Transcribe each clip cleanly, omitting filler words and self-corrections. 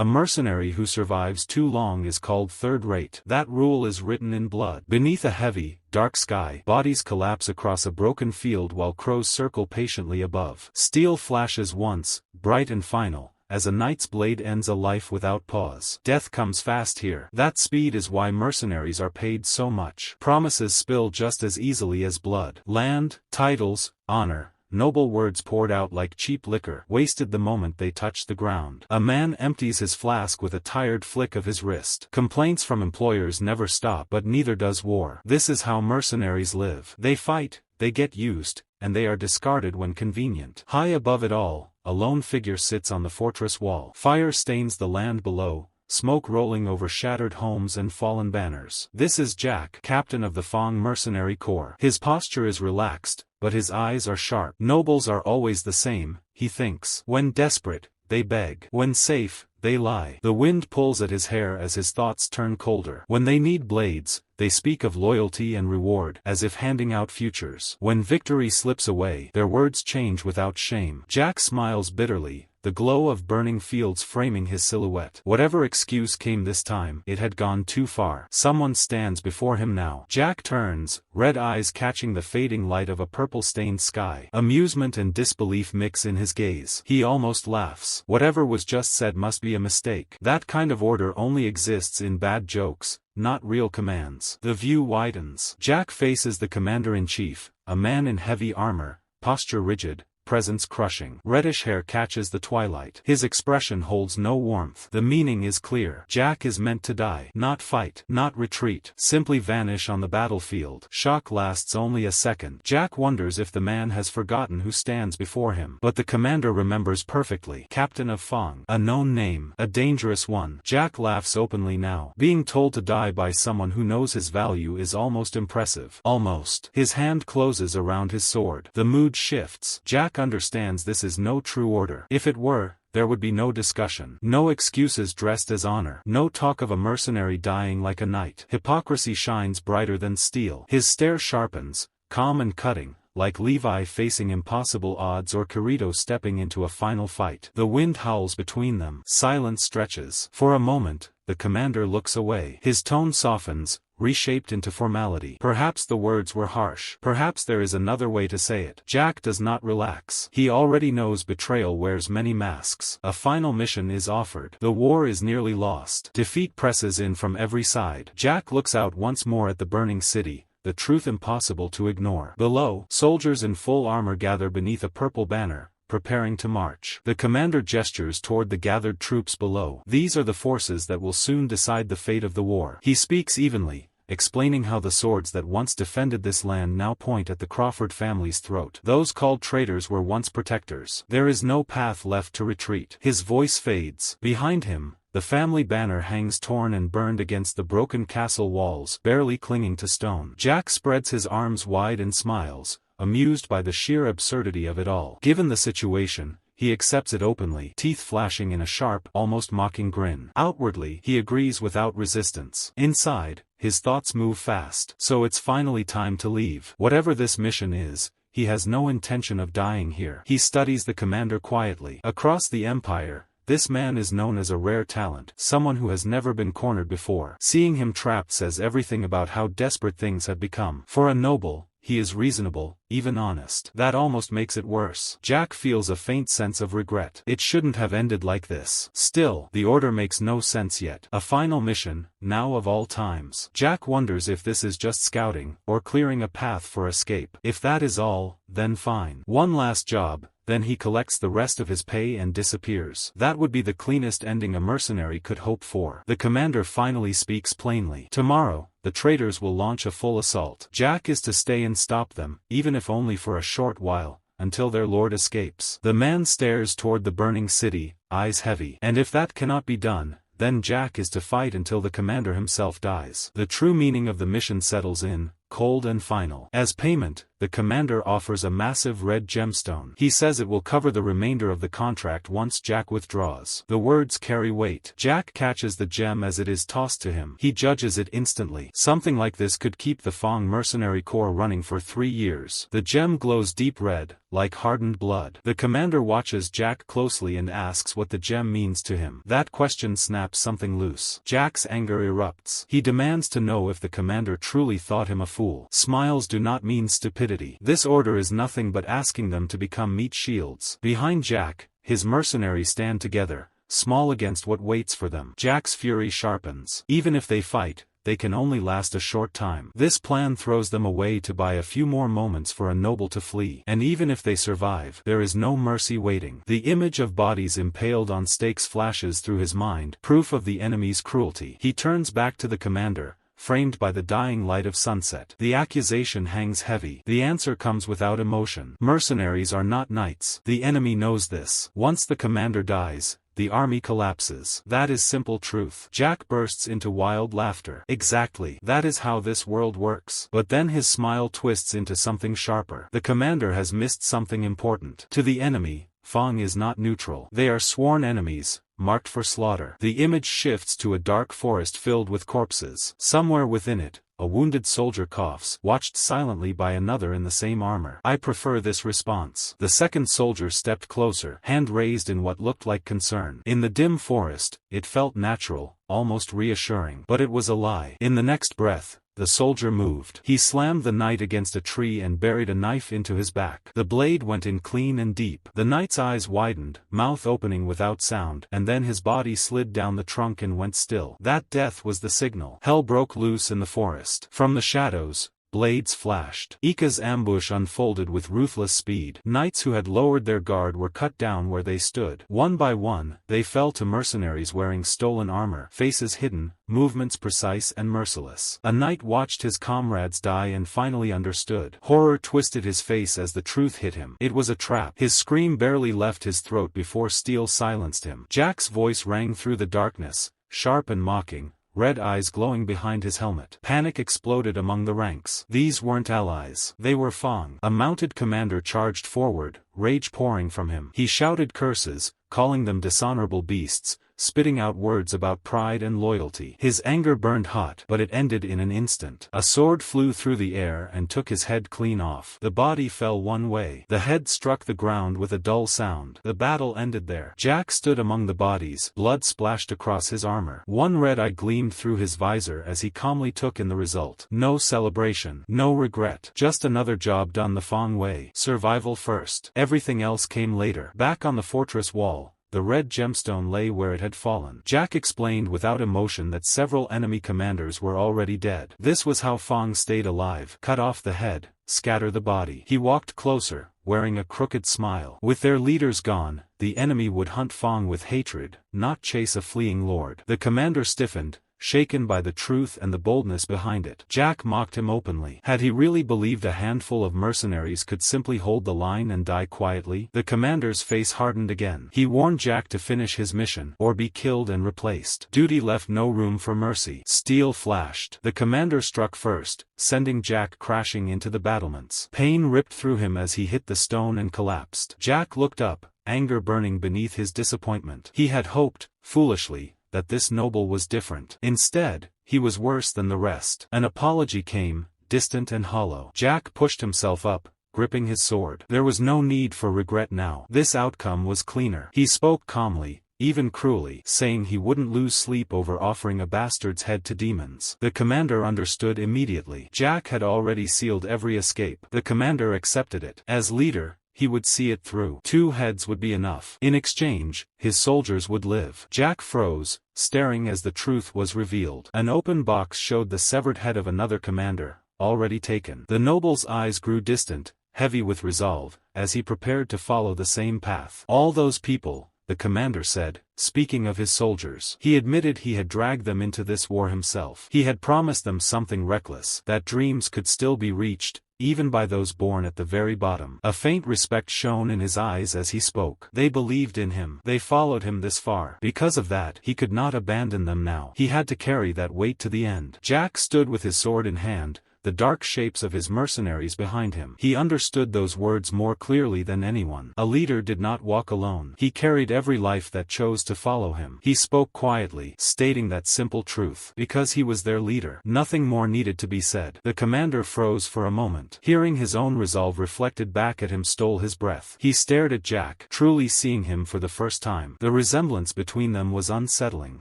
A mercenary who survives too long is called third-rate. That rule is written in blood. Beneath a heavy, dark sky, bodies collapse across a broken field while crows circle patiently above. Steel flashes once, bright and final, as a knight's blade ends a life without pause. Death comes fast here. That speed is why mercenaries are paid so much. Promises spill just as easily as blood. Land, titles, honor, noble words poured out like cheap liquor, wasted the moment they touch the ground. A man empties his flask with a tired flick of his wrist. Complaints from employers never stop, but neither does war. This is how mercenaries live. They fight, they get used, and they are discarded when convenient. High above it all, a lone figure sits on the fortress wall. Fire stains the land below, smoke rolling over shattered homes and fallen banners. This is Jack, captain of the Fong Mercenary Corps. His posture is relaxed, but his eyes are sharp. Nobles are always the same, he thinks. When desperate, they beg. When safe, they lie. The wind pulls at his hair as his thoughts turn colder. When they need blades, they speak of loyalty and reward, as if handing out futures. When victory slips away, their words change without shame. Jack smiles bitterly, the glow of burning fields framing his silhouette. Whatever excuse came this time, it had gone too far. Someone stands before him now. Jack turns, red eyes catching the fading light of a purple-stained sky. Amusement and disbelief mix in his gaze. He almost laughs. Whatever was just said must be a mistake. That kind of order only exists in bad jokes, not real commands. The view widens. Jack faces the commander-in-chief, a man in heavy armor, posture rigid, presence crushing. Reddish hair catches the twilight. His expression holds no warmth. The meaning is clear. Jack is meant to die. Not fight. Not retreat. Simply vanish on the battlefield. Shock lasts only a second. Jack wonders if the man has forgotten who stands before him. But the commander remembers perfectly. Captain of Fong. A known name. A dangerous one. Jack laughs openly now. Being told to die by someone who knows his value is almost impressive. Almost. His hand closes around his sword. The mood shifts. Jack understands this is no true order. If it were, there would be no discussion. No excuses dressed as honor. No talk of a mercenary dying like a knight. Hypocrisy shines brighter than steel. His stare sharpens, calm and cutting, like Levi facing impossible odds or Kirito stepping into a final fight. The wind howls between them. Silence stretches. For a moment, the commander looks away. His tone softens, reshaped into formality. Perhaps the words were harsh. Perhaps there is another way to say it. Jack does not relax. He already knows betrayal wears many masks. A final mission is offered. The war is nearly lost. Defeat presses in from every side. Jack looks out once more at the burning city, the truth impossible to ignore. Below, soldiers in full armor gather beneath a purple banner, preparing to march. The commander gestures toward the gathered troops below. These are the forces that will soon decide the fate of the war. He speaks evenly, explaining how the swords that once defended this land now point at the Crawford family's throat. Those called traitors were once protectors. There is no path left to retreat. His voice fades. Behind him, the family banner hangs torn and burned against the broken castle walls, barely clinging to stone. Jack spreads his arms wide and smiles, amused by the sheer absurdity of it all. Given the situation, he accepts it openly, teeth flashing in a sharp, almost mocking grin. Outwardly, he agrees without resistance. Inside, his thoughts move fast. So it's finally time to leave. Whatever this mission is, he has no intention of dying here. He studies the commander quietly. Across the empire, this man is known as a rare talent, someone who has never been cornered before. Seeing him trapped says everything about how desperate things have become. For a noble, he is reasonable, even honest. That almost makes it worse. Jack feels a faint sense of regret. It shouldn't have ended like this. Still, the order makes no sense yet. A final mission, now of all times. Jack wonders if this is just scouting, or clearing a path for escape. If that is all, then fine. One last job, then he collects the rest of his pay and disappears. That would be the cleanest ending a mercenary could hope for. The commander finally speaks plainly. Tomorrow, the traitors will launch a full assault. Jack is to stay and stop them, even if only for a short while, until their lord escapes. The man stares toward the burning city, eyes heavy. And if that cannot be done, then Jack is to fight until the commander himself dies. The true meaning of the mission settles in, cold and final. As payment, the commander offers a massive red gemstone. He says it will cover the remainder of the contract once Jack withdraws. The words carry weight. Jack catches the gem as it is tossed to him. He judges it instantly. Something like this could keep the Fang mercenary corps running for 3 years. The gem glows deep red, like hardened blood. The commander watches Jack closely and asks what the gem means to him. That question snaps something loose. Jack's anger erupts. He demands to know if the commander truly thought him a fool. Smiles do not mean stupidity. This order is nothing but asking them to become meat shields. Behind Jack, his mercenaries stand together, small against what waits for them. Jack's fury sharpens. Even if they fight, they can only last a short time. This plan throws them away to buy a few more moments for a noble to flee. And even if they survive, there is no mercy waiting. The image of bodies impaled on stakes flashes through his mind, proof of the enemy's cruelty. He turns back to the commander, framed by the dying light of sunset. The accusation hangs heavy. The answer comes without emotion. Mercenaries are not knights. The enemy knows this. Once the commander dies, the army collapses. That is simple truth. Jack bursts into wild laughter. Exactly. That is how this world works. But then his smile twists into something sharper. The commander has missed something important. To the enemy, Fang is not neutral. They are sworn enemies, marked for slaughter. The image shifts to a dark forest filled with corpses. Somewhere within it, a wounded soldier coughs, watched silently by another in the same armor. I prefer this response. The second soldier stepped closer, hand raised in what looked like concern. In the dim forest, it felt natural, almost reassuring. But it was a lie. In the next breath, the soldier moved. He slammed the knight against a tree and buried a knife into his back. The blade went in clean and deep. The knight's eyes widened, mouth opening without sound, and then his body slid down the trunk and went still. That death was the signal. Hell broke loose in the forest. From the shadows, blades flashed. Ika's ambush unfolded with ruthless speed. Knights who had lowered their guard were cut down where they stood. One by one, they fell to mercenaries wearing stolen armor, faces hidden, movements precise and merciless. A knight watched his comrades die and finally understood. Horror twisted his face as the truth hit him. It was a trap. His scream barely left his throat before steel silenced him. Jack's voice rang through the darkness, sharp and mocking, red eyes glowing behind his helmet. Panic exploded among the ranks. These weren't allies. They were Fang. A mounted commander charged forward, rage pouring from him. He shouted curses, calling them dishonorable beasts, spitting out words about pride and loyalty. His anger burned hot, but it ended in an instant. A sword flew through the air and took his head clean off. The body fell one way. The head struck the ground with a dull sound. The battle ended there. Jack stood among the bodies. Blood splashed across his armor. One red eye gleamed through his visor as he calmly took in the result. No celebration. No regret. Just another job done the Fang way. Survival first. Everything else came later. Back on the fortress wall, the red gemstone lay where it had fallen. Jack explained without emotion that several enemy commanders were already dead. This was how Fang stayed alive. Cut off the head, scatter the body. He walked closer, wearing a crooked smile. With their leaders gone, the enemy would hunt Fang with hatred, not chase a fleeing lord. The commander stiffened, shaken by the truth and the boldness behind it. Jack mocked him openly. Had he really believed a handful of mercenaries could simply hold the line and die quietly? The commander's face hardened again. He warned Jack to finish his mission, or be killed and replaced. Duty left no room for mercy. Steel flashed. The commander struck first, sending Jack crashing into the battlements. Pain ripped through him as he hit the stone and collapsed. Jack looked up, anger burning beneath his disappointment. He had hoped, foolishly, that this noble was different. Instead, he was worse than the rest. An apology came, distant and hollow. Jack pushed himself up, gripping his sword. There was no need for regret now. This outcome was cleaner. He spoke calmly, even cruelly, saying he wouldn't lose sleep over offering a bastard's head to demons. The commander understood immediately. Jack had already sealed every escape. The commander accepted it. As leader, he would see it through. 2 heads would be enough. In exchange, his soldiers would live. Jack froze, staring as the truth was revealed. An open box showed the severed head of another commander, already taken. The noble's eyes grew distant, heavy with resolve, as he prepared to follow the same path. All those people, the commander said, speaking of his soldiers. He admitted he had dragged them into this war himself. He had promised them something reckless, that dreams could still be reached, even by those born at the very bottom. A faint respect shone in his eyes as he spoke. They believed in him. They followed him this far. Because of that, he could not abandon them now. He had to carry that weight to the end. Jack stood with his sword in hand, the dark shapes of his mercenaries behind him. He understood those words more clearly than anyone. A leader did not walk alone. He carried every life that chose to follow him. He spoke quietly, stating that simple truth. Because he was their leader, nothing more needed to be said. The commander froze for a moment. Hearing his own resolve reflected back at him stole his breath. He stared at Jack, truly seeing him for the first time. The resemblance between them was unsettling.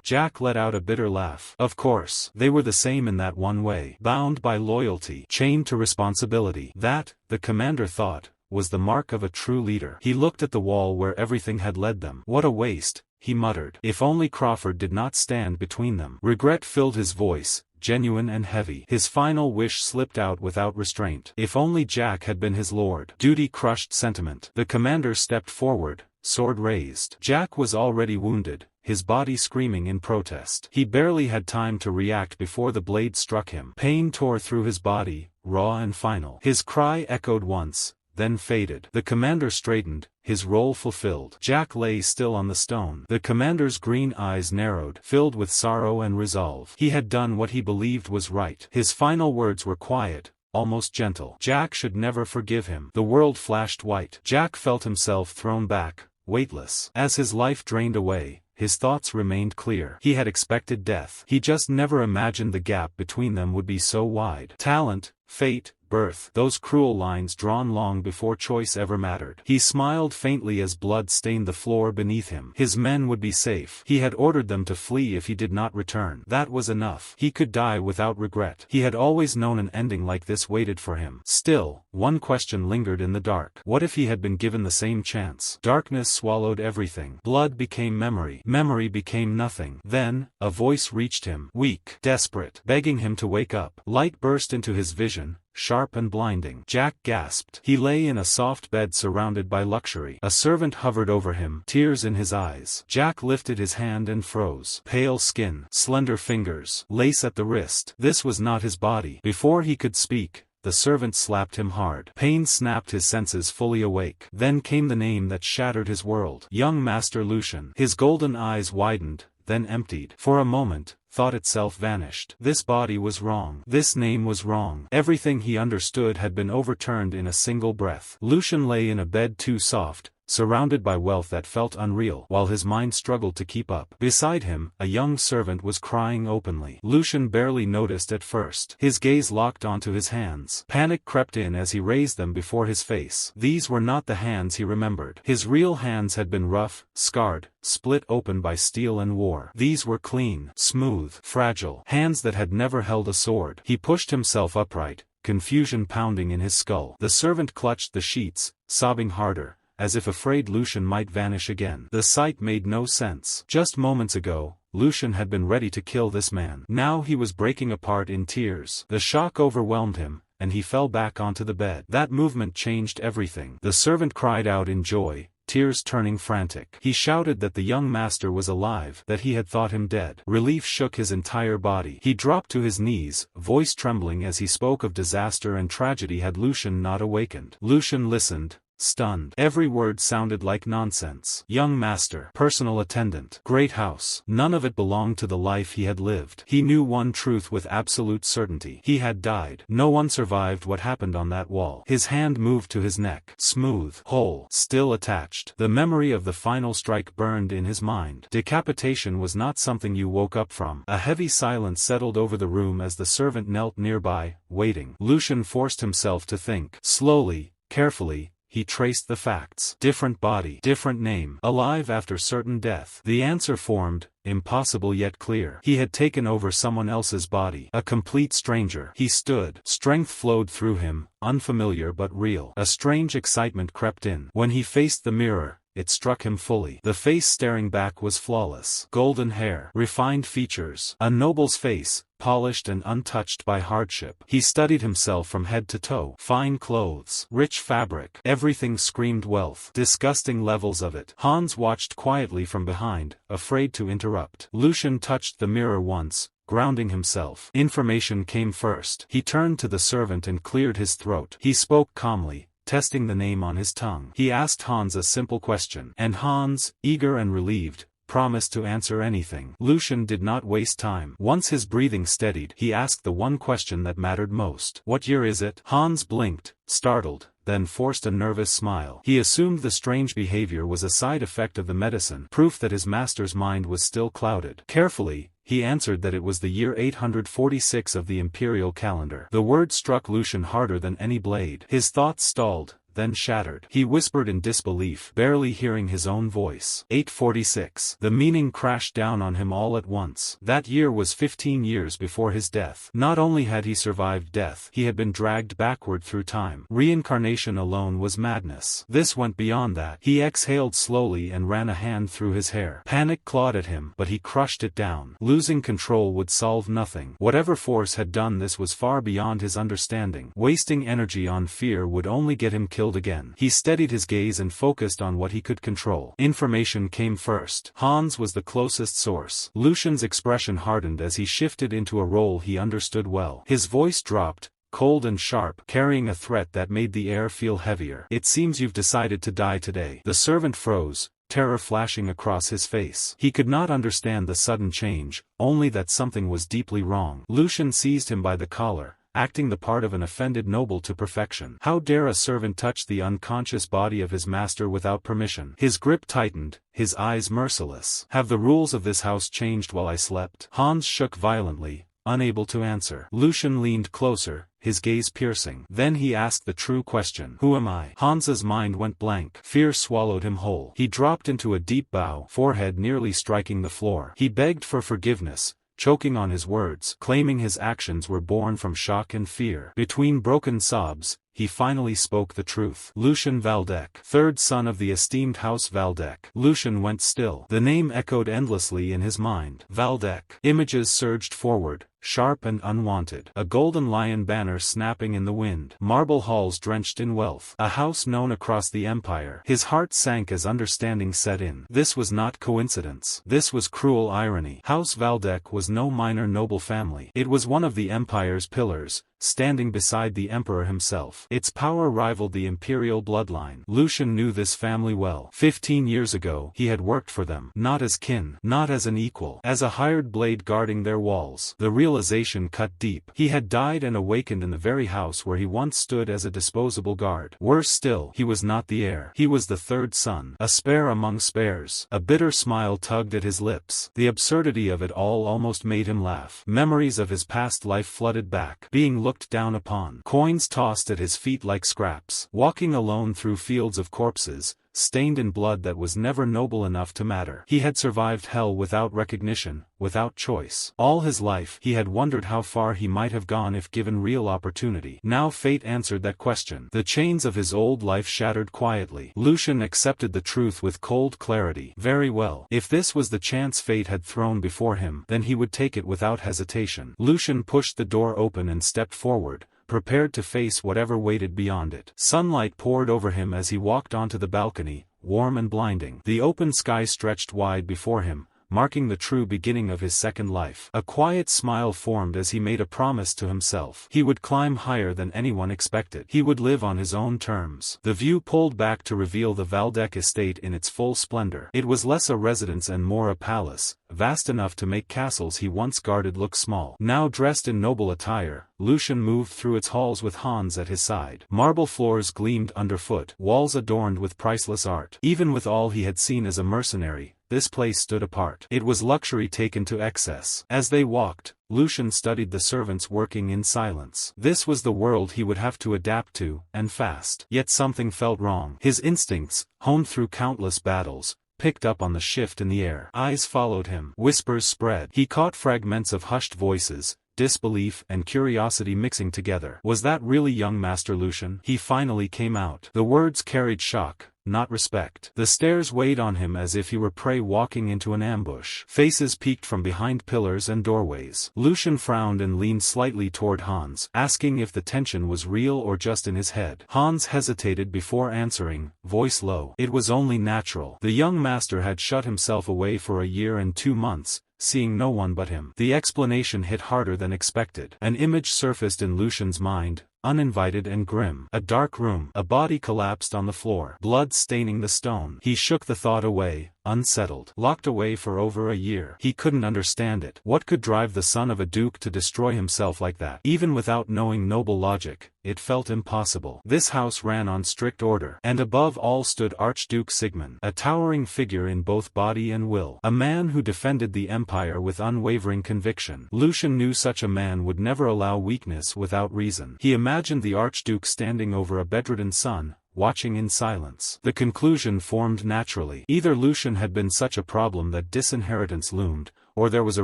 Jack let out a bitter laugh. Of course, they were the same in that one way. Bound by loyalty, chained to responsibility. That, the commander thought, was the mark of a true leader. He looked at the wall where everything had led them. What a waste, he muttered. If only Crawford did not stand between them. Regret filled his voice, genuine and heavy. His final wish slipped out without restraint. If only Jack had been his lord. Duty crushed sentiment. The commander stepped forward, sword raised. Jack was already wounded, his body screaming in protest. He barely had time to react before the blade struck him. Pain tore through his body, raw and final. His cry echoed once, then faded. The commander straightened, his role fulfilled. Jack lay still on the stone. The commander's green eyes narrowed, filled with sorrow and resolve. He had done what he believed was right. His final words were quiet, almost gentle. Jack should never forgive him. The world flashed white. Jack felt himself thrown back, weightless. As his life drained away, his thoughts remained clear. He had expected death. He just never imagined the gap between them would be so wide. Talent, fate, birth, those cruel lines drawn long before choice ever mattered. He smiled faintly as blood stained the floor beneath him. His men would be safe. He had ordered them to flee if he did not return. That was enough. He could die without regret. He had always known an ending like this waited for him. Still, one question lingered in the dark. What if he had been given the same chance? Darkness swallowed everything. Blood became memory. Memory became nothing. Then, a voice reached him, weak, desperate, begging him to wake up. Light burst into his vision, sharp and blinding. Jack gasped. He lay in a soft bed surrounded by luxury. A servant hovered over him, tears in his eyes. Jack lifted his hand and froze. Pale skin, slender fingers, lace at the wrist. This was not his body. Before he could speak, the servant slapped him hard. Pain snapped his senses fully awake. Then came the name that shattered his world. Young Master Lucian. His golden eyes widened, then emptied. For a moment, thought itself vanished. This body was wrong. This name was wrong. Everything he understood had been overturned in a single breath. Lucian lay in a bed too soft, surrounded by wealth that felt unreal, while his mind struggled to keep up. Beside him, a young servant was crying openly. Lucian barely noticed at first. His gaze locked onto his hands. Panic crept in as he raised them before his face. These were not the hands he remembered. His real hands had been rough, scarred, split open by steel and war. These were clean, smooth, fragile, hands that had never held a sword. He pushed himself upright, confusion pounding in his skull. The servant clutched the sheets, sobbing harder, as if afraid Lucian might vanish again. The sight made no sense. Just moments ago, Lucian had been ready to kill this man. Now he was breaking apart in tears. The shock overwhelmed him, and he fell back onto the bed. That movement changed everything. The servant cried out in joy, tears turning frantic. He shouted that the young master was alive, that he had thought him dead. Relief shook his entire body. He dropped to his knees, voice trembling as he spoke of disaster and tragedy had Lucian not awakened. Lucian listened, stunned. Every word sounded like nonsense. Young master, personal attendant, great house. None of it belonged to the life he had lived. He knew one truth with absolute certainty. He had died. No one survived what happened on that wall. His hand moved to his neck. Smooth, whole, still attached. The memory of the final strike burned in his mind. Decapitation was not something you woke up from. A heavy silence settled over the room as the servant knelt nearby, waiting. Lucian forced himself to think. Slowly, carefully, he traced the facts. Different body, different name, alive after certain death. The answer formed, impossible yet clear. He had taken over someone else's body. A complete stranger. He stood. Strength flowed through him, unfamiliar but real. A strange excitement crept in. When he faced the mirror, it struck him fully. The face staring back was flawless. Golden hair, refined features, a noble's face, polished and untouched by hardship. He studied himself from head to toe. Fine clothes, rich fabric, everything screamed wealth. Disgusting levels of it. Hans watched quietly from behind, afraid to interrupt. Lucian touched the mirror once, grounding himself. Information came first. He turned to the servant and cleared his throat. He spoke calmly, testing the name on his tongue. He asked Hans a simple question. And Hans, eager and relieved, promised to answer anything. Lucian did not waste time. Once his breathing steadied, he asked the one question that mattered most. What year is it? Hans blinked, startled, then forced a nervous smile. He assumed the strange behavior was a side effect of the medicine, proof that his master's mind was still clouded. Carefully, he answered that it was the year 846 of the imperial calendar. The word struck Lucian harder than any blade. His thoughts stalled, then shattered. He whispered in disbelief, barely hearing his own voice. 846. The meaning crashed down on him all at once. That year was 15 years before his death. Not only had he survived death, he had been dragged backward through time. Reincarnation alone was madness. This went beyond that. He exhaled slowly and ran a hand through his hair. Panic clawed at him, but he crushed it down. Losing control would solve nothing. Whatever force had done this was far beyond his understanding. Wasting energy on fear would only get him killed again. He steadied his gaze and focused on what he could control. Information came first. Hans was the closest source. Lucian's expression hardened as he shifted into a role he understood well. His voice dropped, cold and sharp, carrying a threat that made the air feel heavier. It seems you've decided to die today. The servant froze, terror flashing across his face. He could not understand the sudden change, only that something was deeply wrong. Lucian seized him by the collar, acting the part of an offended noble to perfection. How dare a servant touch the unconscious body of his master without permission? His grip tightened, his eyes merciless. Have the rules of this house changed while I slept? Hans shook violently, unable to answer. Lucian leaned closer, his gaze piercing. Then he asked the true question. Who am I? Hans's mind went blank. Fear swallowed him whole. He dropped into a deep bow, forehead nearly striking the floor. He begged for forgiveness, choking on his words, claiming his actions were born from shock and fear. Between broken sobs, he finally spoke the truth. Lucian Valdec, third son of the esteemed House Valdec. Lucian went still. The name echoed endlessly in his mind. Valdec. Images surged forward, sharp and unwanted. A golden lion banner snapping in the wind. Marble halls drenched in wealth. A house known across the empire. His heart sank as understanding set in. This was not coincidence. This was cruel irony. House Valdec was no minor noble family. It was one of the empire's pillars, standing beside the emperor himself. Its power rivaled the imperial bloodline. Lucian knew this family well. 15 years ago, he had worked for them. Not as kin, not as an equal, as a hired blade guarding their walls. The realization cut deep. He had died and awakened in the very house where he once stood as a disposable guard. Worse still, he was not the heir. He was the third son, a spare among spares. A bitter smile tugged at his lips. The absurdity of it all almost made him laugh. Memories of his past life flooded back. Being looked down upon. Coins tossed at his feet like scraps. Walking alone through fields of corpses, stained in blood that was never noble enough to matter. He had survived hell without recognition, without choice. All his life, he had wondered how far he might have gone if given real opportunity. Now fate answered that question. The chains of his old life shattered quietly. Lucian accepted the truth with cold clarity. Very well. If this was the chance fate had thrown before him, then he would take it without hesitation. Lucian pushed the door open and stepped forward, prepared to face whatever waited beyond it. Sunlight poured over him as he walked onto the balcony, warm and blinding. The open sky stretched wide before him, marking the true beginning of his second life. A quiet smile formed as he made a promise to himself. He would climb higher than anyone expected. He would live on his own terms. The view pulled back to reveal the Valdec estate in its full splendor. It was less a residence and more a palace, vast enough to make castles he once guarded look small. Now dressed in noble attire, Lucian moved through its halls with Hans at his side. Marble floors gleamed underfoot, walls adorned with priceless art. Even with all he had seen as a mercenary, this place stood apart. It was luxury taken to excess. As they walked, Lucian studied the servants working in silence. This was the world he would have to adapt to, and fast. Yet something felt wrong. His instincts, honed through countless battles, picked up on the shift in the air. Eyes followed him. Whispers spread. He caught fragments of hushed voices, disbelief and curiosity mixing together. Was that really young Master Lucian? He finally came out. The words carried shock, not respect. The stares weighed on him as if he were prey walking into an ambush. Faces peeked from behind pillars and doorways. Lucian frowned and leaned slightly toward Hans, asking if the tension was real or just in his head. Hans hesitated before answering, voice low. It was only natural. The young master had shut himself away for a year and 2 months, seeing no one but him. The explanation hit harder than expected. An image surfaced in Lucian's mind, uninvited and grim. A dark room. A body collapsed on the floor, blood staining the stone. He shook the thought away, unsettled. Locked away for over a year. He couldn't understand it. What could drive the son of a duke to destroy himself like that? Even without knowing noble logic, it felt impossible. This house ran on strict order. And above all stood Archduke Sigmund, a towering figure in both body and will. A man who defended the empire with unwavering conviction. Lucian knew such a man would never allow weakness without reason. He imagined the Archduke standing over a bedridden son, watching in silence. The conclusion formed naturally. Either Lucian had been such a problem that disinheritance loomed, or there was a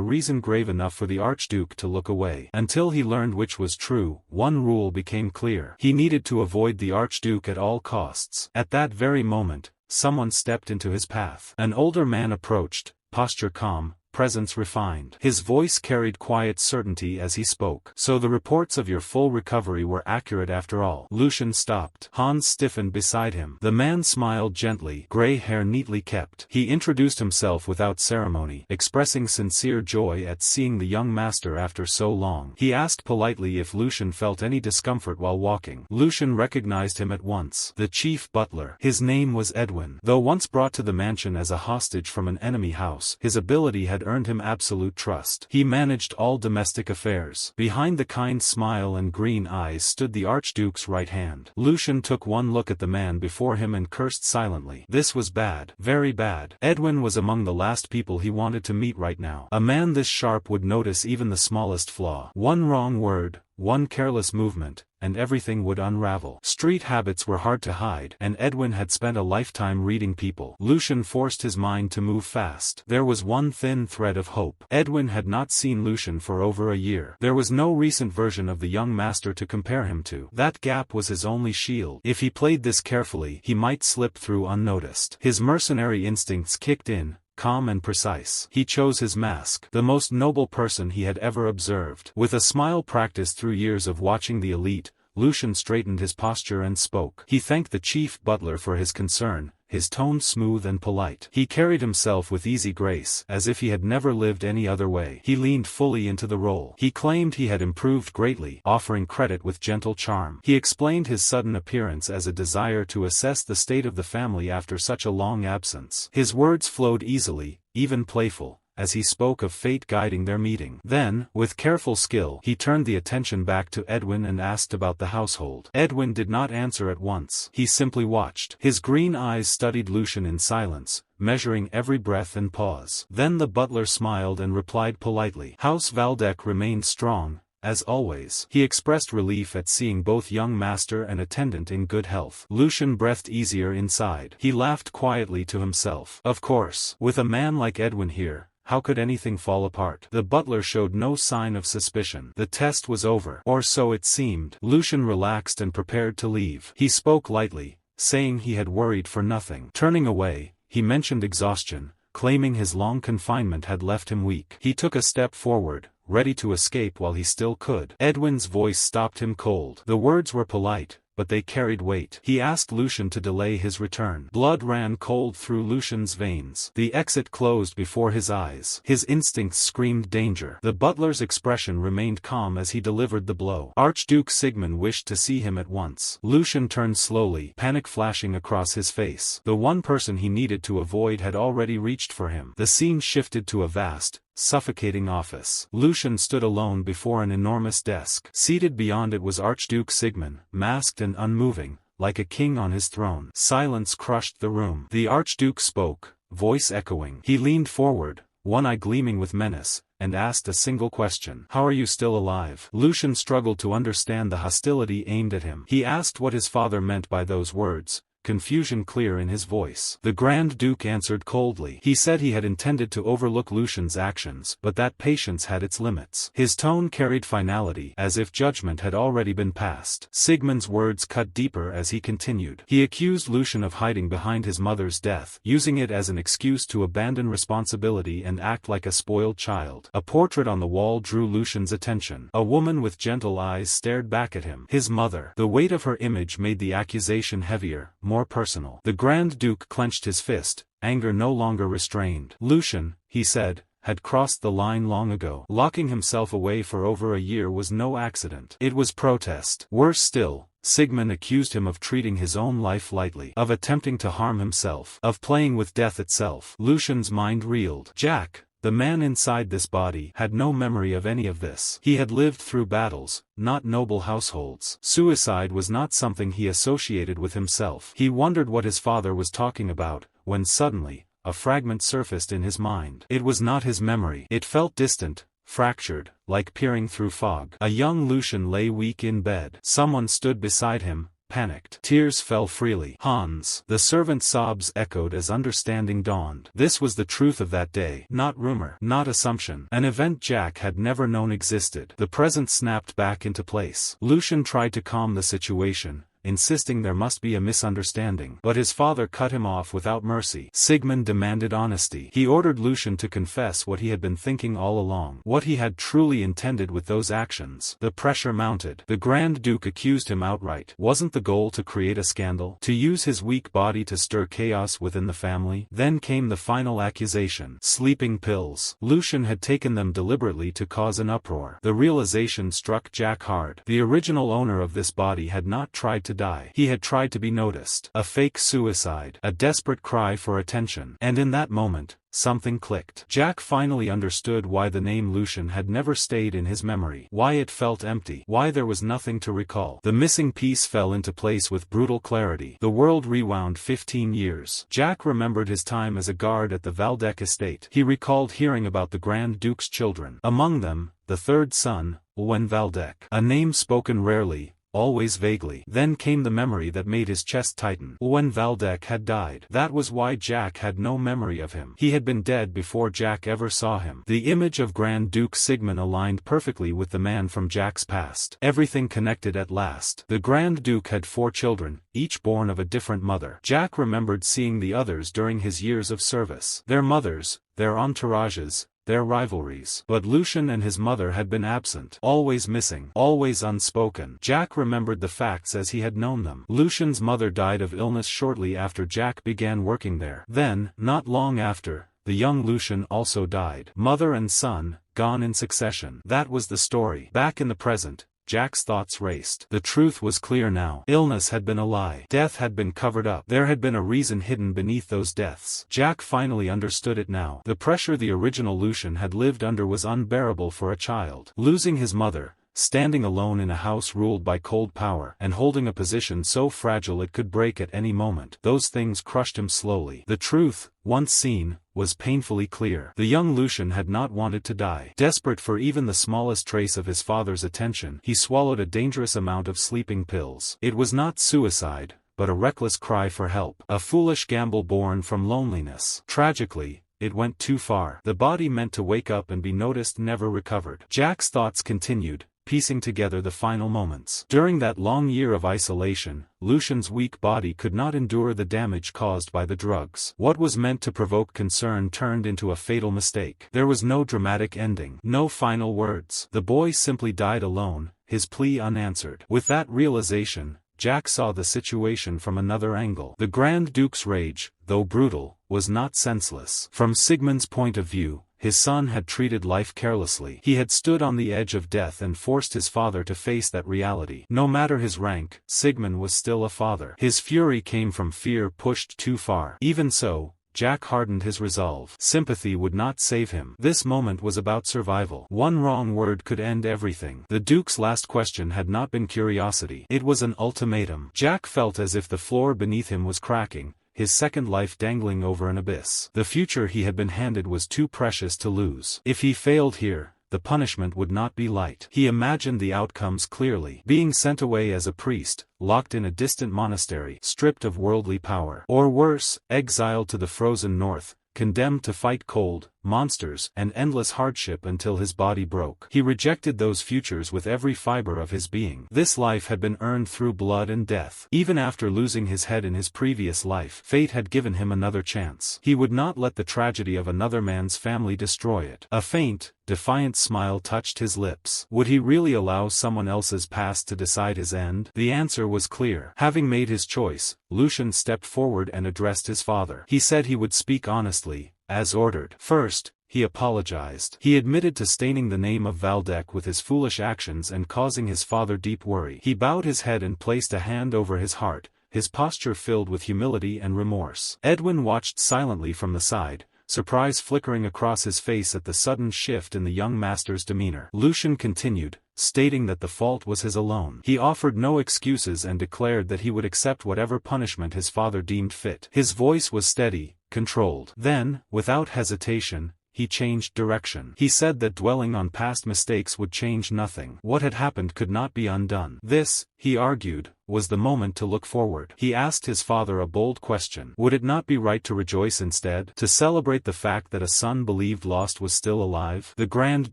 reason grave enough for the Archduke to look away. Until he learned which was true, one rule became clear. He needed to avoid the Archduke at all costs. At that very moment, someone stepped into his path. An older man approached, posture calm, presence refined. His voice carried quiet certainty as he spoke. So the reports of your full recovery were accurate after all. Lucian stopped. Hans stiffened beside him. The man smiled gently, gray hair neatly kept. He introduced himself without ceremony, expressing sincere joy at seeing the young master after so long. He asked politely if Lucian felt any discomfort while walking. Lucian recognized him at once. The chief butler. His name was Edwin. Though once brought to the mansion as a hostage from an enemy house, his ability had earned him absolute trust. He managed all domestic affairs. Behind the kind smile and green eyes stood the Archduke's right hand. Lucian took one look at the man before him and cursed silently. This was bad. Very bad. Edwin was among the last people he wanted to meet right now. A man this sharp would notice even the smallest flaw. One wrong word, one careless movement, and everything would unravel. Street habits were hard to hide, and Edwin had spent a lifetime reading people. Lucian forced his mind to move fast. There was one thin thread of hope. Edwin had not seen Lucian for over a year. There was no recent version of the young master to compare him to. That gap was his only shield. If he played this carefully, he might slip through unnoticed. His mercenary instincts kicked in, calm and precise. He chose his mask, the most noble person he had ever observed. With a smile practiced through years of watching the elite, Lucian straightened his posture and spoke. He thanked the chief butler for his concern, his tone smooth and polite. He carried himself with easy grace, as if he had never lived any other way. He leaned fully into the role. He claimed he had improved greatly, offering credit with gentle charm. He explained his sudden appearance as a desire to assess the state of the family after such a long absence. His words flowed easily, even playful, as he spoke of fate guiding their meeting. Then, with careful skill, he turned the attention back to Edwin and asked about the household. Edwin did not answer at once. He simply watched. His green eyes studied Lucian in silence, measuring every breath and pause. Then the butler smiled and replied politely. House Valdek remained strong, as always. He expressed relief at seeing both young master and attendant in good health. Lucian breathed easier inside. He laughed quietly to himself. Of course, with a man like Edwin here, how could anything fall apart? The butler showed no sign of suspicion. The test was over. Or so it seemed. Lucian relaxed and prepared to leave. He spoke lightly, saying he had worried for nothing. Turning away, he mentioned exhaustion, claiming his long confinement had left him weak. He took a step forward, ready to escape while he still could. Edwin's voice stopped him cold. The words were polite, but they carried weight. He asked Lucian to delay his return. Blood ran cold through Lucian's veins. The exit closed before his eyes. His instincts screamed danger. The butler's expression remained calm as he delivered the blow. Archduke Sigmund wished to see him at once. Lucian turned slowly, panic flashing across his face. The one person he needed to avoid had already reached for him. The scene shifted to a vast, suffocating office. Lucian stood alone before an enormous desk. Seated beyond it was Archduke Sigmund, masked and unmoving, like a king on his throne. Silence crushed the room. The Archduke spoke, voice echoing. He leaned forward, one eye gleaming with menace, and asked a single question. How are you still alive? Lucian struggled to understand the hostility aimed at him. He asked what his father meant by those words, confusion clear in his voice. The Grand Duke answered coldly. He said he had intended to overlook Lucian's actions, but that patience had its limits. His tone carried finality, as if judgment had already been passed. Sigmund's words cut deeper as he continued. He accused Lucian of hiding behind his mother's death, using it as an excuse to abandon responsibility and act like a spoiled child. A portrait on the wall drew Lucian's attention. A woman with gentle eyes stared back at him. His mother. The weight of her image made the accusation heavier, more personal. The Grand Duke clenched his fist, anger no longer restrained. Lucian, he said, had crossed the line long ago. Locking himself away for over a year was no accident. It was protest. Worse still, Sigmund accused him of treating his own life lightly, of attempting to harm himself, of playing with death itself. Lucian's mind reeled. Jack, the man inside this body, had no memory of any of this. He had lived through battles, not noble households. Suicide was not something he associated with himself. He wondered what his father was talking about, when suddenly, a fragment surfaced in his mind. It was not his memory. It felt distant, fractured, like peering through fog. A young Lucian lay weak in bed. Someone stood beside him, panicked. Tears fell freely. Hans. The servant's sobs echoed as understanding dawned. This was the truth of that day. Not rumor. Not assumption. An event Jack had never known existed. The present snapped back into place. Lucian tried to calm the situation, insisting there must be a misunderstanding. But his father cut him off without mercy. Sigmund demanded honesty. He ordered Lucian to confess what he had been thinking all along, what he had truly intended with those actions. The pressure mounted. The Grand Duke accused him outright. Wasn't the goal to create a scandal? To use his weak body to stir chaos within the family? Then came the final accusation. Sleeping pills. Lucian had taken them deliberately to cause an uproar. The realization struck Jack hard. The original owner of this body had not tried to die. He had tried to be noticed. A fake suicide. A desperate cry for attention. And in that moment, something clicked. Jack finally understood why the name Lucian had never stayed in his memory. Why it felt empty. Why there was nothing to recall. The missing piece fell into place with brutal clarity. The world rewound 15 years. Jack remembered his time as a guard at the Valdec estate. He recalled hearing about the Grand Duke's children. Among them, the third son, Owen Valdec. A name spoken rarely, always vaguely. Then came the memory that made his chest tighten. Owen Valdec had died. That was why Jack had no memory of him. He had been dead before Jack ever saw him. The image of Grand Duke Sigmund aligned perfectly with the man from Jack's past. Everything connected at last. The Grand Duke had 4 children, each born of a different mother. Jack remembered seeing the others during his years of service. Their mothers, their entourages, their rivalries. But Lucian and his mother had been absent. Always missing. Always unspoken. Jack remembered the facts as he had known them. Lucian's mother died of illness shortly after Jack began working there. Then, not long after, the young Lucian also died. Mother and son, gone in succession. That was the story. Back in the present, Jack's thoughts raced. The truth was clear now. Illness had been a lie. Death had been covered up. There had been a reason hidden beneath those deaths. Jack finally understood it now. The pressure the original Lucian had lived under was unbearable for a child. Losing his mother, standing alone in a house ruled by cold power, and holding a position so fragile it could break at any moment. Those things crushed him slowly. The truth, once seen, was painfully clear. The young Lucian had not wanted to die. Desperate for even the smallest trace of his father's attention, he swallowed a dangerous amount of sleeping pills. It was not suicide, but a reckless cry for help. A foolish gamble born from loneliness. Tragically, it went too far. The body meant to wake up and be noticed never recovered. Jack's thoughts continued, piecing together the final moments. During that long year of isolation, Lucian's weak body could not endure the damage caused by the drugs. What was meant to provoke concern turned into a fatal mistake. There was no dramatic ending. No final words. The boy simply died alone, his plea unanswered. With that realization, Jack saw the situation from another angle. The Grand Duke's rage, though brutal, was not senseless. From Sigmund's point of view, his son had treated life carelessly. He had stood on the edge of death and forced his father to face that reality. No matter his rank, Sigmund was still a father. His fury came from fear pushed too far. Even so, Jack hardened his resolve. Sympathy would not save him. This moment was about survival. One wrong word could end everything. The Duke's last question had not been curiosity. It was an ultimatum. Jack felt as if the floor beneath him was cracking, his second life dangling over an abyss. The future he had been handed was too precious to lose. If he failed here, the punishment would not be light. He imagined the outcomes clearly. Being sent away as a priest, locked in a distant monastery, stripped of worldly power. Or worse, exiled to the frozen north, condemned to fight cold, monsters, and endless hardship until his body broke. He rejected those futures with every fiber of his being. This life had been earned through blood and death. Even after losing his head in his previous life, fate had given him another chance. He would not let the tragedy of another man's family destroy it. A faint, defiant smile touched his lips. Would he really allow someone else's past to decide his end? The answer was clear. Having made his choice, Lucian stepped forward and addressed his father. He said he would speak honestly, as ordered. First, he apologized. He admitted to staining the name of Valdec with his foolish actions and causing his father deep worry. He bowed his head and placed a hand over his heart, his posture filled with humility and remorse. Edwin watched silently from the side, surprise flickering across his face at the sudden shift in the young master's demeanor. Lucian continued, stating that the fault was his alone. He offered no excuses and declared that he would accept whatever punishment his father deemed fit. His voice was steady, controlled. Then, without hesitation, he changed direction. He said that dwelling on past mistakes would change nothing. What had happened could not be undone. This, he argued, was the moment to look forward. He asked his father a bold question. Would it not be right to rejoice instead? To celebrate the fact that a son believed lost was still alive? The Grand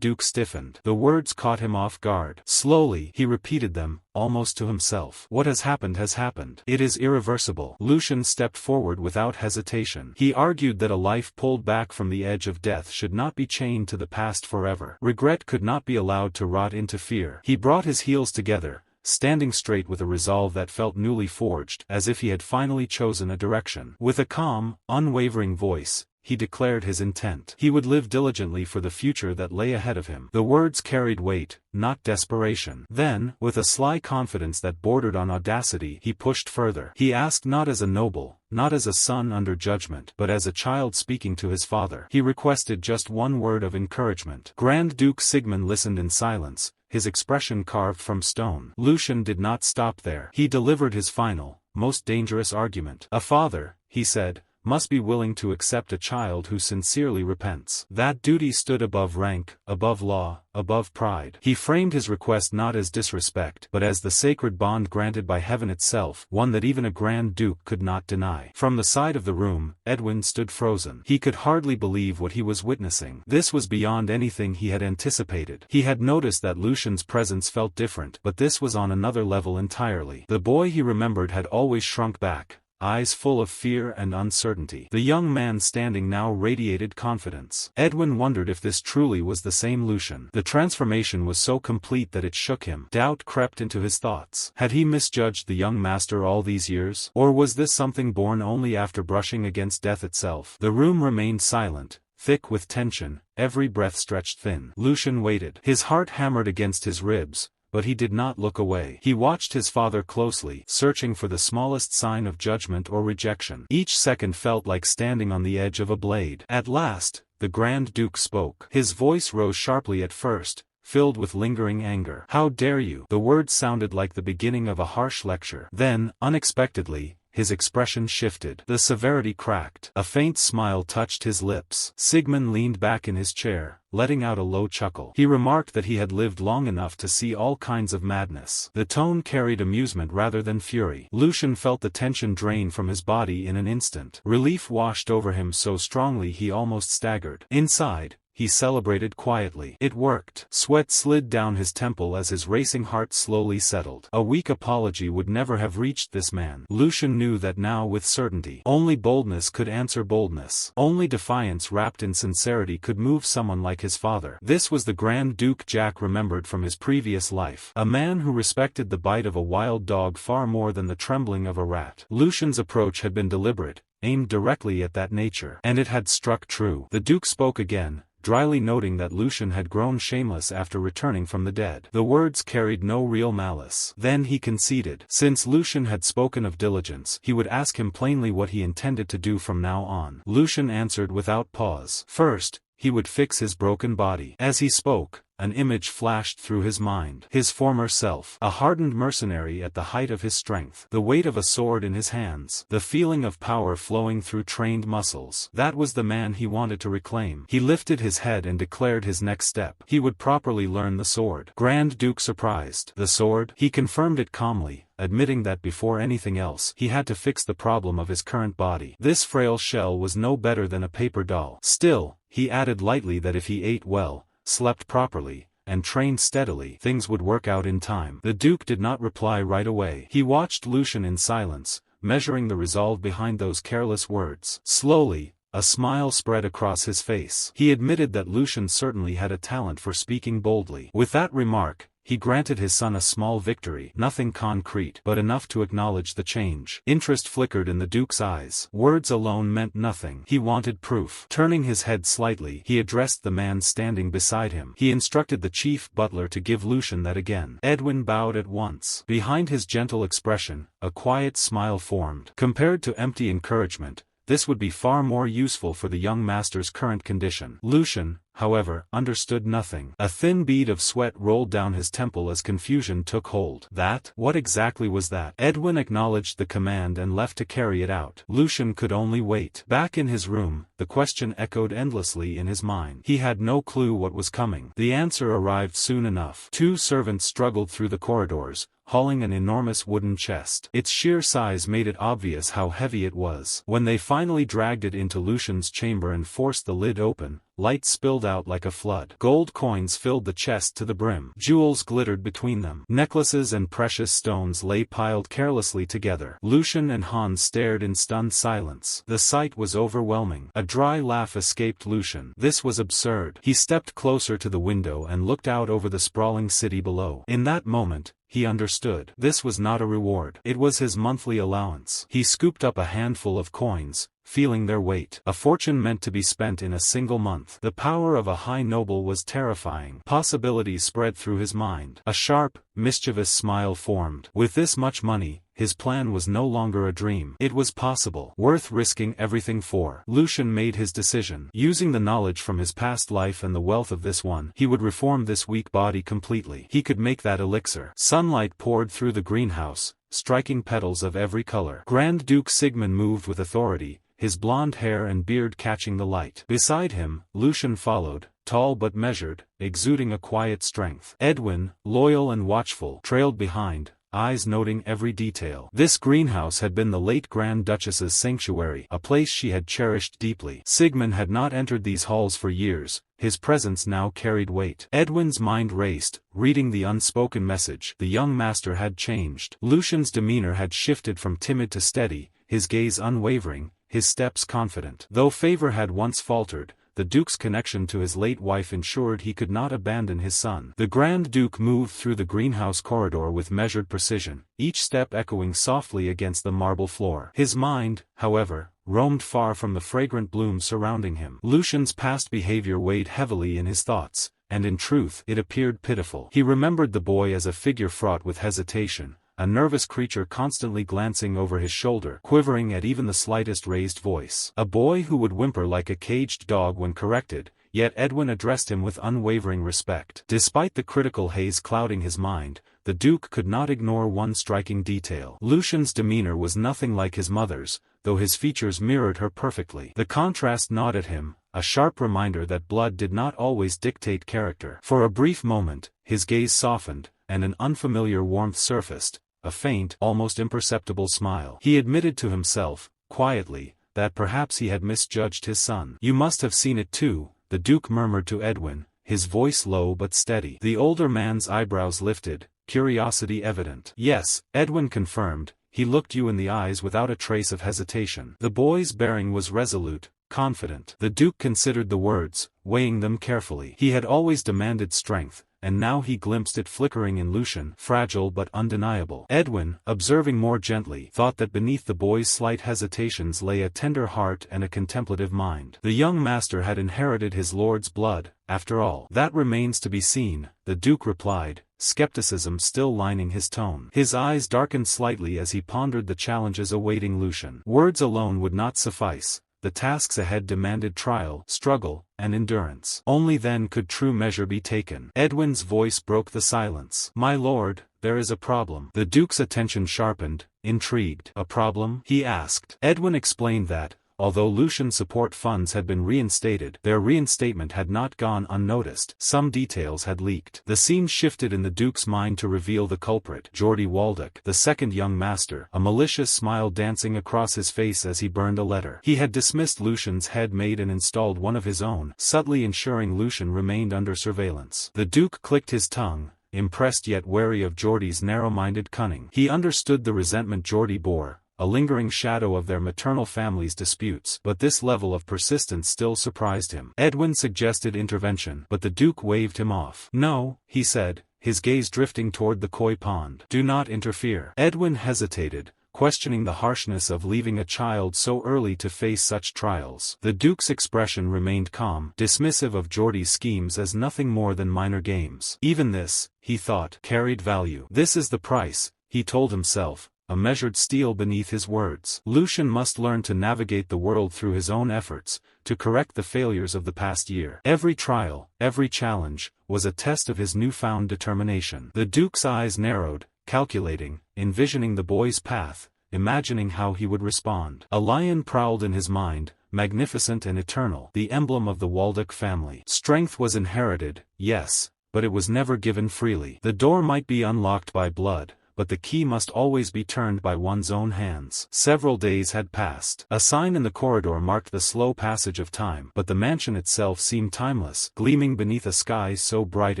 Duke stiffened. The words caught him off guard. Slowly, he repeated them, almost to himself. What has happened has happened. It is irreversible. Lucian stepped forward without hesitation. He argued that a life pulled back from the edge of death should not be chained to the past forever. Regret could not be allowed to rot into fear. He brought his heels together, standing straight with a resolve that felt newly forged, as if he had finally chosen a direction. With a calm, unwavering voice, he declared his intent. He would live diligently for the future that lay ahead of him. The words carried weight, not desperation. Then, with a sly confidence that bordered on audacity, he pushed further. He asked not as a noble, not as a son under judgment, but as a child speaking to his father. He requested just one word of encouragement. Grand Duke Sigmund listened in silence, his expression carved from stone. Lucian did not stop there. He delivered his final, most dangerous argument. A father, he said, must be willing to accept a child who sincerely repents. That duty stood above rank, above law, above pride. He framed his request not as disrespect, but as the sacred bond granted by heaven itself, one that even a Grand Duke could not deny. From the side of the room, Edwin stood frozen. He could hardly believe what he was witnessing. This was beyond anything he had anticipated. He had noticed that Lucian's presence felt different, but this was on another level entirely. The boy he remembered had always shrunk back, eyes full of fear and uncertainty. The young man standing now radiated confidence. Edwin wondered if this truly was the same Lucian. The transformation was so complete that it shook him. Doubt crept into his thoughts. Had he misjudged the young master all these years? Or was this something born only after brushing against death itself? The room remained silent, thick with tension, every breath stretched thin. Lucian waited. His heart hammered against his ribs, but he did not look away. He watched his father closely, searching for the smallest sign of judgment or rejection. Each second felt like standing on the edge of a blade. At last, the Grand Duke spoke. His voice rose sharply at first, filled with lingering anger. "How dare you?" The words sounded like the beginning of a harsh lecture. Then, unexpectedly, his expression shifted. The severity cracked. A faint smile touched his lips. Sigmund leaned back in his chair, letting out a low chuckle. He remarked that he had lived long enough to see all kinds of madness. The tone carried amusement rather than fury. Lucian felt the tension drain from his body in an instant. Relief washed over him so strongly he almost staggered. Inside, he celebrated quietly. It worked. Sweat slid down his temple as his racing heart slowly settled. A weak apology would never have reached this man. Lucian knew that now with certainty. Only boldness could answer boldness. Only defiance wrapped in sincerity could move someone like his father. This was the Grand Duke Jack remembered from his previous life. A man who respected the bite of a wild dog far more than the trembling of a rat. Lucian's approach had been deliberate, aimed directly at that nature. And it had struck true. The Duke spoke again, dryly noting that Lucian had grown shameless after returning from the dead. The words carried no real malice. Then he conceded. Since Lucian had spoken of diligence, he would ask him plainly what he intended to do from now on. Lucian answered without pause. First, he would fix his broken body. As he spoke, an image flashed through his mind. His former self. A hardened mercenary at the height of his strength. The weight of a sword in his hands. The feeling of power flowing through trained muscles. That was the man he wanted to reclaim. He lifted his head and declared his next step. He would properly learn the sword. Grand Duke surprised. The sword? He confirmed it calmly, admitting that before anything else, he had to fix the problem of his current body. This frail shell was no better than a paper doll. Still, he added lightly that if he ate well, slept properly, and trained steadily, things would work out in time. The Duke did not reply right away. He watched Lucian in silence, measuring the resolve behind those careless words. Slowly, A smile spread across his face. He admitted that Lucian certainly had a talent for speaking boldly. With that remark, he granted his son a small victory, nothing concrete, but enough to acknowledge the change. Interest flickered in the Duke's eyes. Words alone meant nothing. He wanted proof. Turning his head slightly, he addressed the man standing beside him. He instructed the chief butler to give Lucian that again. Edwin bowed at once. Behind his gentle expression, a quiet smile formed. Compared to empty encouragement, this would be far more useful for the young master's current condition. Lucian, however, understood nothing. A thin bead of sweat rolled down his temple as confusion took hold. That? What exactly was that? Edwin acknowledged the command and left to carry it out. Lucian could only wait. Back in his room, the question echoed endlessly in his mind. He had no clue what was coming. The answer arrived soon enough. Two servants struggled through the corridors, hauling an enormous wooden chest. Its sheer size made it obvious how heavy it was. When they finally dragged it into Lucian's chamber and forced the lid open, light spilled out like a flood. Gold coins filled the chest to the brim. Jewels glittered between them. Necklaces and precious stones lay piled carelessly together. Lucian and Hans stared in stunned silence. The sight was overwhelming. A dry laugh escaped Lucian. This was absurd. He stepped closer to the window and looked out over the sprawling city below. In that moment, he understood. This was not a reward. It was his monthly allowance. He scooped up a handful of coins, feeling their weight. A fortune meant to be spent in a single month. The power of a high noble was terrifying. Possibilities spread through his mind. A sharp, mischievous smile formed. With this much money, his plan was no longer a dream. It was possible. Worth risking everything for. Lucian made his decision. Using the knowledge from his past life and the wealth of this one, he would reform this weak body completely. He could make that elixir. Sunlight poured through the greenhouse, striking petals of every color. Grand Duke Sigmund moved with authority, his blonde hair and beard catching the light. Beside him, Lucian followed, tall but measured, exuding a quiet strength. Edwin, loyal and watchful, trailed behind, eyes noting every detail. This greenhouse had been the late Grand Duchess's sanctuary, a place she had cherished deeply. Sigmund had not entered these halls for years. His presence now carried weight. Edwin's mind raced, reading the unspoken message. The young master had changed. Lucian's demeanor had shifted from timid to steady, his gaze unwavering, his steps confident. Though favor had once faltered, the Duke's connection to his late wife ensured he could not abandon his son. The Grand Duke moved through the greenhouse corridor with measured precision, each step echoing softly against the marble floor. His mind, however, roamed far from the fragrant blooms surrounding him. Lucian's past behavior weighed heavily in his thoughts, and in truth it appeared pitiful. He remembered the boy as a figure fraught with hesitation, a nervous creature constantly glancing over his shoulder, quivering at even the slightest raised voice. A boy who would whimper like a caged dog when corrected, yet Edwin addressed him with unwavering respect. Despite the critical haze clouding his mind, the Duke could not ignore one striking detail. Lucian's demeanor was nothing like his mother's, though his features mirrored her perfectly. The contrast gnawed at him, a sharp reminder that blood did not always dictate character. For a brief moment, his gaze softened, and an unfamiliar warmth surfaced, a faint, almost imperceptible smile. He admitted to himself, quietly, that perhaps he had misjudged his son. "You must have seen it too," the Duke murmured to Edwin, his voice low but steady. The older man's eyebrows lifted, curiosity evident. "Yes," Edwin confirmed, he looked you in the eyes without a trace of hesitation. The boy's bearing was resolute, confident. The Duke considered the words, weighing them carefully. He had always demanded strength, and now he glimpsed it flickering in Lucian, fragile but undeniable. Edwin, observing more gently, thought that beneath the boy's slight hesitations lay a tender heart and a contemplative mind. The young master had inherited his lord's blood, after all. "That remains to be seen," the Duke replied, skepticism still lining his tone. His eyes darkened slightly as he pondered the challenges awaiting Lucian. Words alone would not suffice. The tasks ahead demanded trial, struggle, and endurance. Only then could true measure be taken. Edwin's voice broke the silence. "My lord, there is a problem." The Duke's attention sharpened, intrigued. "A problem?" he asked. Edwin explained that, although Lucian's support funds had been reinstated, their reinstatement had not gone unnoticed. Some details had leaked. The scene shifted in the Duke's mind to reveal the culprit, Geordie Waldeck, the second young master, a malicious smile dancing across his face as he burned a letter. He had dismissed Lucian's head maid and installed one of his own, subtly ensuring Lucian remained under surveillance. The Duke clicked his tongue, impressed yet wary of Geordie's narrow-minded cunning. He understood the resentment Geordie bore, a lingering shadow of their maternal family's disputes. But this level of persistence still surprised him. Edwin suggested intervention, but the Duke waved him off. "No," he said, his gaze drifting toward the koi pond. "Do not interfere." Edwin hesitated, questioning the harshness of leaving a child so early to face such trials. The Duke's expression remained calm, dismissive of Geordie's schemes as nothing more than minor games. Even this, he thought, carried value. "This is the price," he told himself, a measured steel beneath his words. Lucian must learn to navigate the world through his own efforts, to correct the failures of the past year. Every trial, every challenge, was a test of his newfound determination. The Duke's eyes narrowed, calculating, envisioning the boy's path, imagining how he would respond. A lion prowled in his mind, magnificent and eternal, the emblem of the Waldeck family. Strength was inherited, yes, but it was never given freely. The door might be unlocked by blood, but the key must always be turned by one's own hands. Several days had passed. A sign in the corridor marked the slow passage of time, but the mansion itself seemed timeless, gleaming beneath a sky so bright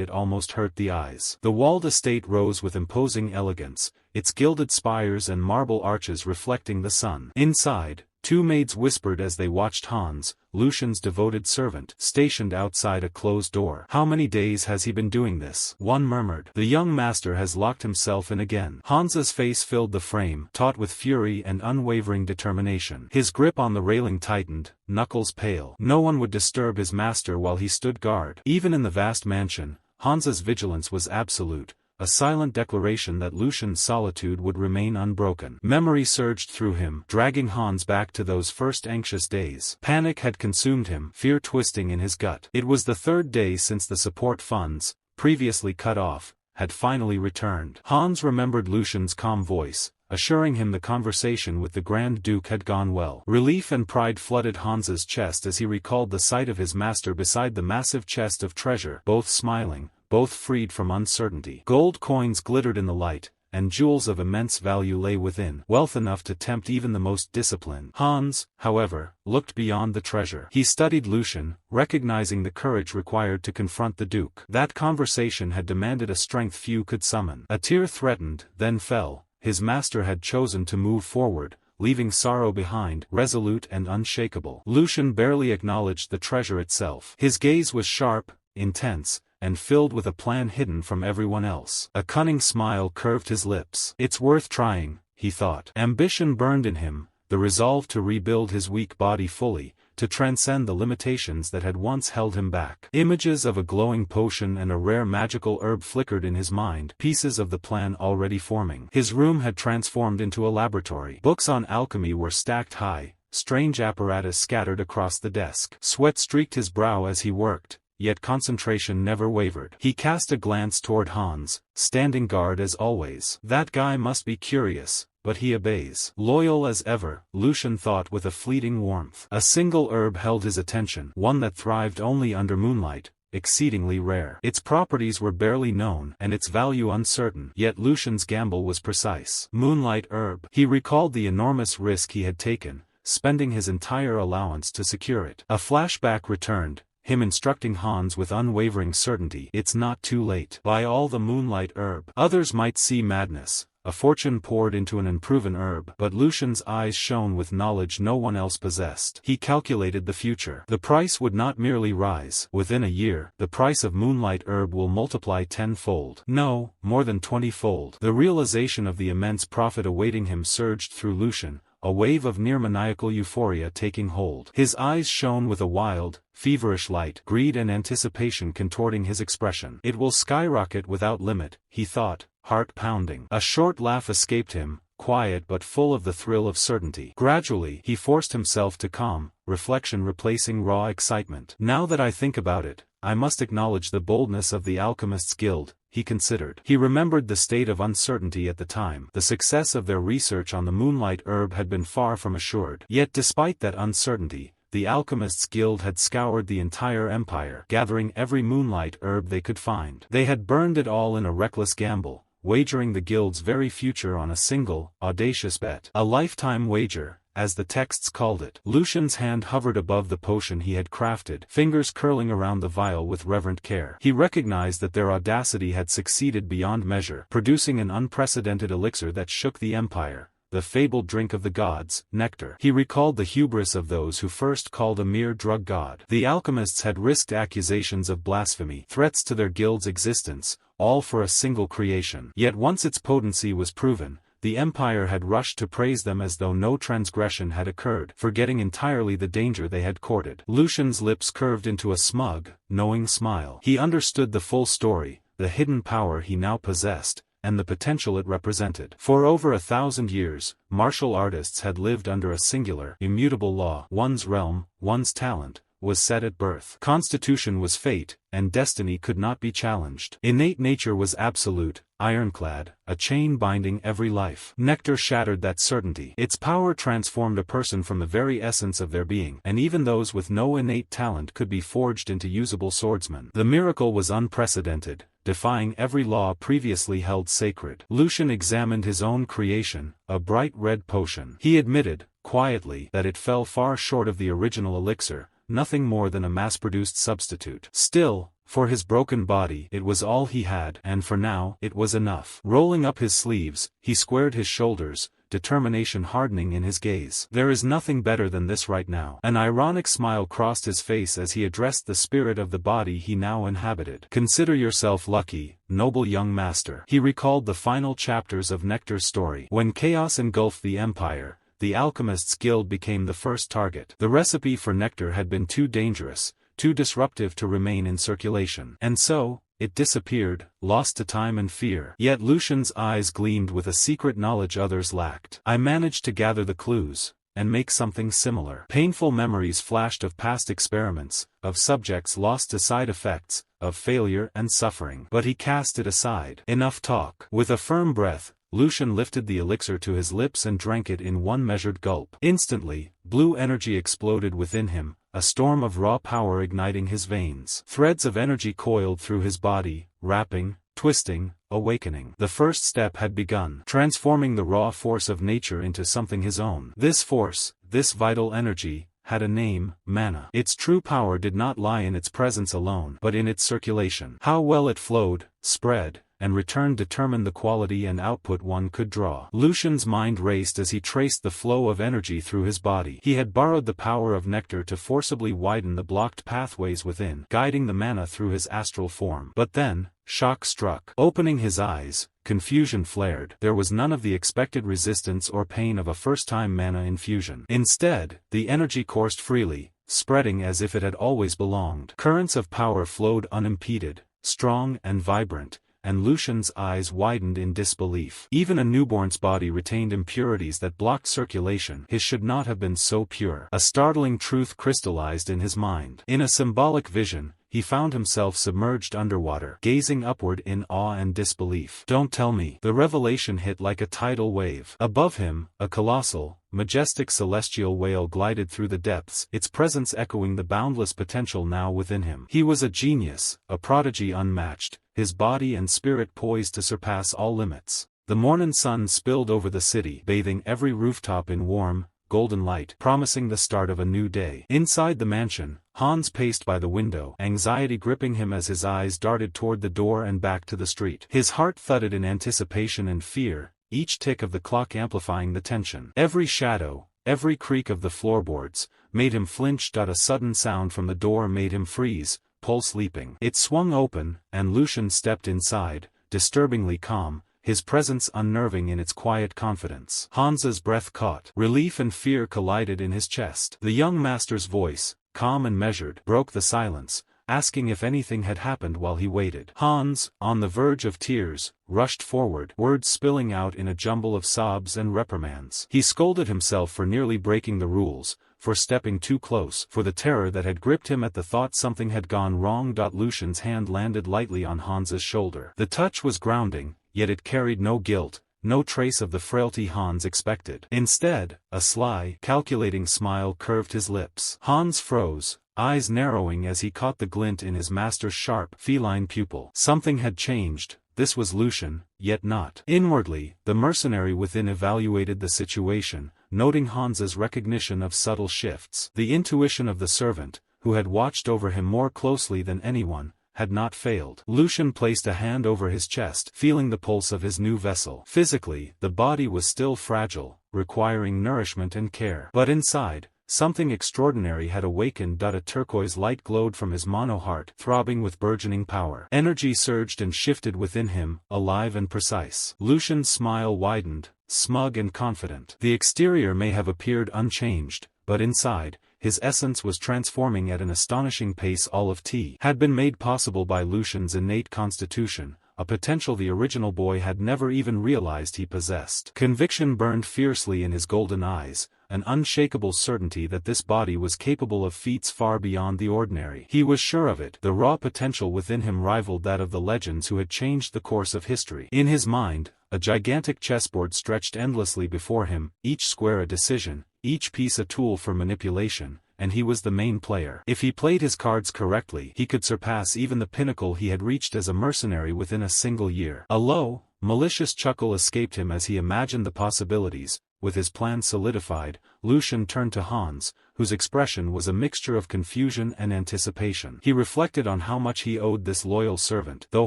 it almost hurt the eyes. The walled estate rose with imposing elegance, its gilded spires and marble arches reflecting the sun. Inside, two maids whispered as they watched Hans, Lucian's devoted servant, stationed outside a closed door. "How many days has he been doing this?" one murmured. "The young master has locked himself in again." Hans's face filled the frame, taut with fury and unwavering determination. His grip on the railing tightened, knuckles pale. No one would disturb his master while he stood guard. Even in the vast mansion, Hans's vigilance was absolute, a silent declaration that Lucian's solitude would remain unbroken. Memory surged through him, dragging Hans back to those first anxious days. Panic had consumed him, fear twisting in his gut. It was the third day since the support funds, previously cut off, had finally returned. Hans remembered Lucian's calm voice, assuring him the conversation with the Grand Duke had gone well. Relief and pride flooded Hans's chest as he recalled the sight of his master beside the massive chest of treasure, both smiling, both freed from uncertainty. Gold coins glittered in the light, and jewels of immense value lay within, wealth enough to tempt even the most disciplined. Hans, however, looked beyond the treasure. He studied Lucian, recognizing the courage required to confront the Duke. That conversation had demanded a strength few could summon. A tear threatened, then fell. His master had chosen to move forward, leaving sorrow behind, resolute and unshakable. Lucian barely acknowledged the treasure itself. His gaze was sharp, intense, and filled with a plan hidden from everyone else. A cunning smile curved his lips. "It's worth trying," he thought. Ambition burned in him, the resolve to rebuild his weak body fully, to transcend the limitations that had once held him back. Images of a glowing potion and a rare magical herb flickered in his mind, pieces of the plan already forming. His room had transformed into a laboratory. Books on alchemy were stacked high, strange apparatus scattered across the desk. Sweat streaked his brow as he worked, yet concentration never wavered. He cast a glance toward Hans, standing guard as always. That guy must be curious, but he obeys. Loyal as ever, Lucian thought with a fleeting warmth. A single herb held his attention, one that thrived only under moonlight, exceedingly rare. Its properties were barely known and its value uncertain, yet Lucian's gamble was precise. Moonlight herb. He recalled the enormous risk he had taken, spending his entire allowance to secure it. A flashback returned, him instructing Hans with unwavering certainty. "It's not too late. Buy all the moonlight herb." Others might see madness, a fortune poured into an unproven herb, but Lucian's eyes shone with knowledge no one else possessed. He calculated the future. The price would not merely rise. Within a year, the price of moonlight herb will multiply tenfold. No, more than 20-fold. The realization of the immense profit awaiting him surged through Lucian, a wave of near-maniacal euphoria taking hold. His eyes shone with a wild, feverish light, greed and anticipation contorting his expression. "It will skyrocket without limit," he thought, heart pounding. A short laugh escaped him, quiet but full of the thrill of certainty. Gradually, he forced himself to calm, reflection replacing raw excitement. "Now that I think about it, I must acknowledge the boldness of the Alchemists' Guild," he considered. He remembered the state of uncertainty at the time. The success of their research on the moonlight herb had been far from assured. Yet despite that uncertainty, the Alchemists' Guild had scoured the entire empire, gathering every moonlight herb they could find. They had burned it all in a reckless gamble, wagering the guild's very future on a single, audacious bet. A lifetime wager, as the texts called it. Lucian's hand hovered above the potion he had crafted, fingers curling around the vial with reverent care. He recognized that their audacity had succeeded beyond measure, producing an unprecedented elixir that shook the empire, the fabled drink of the gods, nectar. He recalled the hubris of those who first called a mere drug god. The alchemists had risked accusations of blasphemy, threats to their guild's existence, all for a single creation. Yet once its potency was proven, the Empire had rushed to praise them as though no transgression had occurred, forgetting entirely the danger they had courted. Lucian's lips curved into a smug, knowing smile. He understood the full story, the hidden power he now possessed, and the potential it represented. For over 1,000 years, martial artists had lived under a singular, immutable law. One's realm, one's talent, was set at birth. Constitution was fate, and destiny could not be challenged. Innate nature was absolute, ironclad, a chain binding every life. Nectar shattered that certainty. Its power transformed a person from the very essence of their being, and even those with no innate talent could be forged into usable swordsmen. The miracle was unprecedented, defying every law previously held sacred. Lucian examined his own creation, a bright red potion. He admitted, quietly, that it fell far short of the original elixir, nothing more than a mass-produced substitute. Still, for his broken body it was all he had, and for now it was enough. Rolling up his sleeves, he squared his shoulders, determination hardening in his gaze. There is nothing better than this right now. An ironic smile crossed his face as he addressed the spirit of the body he now inhabited. Consider yourself lucky, noble young master. He recalled the final chapters of Nectar's story. When chaos engulfed the Empire, the Alchemists' Guild became the first target. The recipe for nectar had been too dangerous, too disruptive to remain in circulation. And so, it disappeared, lost to time and fear. Yet Lucian's eyes gleamed with a secret knowledge others lacked. I managed to gather the clues, and make something similar. Painful memories flashed of past experiments, of subjects lost to side effects, of failure and suffering. But he cast it aside. Enough talk. With a firm breath, Lucian lifted the elixir to his lips and drank it in one measured gulp. Instantly, blue energy exploded within him, a storm of raw power igniting his veins. Threads of energy coiled through his body, wrapping, twisting, awakening. The first step had begun, transforming the raw force of nature into something his own. This force, this vital energy, had a name, mana. Its true power did not lie in its presence alone, but in its circulation. How well it flowed, spread, and returned determined the quality and output one could draw. Lucian's mind raced as he traced the flow of energy through his body. He had borrowed the power of nectar to forcibly widen the blocked pathways within, guiding the mana through his astral form. But then, shock struck. Opening his eyes, confusion flared. There was none of the expected resistance or pain of a first-time mana infusion. Instead, the energy coursed freely, spreading as if it had always belonged. Currents of power flowed unimpeded, strong and vibrant, and Lucian's eyes widened in disbelief. Even a newborn's body retained impurities that blocked circulation. His should not have been so pure. A startling truth crystallized in his mind. In a symbolic vision, he found himself submerged underwater, gazing upward in awe and disbelief. Don't tell me. The revelation hit like a tidal wave. Above him, a colossal, majestic celestial whale glided through the depths, its presence echoing the boundless potential now within him. He was a genius, a prodigy unmatched, his body and spirit poised to surpass all limits. The morning sun spilled over the city, bathing every rooftop in warm, golden light, promising the start of a new day. Inside the mansion, Hans paced by the window, anxiety gripping him as his eyes darted toward the door and back to the street. His heart thudded in anticipation and fear, each tick of the clock amplifying the tension. Every shadow, every creak of the floorboards, made him flinch. A sudden sound from the door made him freeze, pulse leaping. It swung open, and Lucian stepped inside, disturbingly calm, his presence unnerving in its quiet confidence. Hans's breath caught. Relief and fear collided in his chest. The young master's voice, calm and measured, broke the silence, asking if anything had happened while he waited. Hans, on the verge of tears, rushed forward, words spilling out in a jumble of sobs and reprimands. He scolded himself for nearly breaking the rules, for stepping too close, for the terror that had gripped him at the thought something had gone wrong. Lucian's hand landed lightly on Hans's shoulder. The touch was grounding, yet it carried no guilt, no trace of the frailty Hans expected. Instead, a sly, calculating smile curved his lips. Hans froze, eyes narrowing as he caught the glint in his master's sharp, feline pupil. Something had changed. This was Lucian, yet not. Inwardly, the mercenary within evaluated the situation, noting Hans's recognition of subtle shifts. The intuition of the servant, who had watched over him more closely than anyone, had not failed. Lucian placed a hand over his chest, feeling the pulse of his new vessel. Physically, the body was still fragile, requiring nourishment and care. But inside, something extraordinary had awakened. A turquoise light glowed from his mono heart, throbbing with burgeoning power. Energy surged and shifted within him, alive and precise. Lucian's smile widened, smug and confident. The exterior may have appeared unchanged, but inside, his essence was transforming at an astonishing pace. All of T had been made possible by Lucian's innate constitution, a potential the original boy had never even realized he possessed. Conviction burned fiercely in his golden eyes, an unshakable certainty that this body was capable of feats far beyond the ordinary. He was sure of it. The raw potential within him rivaled that of the legends who had changed the course of history. In his mind, a gigantic chessboard stretched endlessly before him, each square a decision, each piece a tool for manipulation, and he was the main player. If he played his cards correctly, he could surpass even the pinnacle he had reached as a mercenary within a single year. A low, malicious chuckle escaped him as he imagined the possibilities. With his plan solidified, Lucian turned to Hans, whose expression was a mixture of confusion and anticipation. He reflected on how much he owed this loyal servant, though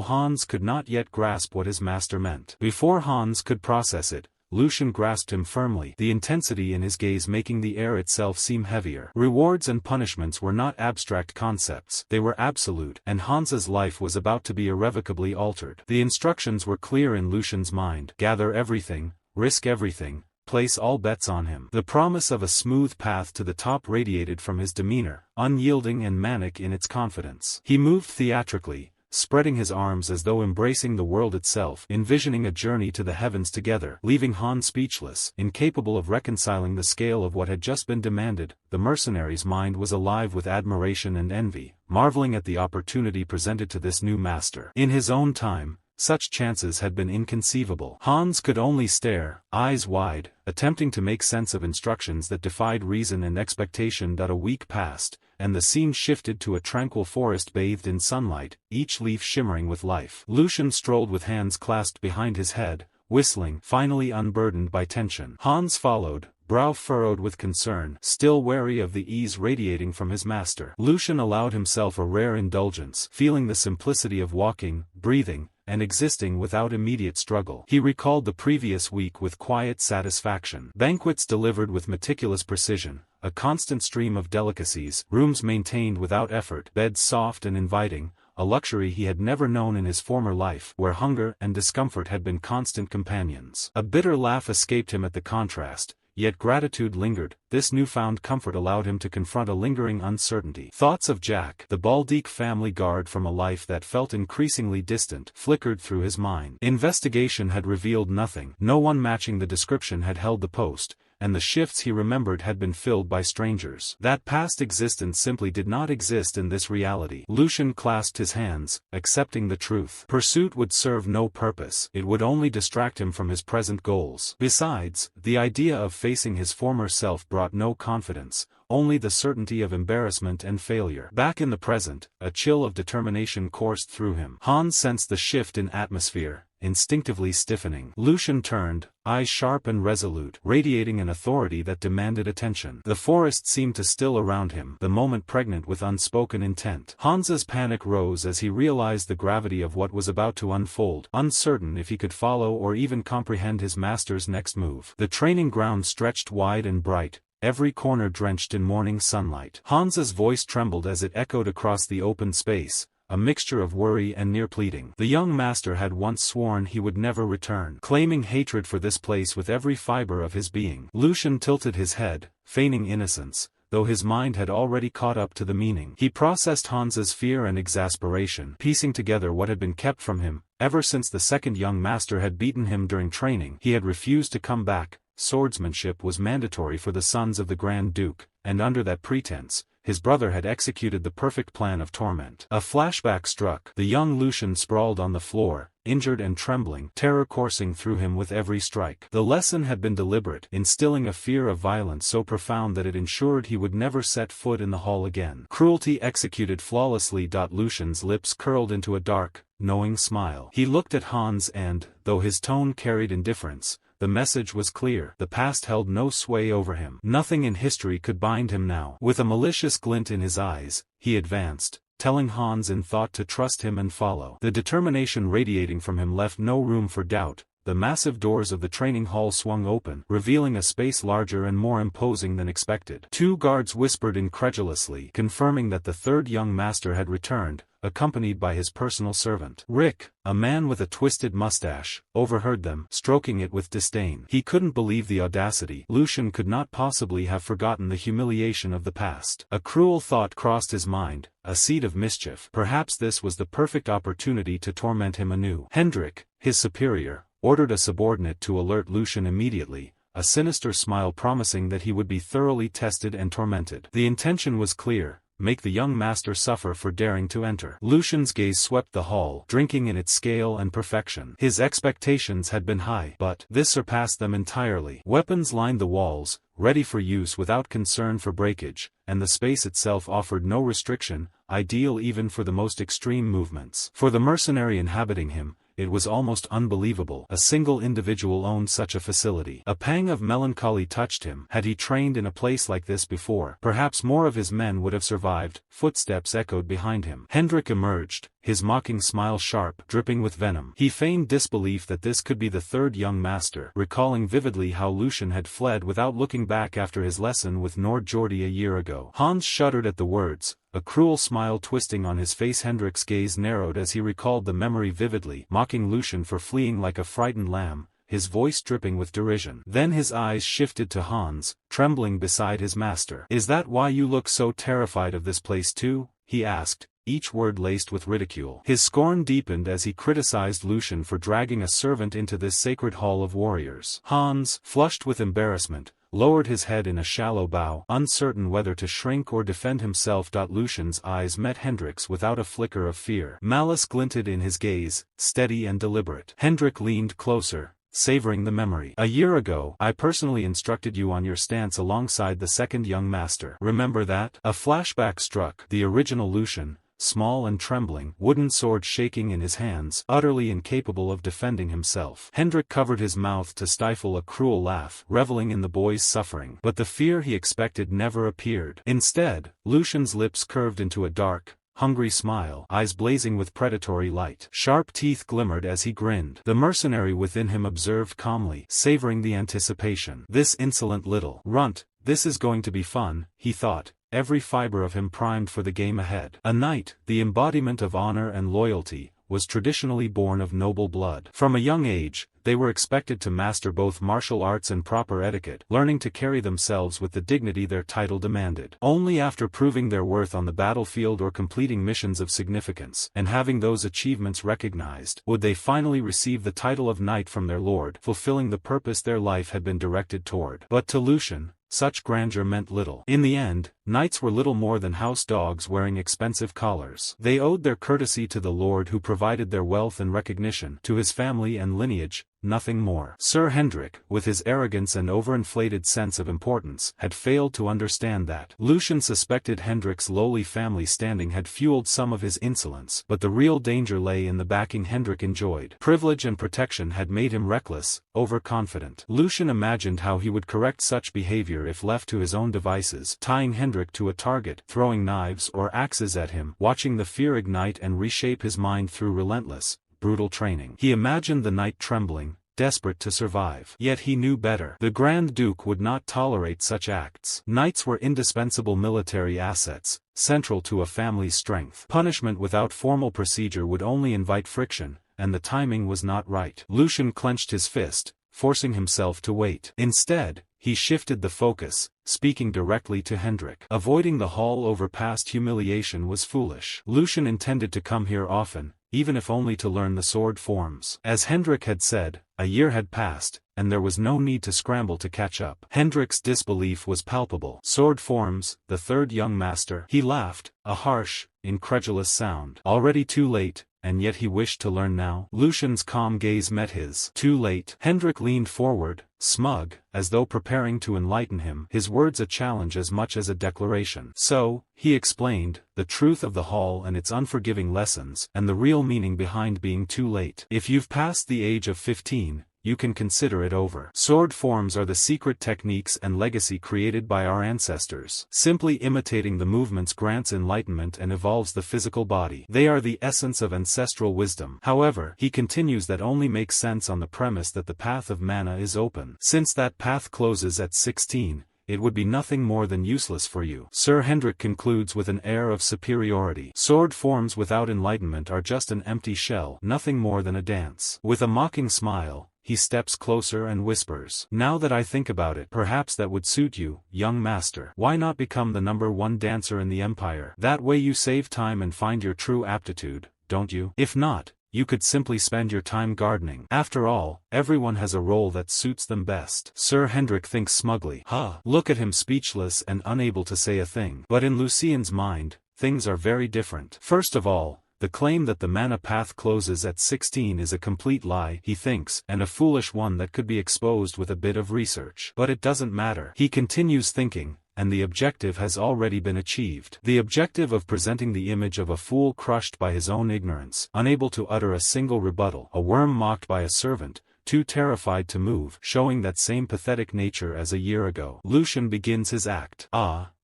Hans could not yet grasp what his master meant. Before Hans could process it, Lucian grasped him firmly, the intensity in his gaze making the air itself seem heavier. Rewards and punishments were not abstract concepts, they were absolute, and Hans's life was about to be irrevocably altered. The instructions were clear in Lucian's mind: gather everything, risk everything, place all bets on him. The promise of a smooth path to the top radiated from his demeanor, unyielding and manic in its confidence. He moved theatrically, spreading his arms as though embracing the world itself, envisioning a journey to the heavens together, leaving Hans speechless, incapable of reconciling the scale of what had just been demanded. The mercenary's mind was alive with admiration and envy, marveling at the opportunity presented to this new master. In his own time, such chances had been inconceivable. Hans could only stare, eyes wide, attempting to make sense of instructions that defied reason and expectation. A week passed, and the scene shifted to a tranquil forest bathed in sunlight, each leaf shimmering with life. Lucian strolled with hands clasped behind his head, whistling, finally unburdened by tension. Hans followed, brow furrowed with concern, still wary of the ease radiating from his master. Lucian allowed himself a rare indulgence, feeling the simplicity of walking, breathing, and existing without immediate struggle. He recalled the previous week with quiet satisfaction. Banquets delivered with meticulous precision, a constant stream of delicacies, rooms maintained without effort, beds soft and inviting, a luxury he had never known in his former life, where hunger and discomfort had been constant companions. A bitter laugh escaped him at the contrast, yet gratitude lingered. This newfound comfort allowed him to confront a lingering uncertainty. Thoughts of Jack, the Baldique family guard from a life that felt increasingly distant, flickered through his mind. Investigation had revealed nothing. No one matching the description had held the post, and the shifts he remembered had been filled by strangers. That past existence simply did not exist in this reality. Lucian clasped his hands, accepting the truth. Pursuit would serve no purpose, it would only distract him from his present goals. Besides, the idea of facing his former self brought no confidence, only the certainty of embarrassment and failure. Back in the present, a chill of determination coursed through him. Hans sensed the shift in atmosphere, instinctively stiffening. Lucian turned, eyes sharp and resolute, radiating an authority that demanded attention. The forest seemed to still around him, the moment pregnant with unspoken intent. Hans's panic rose as he realized the gravity of what was about to unfold, uncertain if he could follow or even comprehend his master's next move. The training ground stretched wide and bright, every corner drenched in morning sunlight. Hans's voice trembled as it echoed across the open space, a mixture of worry and near pleading. The young master had once sworn he would never return, claiming hatred for this place with every fiber of his being. Lucian tilted his head, feigning innocence, though his mind had already caught up to the meaning. He processed Hans's fear and exasperation, piecing together what had been kept from him. Ever since the second young master had beaten him during training, he had refused to come back. Swordsmanship was mandatory for the sons of the Grand Duke, and under that pretense, his brother had executed the perfect plan of torment. A flashback struck. The young Lucian sprawled on the floor, injured and trembling, terror coursing through him with every strike. The lesson had been deliberate, instilling a fear of violence so profound that it ensured he would never set foot in the hall again. Cruelty executed flawlessly. Lucian's lips curled into a dark, knowing smile. He looked at Hans and, though his tone carried indifference, the message was clear. The past held no sway over him. Nothing in history could bind him now. With a malicious glint in his eyes, he advanced, telling Hans in thought to trust him and follow. The determination radiating from him left no room for doubt. The massive doors of the training hall swung open, revealing a space larger and more imposing than expected. Two guards whispered incredulously, confirming that the third young master had returned, accompanied by his personal servant. Rick, a man with a twisted mustache, overheard them, stroking it with disdain. He couldn't believe the audacity. Lucian could not possibly have forgotten the humiliation of the past. A cruel thought crossed his mind, a seed of mischief. Perhaps this was the perfect opportunity to torment him anew. Hendrik, his superior, ordered a subordinate to alert Lucian immediately, a sinister smile promising that he would be thoroughly tested and tormented. The intention was clear: make the young master suffer for daring to enter. Lucian's gaze swept the hall, drinking in its scale and perfection. His expectations had been high, but this surpassed them entirely. Weapons lined the walls, ready for use without concern for breakage, and the space itself offered no restriction, ideal even for the most extreme movements. For the mercenary inhabiting him, it was almost unbelievable a single individual owned such a facility. A pang of melancholy touched him. Had he trained in a place like this before, perhaps more of his men would have survived. Footsteps echoed behind him. Hendrik emerged, his mocking smile sharp, dripping with venom. He feigned disbelief that this could be the third young master, recalling vividly how Lucian had fled without looking back after his lesson with Nordjordi a year ago. Hans shuddered at the words, a cruel smile twisting on his face. Hendrik's gaze narrowed as he recalled the memory vividly, mocking Lucian for fleeing like a frightened lamb, his voice dripping with derision. Then his eyes shifted to Hans, trembling beside his master. "Is that why you look so terrified of this place too?" he asked, each word laced with ridicule. His scorn deepened as he criticized Lucian for dragging a servant into this sacred hall of warriors. Hans, flushed with embarrassment, lowered his head in a shallow bow, uncertain whether to shrink or defend himself. Lucian's eyes met Hendrik's without a flicker of fear. Malice glinted in his gaze, steady and deliberate. Hendrik leaned closer, savoring the memory. "A year ago, I personally instructed you on your stance alongside the second young master. Remember that?" A flashback struck. The original Lucian, small and trembling, wooden sword shaking in his hands, utterly incapable of defending himself. Hendrik covered his mouth to stifle a cruel laugh, reveling in the boy's suffering. But the fear he expected never appeared. Instead, Lucian's lips curved into a dark, hungry smile, eyes blazing with predatory light. Sharp teeth glimmered as he grinned. The mercenary within him observed calmly, savoring the anticipation. "This insolent little runt, this is going to be fun," he thought, every fiber of him primed for the game ahead. A knight, the embodiment of honor and loyalty, was traditionally born of noble blood. From a young age, they were expected to master both martial arts and proper etiquette, learning to carry themselves with the dignity their title demanded. Only after proving their worth on the battlefield or completing missions of significance, and having those achievements recognized, would they finally receive the title of knight from their lord, fulfilling the purpose their life had been directed toward. But to Lucian, such grandeur meant little. In the end, knights were little more than house dogs wearing expensive collars. They owed their courtesy to the lord who provided their wealth and recognition, to his family and lineage, nothing more. Sir Hendrik, with his arrogance and overinflated sense of importance, had failed to understand that. Lucian suspected Hendrik's lowly family standing had fueled some of his insolence, but the real danger lay in the backing Hendrik enjoyed. Privilege and protection had made him reckless, overconfident. Lucian imagined how he would correct such behavior if left to his own devices, tying Hendrik to a target, throwing knives or axes at him, watching the fear ignite and reshape his mind through relentless, brutal training. He imagined the knight trembling, desperate to survive. Yet he knew better. The Grand Duke would not tolerate such acts. Knights were indispensable military assets, central to a family's strength. Punishment without formal procedure would only invite friction, and the timing was not right. Lucian clenched his fist, forcing himself to wait. Instead, he shifted the focus, speaking directly to Hendrik. Avoiding the hall over past humiliation was foolish. Lucian intended to come here often, even if only to learn the sword forms. As Hendrik had said, a year had passed, and there was no need to scramble to catch up. Hendrik's disbelief was palpable. Sword forms, the third young master. He laughed, a harsh, incredulous sound. Already too late, and yet he wished to learn now. Lucian's calm gaze met his. Too late. Hendrik leaned forward, smug, as though preparing to enlighten him, his words a challenge as much as a declaration. "So," he explained, "the truth of the hall and its unforgiving lessons, and the real meaning behind being too late. If you've passed the age of 15, you can consider it over. Sword forms are the secret techniques and legacy created by our ancestors. Simply imitating the movements grants enlightenment and evolves the physical body. They are the essence of ancestral wisdom. However, he continues, that only makes sense on the premise that the path of mana is open. Since that path closes at 16, it would be nothing more than useless for you. Sir Hendrik concludes with an air of superiority. Sword forms without enlightenment are just an empty shell, nothing more than a dance. With a mocking smile, he steps closer and whispers, "Now that I think about it, perhaps that would suit you, young master. Why not become the #1 dancer in the empire? That way you save time and find your true aptitude, don't you? If not, you could simply spend your time gardening. After all, everyone has a role that suits them best." Sir Hendrik thinks smugly. Look at him, speechless and unable to say a thing. But in Lucien's mind, things are very different. First of all, the claim that the mana path closes at 16 is a complete lie, he thinks, and a foolish one that could be exposed with a bit of research. But it doesn't matter. He continues thinking, and the objective has already been achieved. The objective of presenting the image of a fool crushed by his own ignorance, unable to utter a single rebuttal, a worm mocked by a servant, too terrified to move, showing that same pathetic nature as a year ago. Lucien begins his act.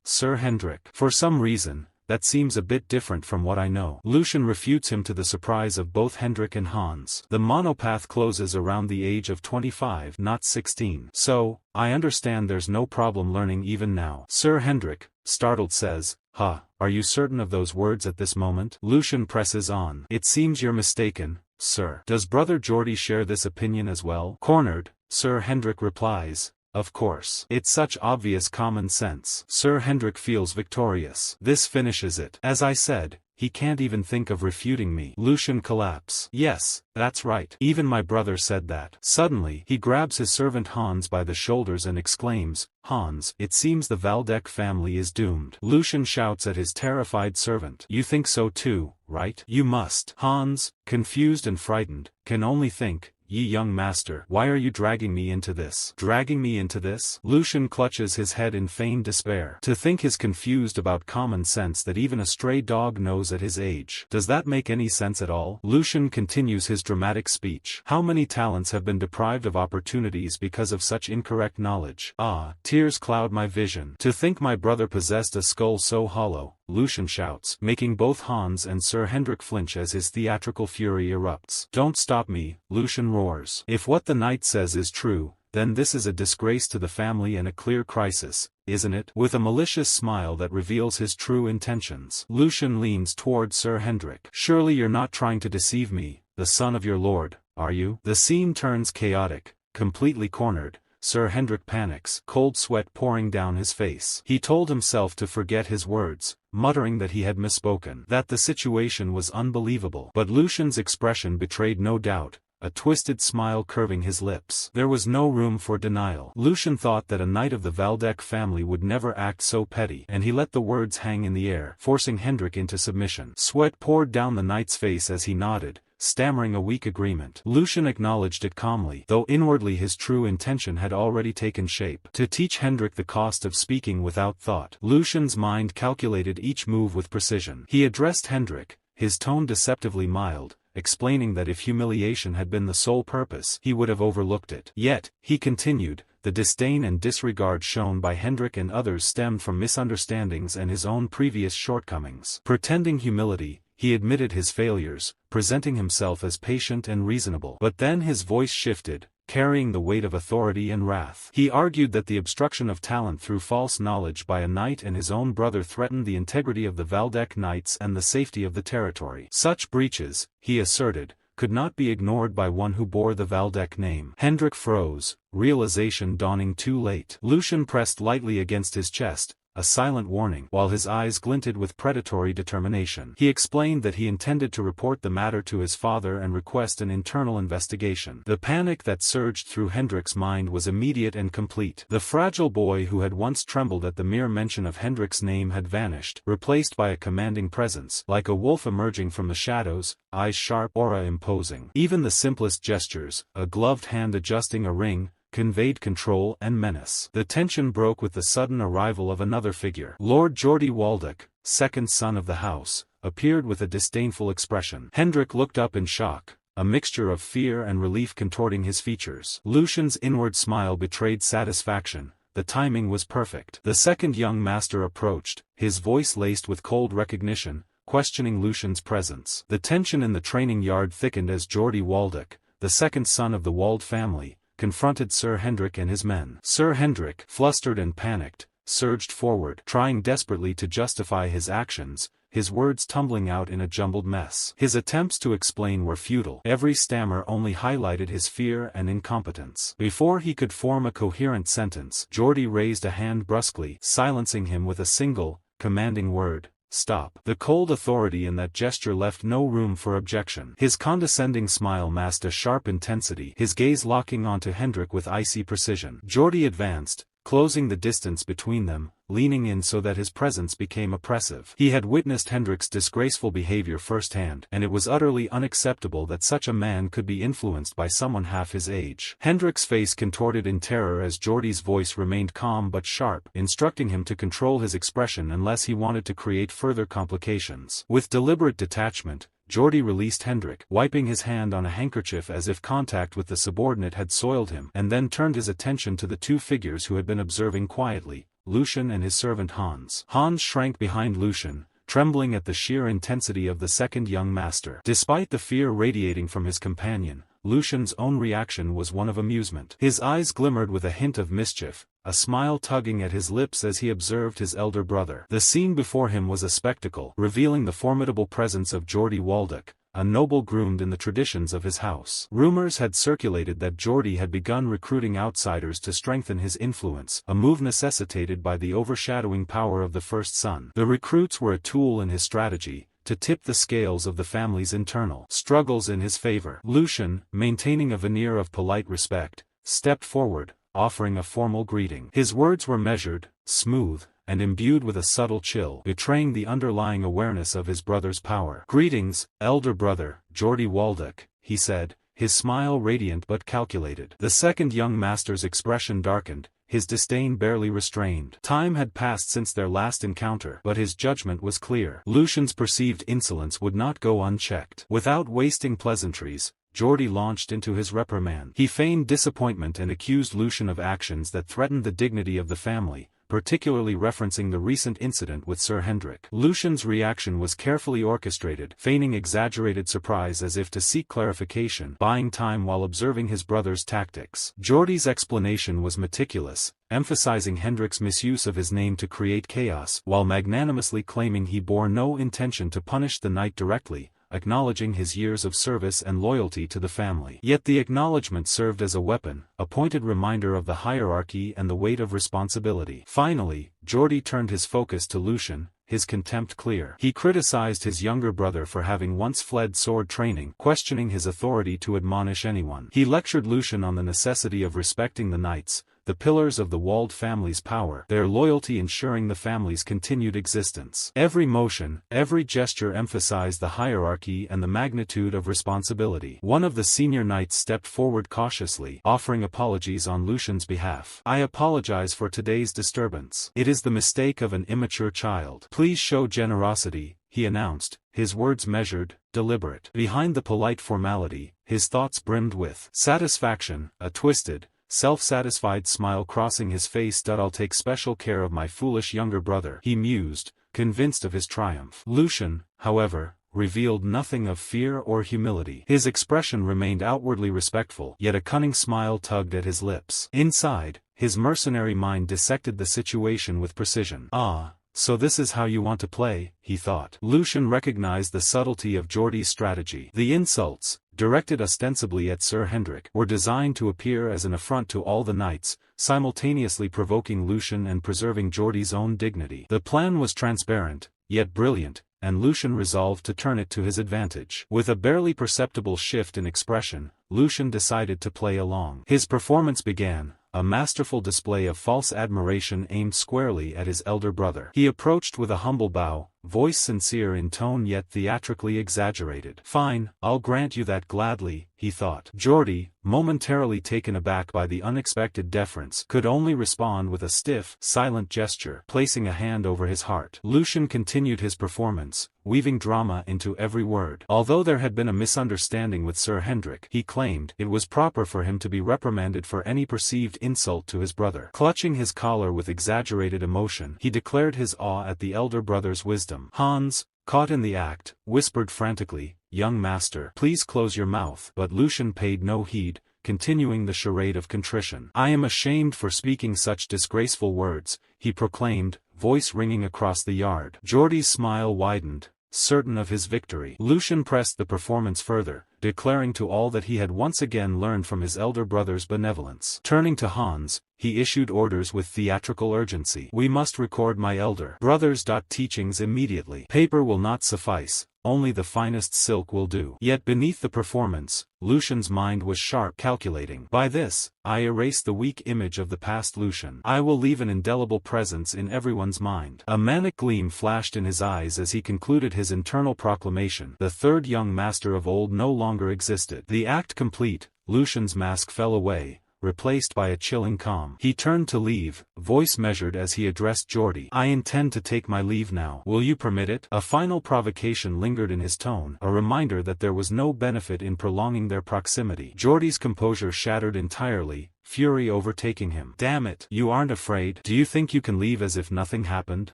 Sir Hendrik. For some reason, that seems a bit different from what I know. Lucien refutes him to the surprise of both Hendrik and Hans. The monopath closes around the age of 25, not 16. So, I understand there's no problem learning even now. Sir Hendrik, startled, says, are you certain of those words at this moment? Lucien presses on. It seems you're mistaken, sir. Does Brother Geordie share this opinion as well? Cornered, Sir Hendrik replies, of course. It's such obvious common sense. Sir Hendrik feels victorious. This finishes it. As I said, he can't even think of refuting me. Lucien collapses. Yes, that's right. Even my brother said that. Suddenly, he grabs his servant Hans by the shoulders and exclaims, Hans, it seems the Valdec family is doomed. Lucien shouts at his terrified servant. You think so too, right? You must. Hans, confused and frightened, can only think, Ye young master, why are you dragging me into this? Dragging me into this? Lucien clutches his head in feigned despair. To think he's confused about common sense that even a stray dog knows at his age. Does that make any sense at all? Lucien continues his dramatic speech. How many talents have been deprived of opportunities because of such incorrect knowledge? Tears cloud my vision. To think my brother possessed a skull so hollow, Lucien shouts, making both Hans and Sir Hendrik flinch as his theatrical fury erupts. Don't stop me, Lucien roars. If what the knight says is true, then this is a disgrace to the family and a clear crisis, isn't it? With a malicious smile that reveals his true intentions, Lucien leans toward Sir Hendrik. Surely you're not trying to deceive me, the son of your lord, are you? The scene turns chaotic. Completely cornered, Sir Hendrik panics, cold sweat pouring down his face. He told himself to forget his words, muttering that he had misspoken, that the situation was unbelievable. But Lucien's expression betrayed no doubt, a twisted smile curving his lips. There was no room for denial. Lucien thought that a knight of the Valdec family would never act so petty, and he let the words hang in the air, forcing Hendrik into submission. Sweat poured down the knight's face as he nodded, stammering a weak agreement. Lucien acknowledged it calmly, though inwardly his true intention had already taken shape. To teach Hendrik the cost of speaking without thought. Lucien's mind calculated each move with precision. He addressed Hendrik, his tone deceptively mild, explaining that if humiliation had been the sole purpose, he would have overlooked it. Yet, he continued, the disdain and disregard shown by Hendrik and others stemmed from misunderstandings and his own previous shortcomings. Pretending humility, he admitted his failures, presenting himself as patient and reasonable. But then his voice shifted, carrying the weight of authority and wrath. He argued that the obstruction of talent through false knowledge by a knight and his own brother threatened the integrity of the Valdec knights and the safety of the territory. Such breaches, he asserted, could not be ignored by one who bore the Valdec name. Hendrik froze, realization dawning too late. Lucien pressed lightly against his chest, a silent warning, while his eyes glinted with predatory determination. He explained that he intended to report the matter to his father and request an internal investigation. The panic that surged through Hendrik's mind was immediate and complete. The fragile boy who had once trembled at the mere mention of Hendrik's name had vanished, replaced by a commanding presence, like a wolf emerging from the shadows, eyes sharp, aura imposing. Even the simplest gestures, a gloved hand adjusting a ring, conveyed control and menace. The tension broke with the sudden arrival of another figure. Lord Geordie Waldeck, second son of the house, appeared with a disdainful expression. Hendrik looked up in shock, a mixture of fear and relief contorting his features. Lucian's inward smile betrayed satisfaction. The timing was perfect. The second young master approached, his voice laced with cold recognition, questioning Lucian's presence. The tension in the training yard thickened as Geordie Waldeck, the second son of the Wald family, confronted Sir Hendrik and his men. Sir Hendrik, flustered and panicked, surged forward, trying desperately to justify his actions, his words tumbling out in a jumbled mess. His attempts to explain were futile. Every stammer only highlighted his fear and incompetence. Before he could form a coherent sentence, Geordie raised a hand brusquely, silencing him with a single, commanding word: "Stop." The cold authority in that gesture left no room for objection. His condescending smile masked a sharp intensity, his gaze locking onto Hendrik with icy precision. Geordie advanced, closing the distance between them, leaning in so that his presence became oppressive. He had witnessed Hendrik's disgraceful behavior firsthand, and it was utterly unacceptable that such a man could be influenced by someone half his age. Hendrik's face contorted in terror as Geordie's voice remained calm but sharp, instructing him to control his expression unless he wanted to create further complications. With deliberate detachment, Geordie released Hendrik, wiping his hand on a handkerchief as if contact with the subordinate had soiled him, and then turned his attention to the two figures who had been observing quietly, Lucian and his servant Hans. Hans shrank behind Lucian, trembling at the sheer intensity of the second young master. Despite the fear radiating from his companion, Lucian's own reaction was one of amusement. His eyes glimmered with a hint of mischief, a smile tugging at his lips as he observed his elder brother. The scene before him was a spectacle, revealing the formidable presence of Geordie Waldeck, a noble groomed in the traditions of his house. Rumors had circulated that Geordie had begun recruiting outsiders to strengthen his influence, a move necessitated by the overshadowing power of the first son. The recruits were a tool in his strategy, to tip the scales of the family's internal struggles in his favor. Lucian, maintaining a veneer of polite respect, stepped forward, offering a formal greeting. His words were measured, smooth, and imbued with a subtle chill, betraying the underlying awareness of his brother's power. "Greetings, elder brother, Geordie Waldeck," he said, his smile radiant but calculated. The second young master's expression darkened, his disdain barely restrained. Time had passed since their last encounter, but his judgment was clear. Lucian's perceived insolence would not go unchecked. Without wasting pleasantries, Geordie launched into his reprimand. He feigned disappointment and accused Lucian of actions that threatened the dignity of the family, particularly referencing the recent incident with Sir Hendrik. Lucian's reaction was carefully orchestrated, feigning exaggerated surprise as if to seek clarification, buying time while observing his brother's tactics. Geordie's explanation was meticulous, emphasizing Hendrik's misuse of his name to create chaos, while magnanimously claiming he bore no intention to punish the knight directly, acknowledging his years of service and loyalty to the family. Yet the acknowledgement served as a weapon, a pointed reminder of the hierarchy and the weight of responsibility. Finally, Geordie turned his focus to Lucian, his contempt clear. He criticized his younger brother for having once fled sword training, questioning his authority to admonish anyone. He lectured Lucian on the necessity of respecting the knights, the pillars of the Wald family's power, their loyalty ensuring the family's continued existence. Every motion, every gesture emphasized the hierarchy and the magnitude of responsibility. One of the senior knights stepped forward cautiously, offering apologies on Lucian's behalf. "I apologize for today's disturbance. It is the mistake of an immature child. Please show generosity," he announced, his words measured, deliberate. Behind the polite formality, his thoughts brimmed with satisfaction, a twisted, self-satisfied smile crossing his face. "I'll take special care of my foolish younger brother," he mused, convinced of his triumph. Lucian, however, revealed nothing of fear or humility. His expression remained outwardly respectful, yet a cunning smile tugged at his lips. Inside, his mercenary mind dissected the situation with precision. "Ah, so this is how you want to play," he thought. Lucian recognized the subtlety of Geordie's strategy. The insults, directed ostensibly at Sir Hendrik, were designed to appear as an affront to all the knights, simultaneously provoking Lucian and preserving Geordie's own dignity. The plan was transparent, yet brilliant, and Lucian resolved to turn it to his advantage. With a barely perceptible shift in expression, Lucian decided to play along. His performance began, a masterful display of false admiration aimed squarely at his elder brother. He approached with a humble bow, voice sincere in tone yet theatrically exaggerated. Fine, I'll grant you that gladly, he thought. Geordie, momentarily taken aback by the unexpected deference, could only respond with a stiff, silent gesture, placing a hand over his heart. Lucian continued his performance, weaving drama into every word. Although there had been a misunderstanding with Sir Hendrik, he claimed it was proper for him to be reprimanded for any perceived insult to his brother. Clutching his collar with exaggerated emotion, he declared his awe at the elder brother's wisdom. Hans, caught in the act, whispered frantically, "Young master, please close your mouth." But Lucian paid no heed, continuing the charade of contrition. "I am ashamed for speaking such disgraceful words," he proclaimed, voice ringing across the yard. Geordie's smile widened, certain of his victory. Lucian pressed the performance further, declaring to all that he had once again learned from his elder brother's benevolence. Turning to Hans, he issued orders with theatrical urgency. "We must record my elder brother's teachings immediately. Paper will not suffice, only the finest silk will do." Yet beneath the performance, Lucian's mind was sharp, calculating. "By this, I erase the weak image of the past Lucian. I will leave an indelible presence in everyone's mind." A manic gleam flashed in his eyes as he concluded his internal proclamation. The third young master of old no longer existed. The act complete, Lucian's mask fell away, replaced by a chilling calm. He turned to leave, voice measured as he addressed Geordie. "I intend to take my leave now. Will you permit it?" A final provocation lingered in his tone, a reminder that there was no benefit in prolonging their proximity. Geordie's composure shattered entirely, fury overtaking him. "Damn it, you aren't afraid? Do you think you can leave as if nothing happened?"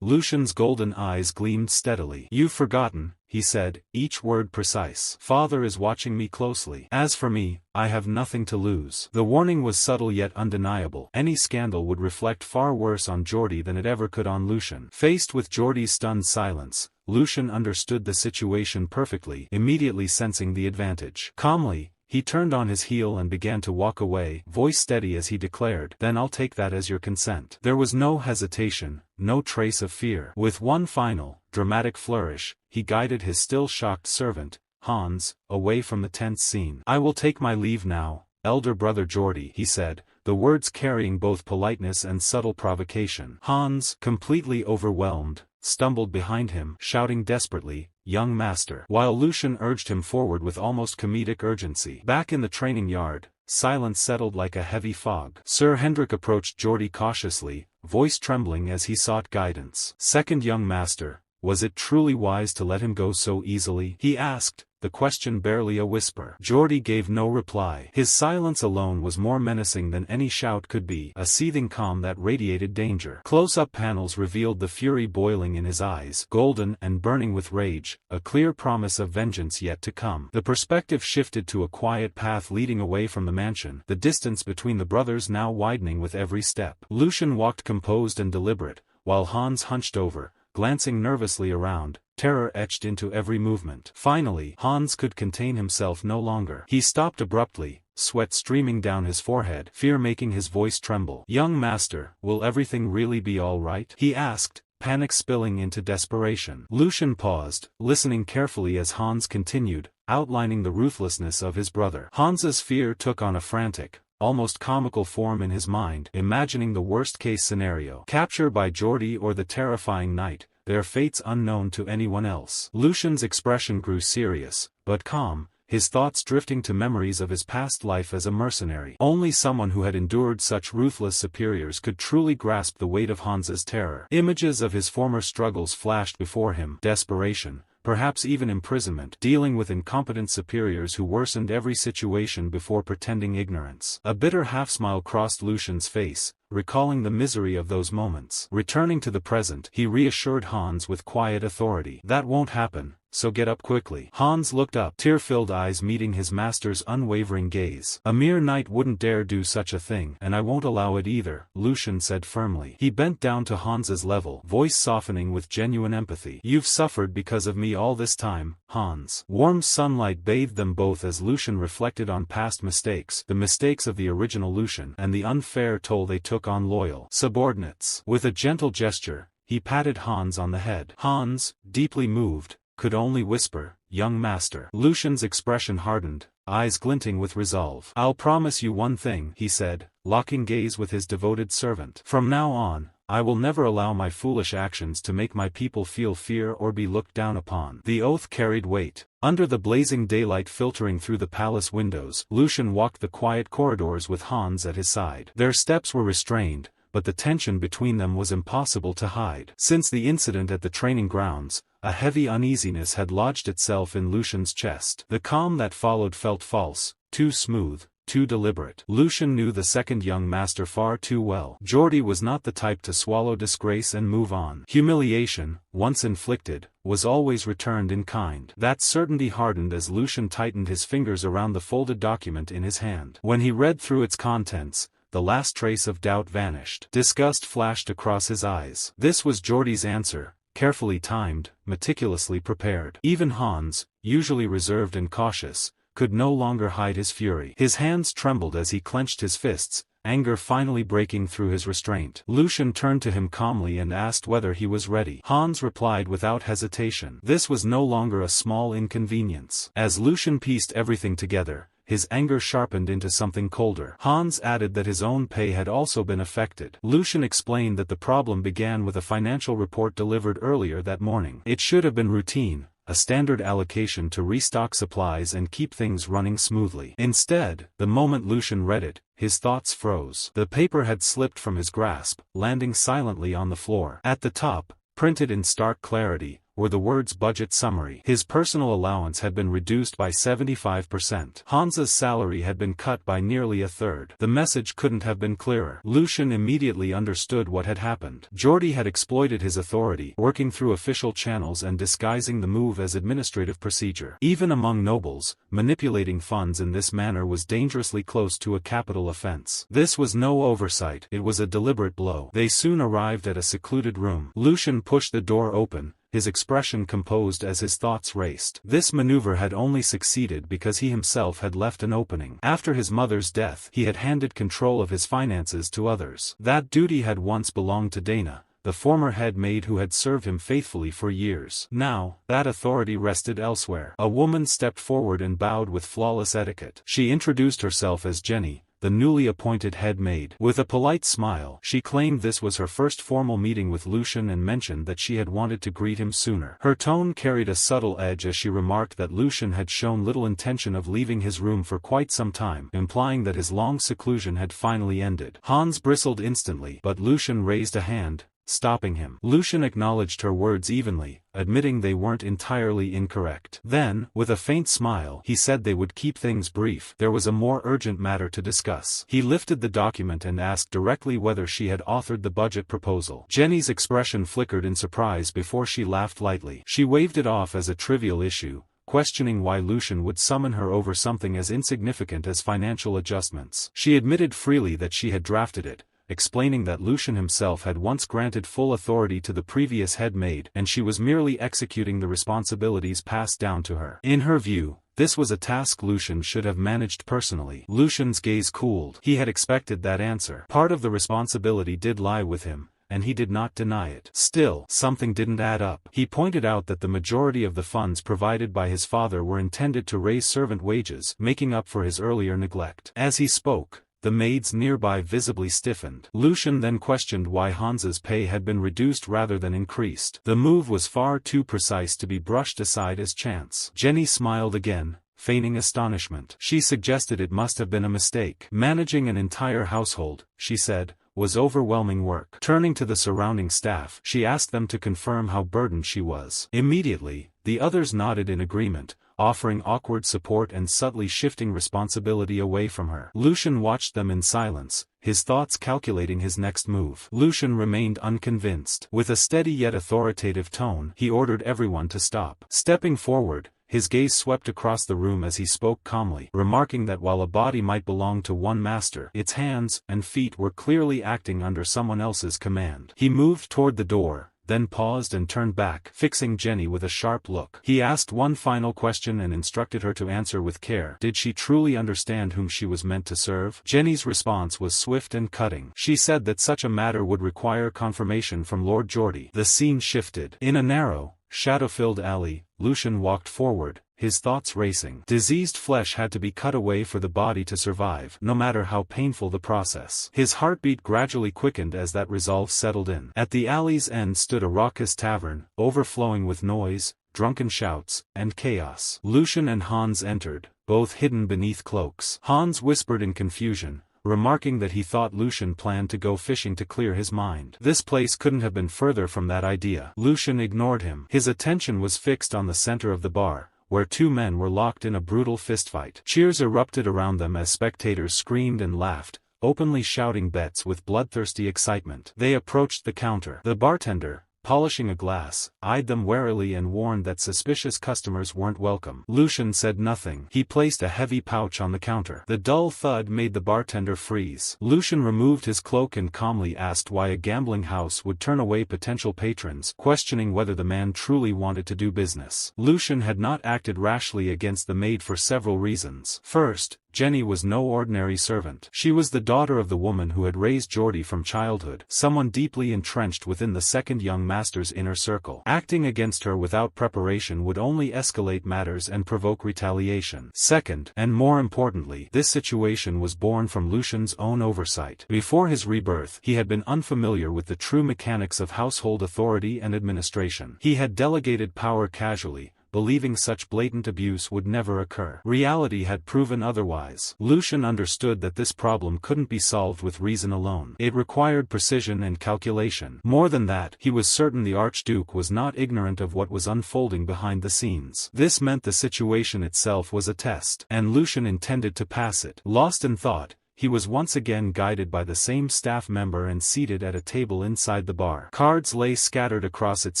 Lucian's golden eyes gleamed steadily. "You've forgotten," he said, each word precise. "Father is watching me closely. As for me, I have nothing to lose." The warning was subtle yet undeniable. Any scandal would reflect far worse on Geordie than it ever could on Lucian. Faced with Geordie's stunned silence, Lucian understood the situation perfectly, immediately sensing the advantage. Calmly, he turned on his heel and began to walk away, voice steady as he declared, "Then I'll take that as your consent." There was no hesitation, no trace of fear. With one final, dramatic flourish, he guided his still shocked servant, Hans, away from the tense scene. "I will take my leave now, elder brother Geordie," he said, the words carrying both politeness and subtle provocation. Hans, completely overwhelmed, stumbled behind him, shouting desperately, "Young master," while Lucian urged him forward with almost comedic urgency. Back in the training yard, silence settled like a heavy fog. Sir Hendrik approached Geordie cautiously, voice trembling as he sought guidance. "Second young master, was it truly wise to let him go so easily?" he asked, the question barely a whisper. Geordie gave no reply. His silence alone was more menacing than any shout could be, a seething calm that radiated danger. Close-up panels revealed the fury boiling in his eyes, golden and burning with rage, a clear promise of vengeance yet to come. The perspective shifted to a quiet path leading away from the mansion, the distance between the brothers now widening with every step. Lucian walked composed and deliberate, while Hans hunched over, glancing nervously around, terror etched into every movement. Finally, Hans could contain himself no longer. He stopped abruptly, sweat streaming down his forehead, fear making his voice tremble. "Young master, will everything really be all right?" he asked, panic spilling into desperation. Lucian paused, listening carefully as Hans continued, outlining the ruthlessness of his brother. Hans's fear took on a frantic, almost comical form in his mind, imagining the worst-case scenario. Capture by Geordie or the terrifying night, their fates unknown to anyone else. Lucian's expression grew serious, but calm, his thoughts drifting to memories of his past life as a mercenary. Only someone who had endured such ruthless superiors could truly grasp the weight of Hans's terror. Images of his former struggles flashed before him, desperation, perhaps even imprisonment, dealing with incompetent superiors who worsened every situation before pretending ignorance. A bitter half-smile crossed Lucian's face, recalling the misery of those moments. Returning to the present, he reassured Hans with quiet authority. "That won't happen, so get up quickly." Hans looked up, tear-filled eyes meeting his master's unwavering gaze. "A mere knight wouldn't dare do such a thing, and I won't allow it either," Lucian said firmly. He bent down to Hans's level, voice softening with genuine empathy. "You've suffered because of me all this time, Hans." Warm sunlight bathed them both as Lucian reflected on past mistakes, the mistakes of the original Lucian, and the unfair toll they took on loyal subordinates. With a gentle gesture, he patted Hans on the head. Hans, deeply moved, could only whisper, "Young master." Lucian's expression hardened, eyes glinting with resolve. "I'll promise you one thing," he said, locking gaze with his devoted servant. "From now on, I will never allow my foolish actions to make my people feel fear or be looked down upon. The oath carried weight. Under the blazing daylight filtering through the palace windows, Lucian walked the quiet corridors with Hans at his side. Their steps were restrained, but the tension between them was impossible to hide. Since the incident at the training grounds, a heavy uneasiness had lodged itself in Lucian's chest. The calm that followed felt false, too smooth, too deliberate. Lucian knew the second young master far too well. Geordie was not the type to swallow disgrace and move on. Humiliation, once inflicted, was always returned in kind. That certainty hardened as Lucian tightened his fingers around the folded document in his hand. When he read through its contents, the last trace of doubt vanished. Disgust flashed across his eyes. This was Geordie's answer, carefully timed, meticulously prepared. Even Hans, usually reserved and cautious, could no longer hide his fury. His hands trembled as he clenched his fists, anger finally breaking through his restraint. Lucian turned to him calmly and asked whether he was ready. Hans replied without hesitation. This was no longer a small inconvenience. As Lucian pieced everything together, his anger sharpened into something colder. Hans added that his own pay had also been affected. Lucian explained that the problem began with a financial report delivered earlier that morning. It should have been routine, a standard allocation to restock supplies and keep things running smoothly. Instead, the moment Lucian read it, his thoughts froze. The paper had slipped from his grasp, landing silently on the floor. At the top, printed in stark clarity, were the words budget summary. His personal allowance had been reduced by 75%. Hans's salary had been cut by nearly a third. The message couldn't have been clearer. Lucian immediately understood what had happened. Geordie had exploited his authority, working through official channels and disguising the move as administrative procedure. Even among nobles, manipulating funds in this manner was dangerously close to a capital offense. This was no oversight, it was a deliberate blow. They soon arrived at a secluded room. Lucian pushed the door open, his expression composed as his thoughts raced. This maneuver had only succeeded because he himself had left an opening. After his mother's death, he had handed control of his finances to others. That duty had once belonged to Dana, the former head maid who had served him faithfully for years. Now, that authority rested elsewhere. A woman stepped forward and bowed with flawless etiquette. She introduced herself as Jenny, the newly appointed head maid. With a polite smile, she claimed this was her first formal meeting with Lucian and mentioned that she had wanted to greet him sooner. Her tone carried a subtle edge as she remarked that Lucian had shown little intention of leaving his room for quite some time, implying that his long seclusion had finally ended. Hans bristled instantly, but Lucian raised a hand, stopping him. Lucian acknowledged her words evenly, admitting they weren't entirely incorrect. Then, with a faint smile, he said they would keep things brief. There was a more urgent matter to discuss. He lifted the document and asked directly whether she had authored the budget proposal. Jenny's expression flickered in surprise before she laughed lightly. She waved it off as a trivial issue, questioning why Lucian would summon her over something as insignificant as financial adjustments. She admitted freely that she had drafted it, explaining that Lucian himself had once granted full authority to the previous head maid and she was merely executing the responsibilities passed down to her. In her view, this was a task Lucian should have managed personally. Lucian's gaze cooled. He had expected that answer. Part of the responsibility did lie with him, and he did not deny it. Still, something didn't add up. He pointed out that the majority of the funds provided by his father were intended to raise servant wages, making up for his earlier neglect. As he spoke, the maids nearby visibly stiffened. Lucian then questioned why Hans's pay had been reduced rather than increased. The move was far too precise to be brushed aside as chance. Jenny smiled again, feigning astonishment. She suggested it must have been a mistake. Managing an entire household, she said, was overwhelming work. Turning to the surrounding staff, she asked them to confirm how burdened she was. Immediately, the others nodded in agreement, offering awkward support and subtly shifting responsibility away from her. Lucian watched them in silence, his thoughts calculating his next move. Lucian remained unconvinced. With a steady yet authoritative tone, he ordered everyone to stop. Stepping forward, his gaze swept across the room as he spoke calmly, remarking that while a body might belong to one master, its hands and feet were clearly acting under someone else's command. He moved toward the door, then paused and turned back, fixing Jenny with a sharp look. He asked one final question and instructed her to answer with care. Did she truly understand whom she was meant to serve? Jenny's response was swift and cutting. She said that such a matter would require confirmation from Lord Geordie. The scene shifted. In a narrow, shadow-filled alley, Lucian walked forward, his thoughts racing. Diseased flesh had to be cut away for the body to survive, no matter how painful the process. His heartbeat gradually quickened as that resolve settled in. At the alley's end stood a raucous tavern, overflowing with noise, drunken shouts, and chaos. Lucian and Hans entered, both hidden beneath cloaks. Hans whispered in confusion, remarking that he thought Lucian planned to go fishing to clear his mind. This place couldn't have been further from that idea. Lucian ignored him. His attention was fixed on the center of the bar, where two men were locked in a brutal fistfight. Cheers erupted around them as spectators screamed and laughed, openly shouting bets with bloodthirsty excitement. They approached the counter. The bartender, polishing a glass, eyed them warily and warned that suspicious customers weren't welcome. Lucian said nothing. He placed a heavy pouch on the counter. The dull thud made the bartender freeze. Lucian removed his cloak and calmly asked why a gambling house would turn away potential patrons, questioning whether the man truly wanted to do business. Lucian had not acted rashly against the maid for several reasons. First, Jenny was no ordinary servant. She was the daughter of the woman who had raised Geordie from childhood, someone deeply entrenched within the second young master's inner circle. Acting against her without preparation would only escalate matters and provoke retaliation. Second, and more importantly, this situation was born from Lucian's own oversight. Before his rebirth, he had been unfamiliar with the true mechanics of household authority and administration. He had delegated power casually, believing such blatant abuse would never occur. Reality had proven otherwise. Lucian understood that this problem couldn't be solved with reason alone. It required precision and calculation. More than that, he was certain the Archduke was not ignorant of what was unfolding behind the scenes. This meant the situation itself was a test, and Lucian intended to pass it. Lost in thought, he was once again guided by the same staff member and seated at a table inside the bar. Cards lay scattered across its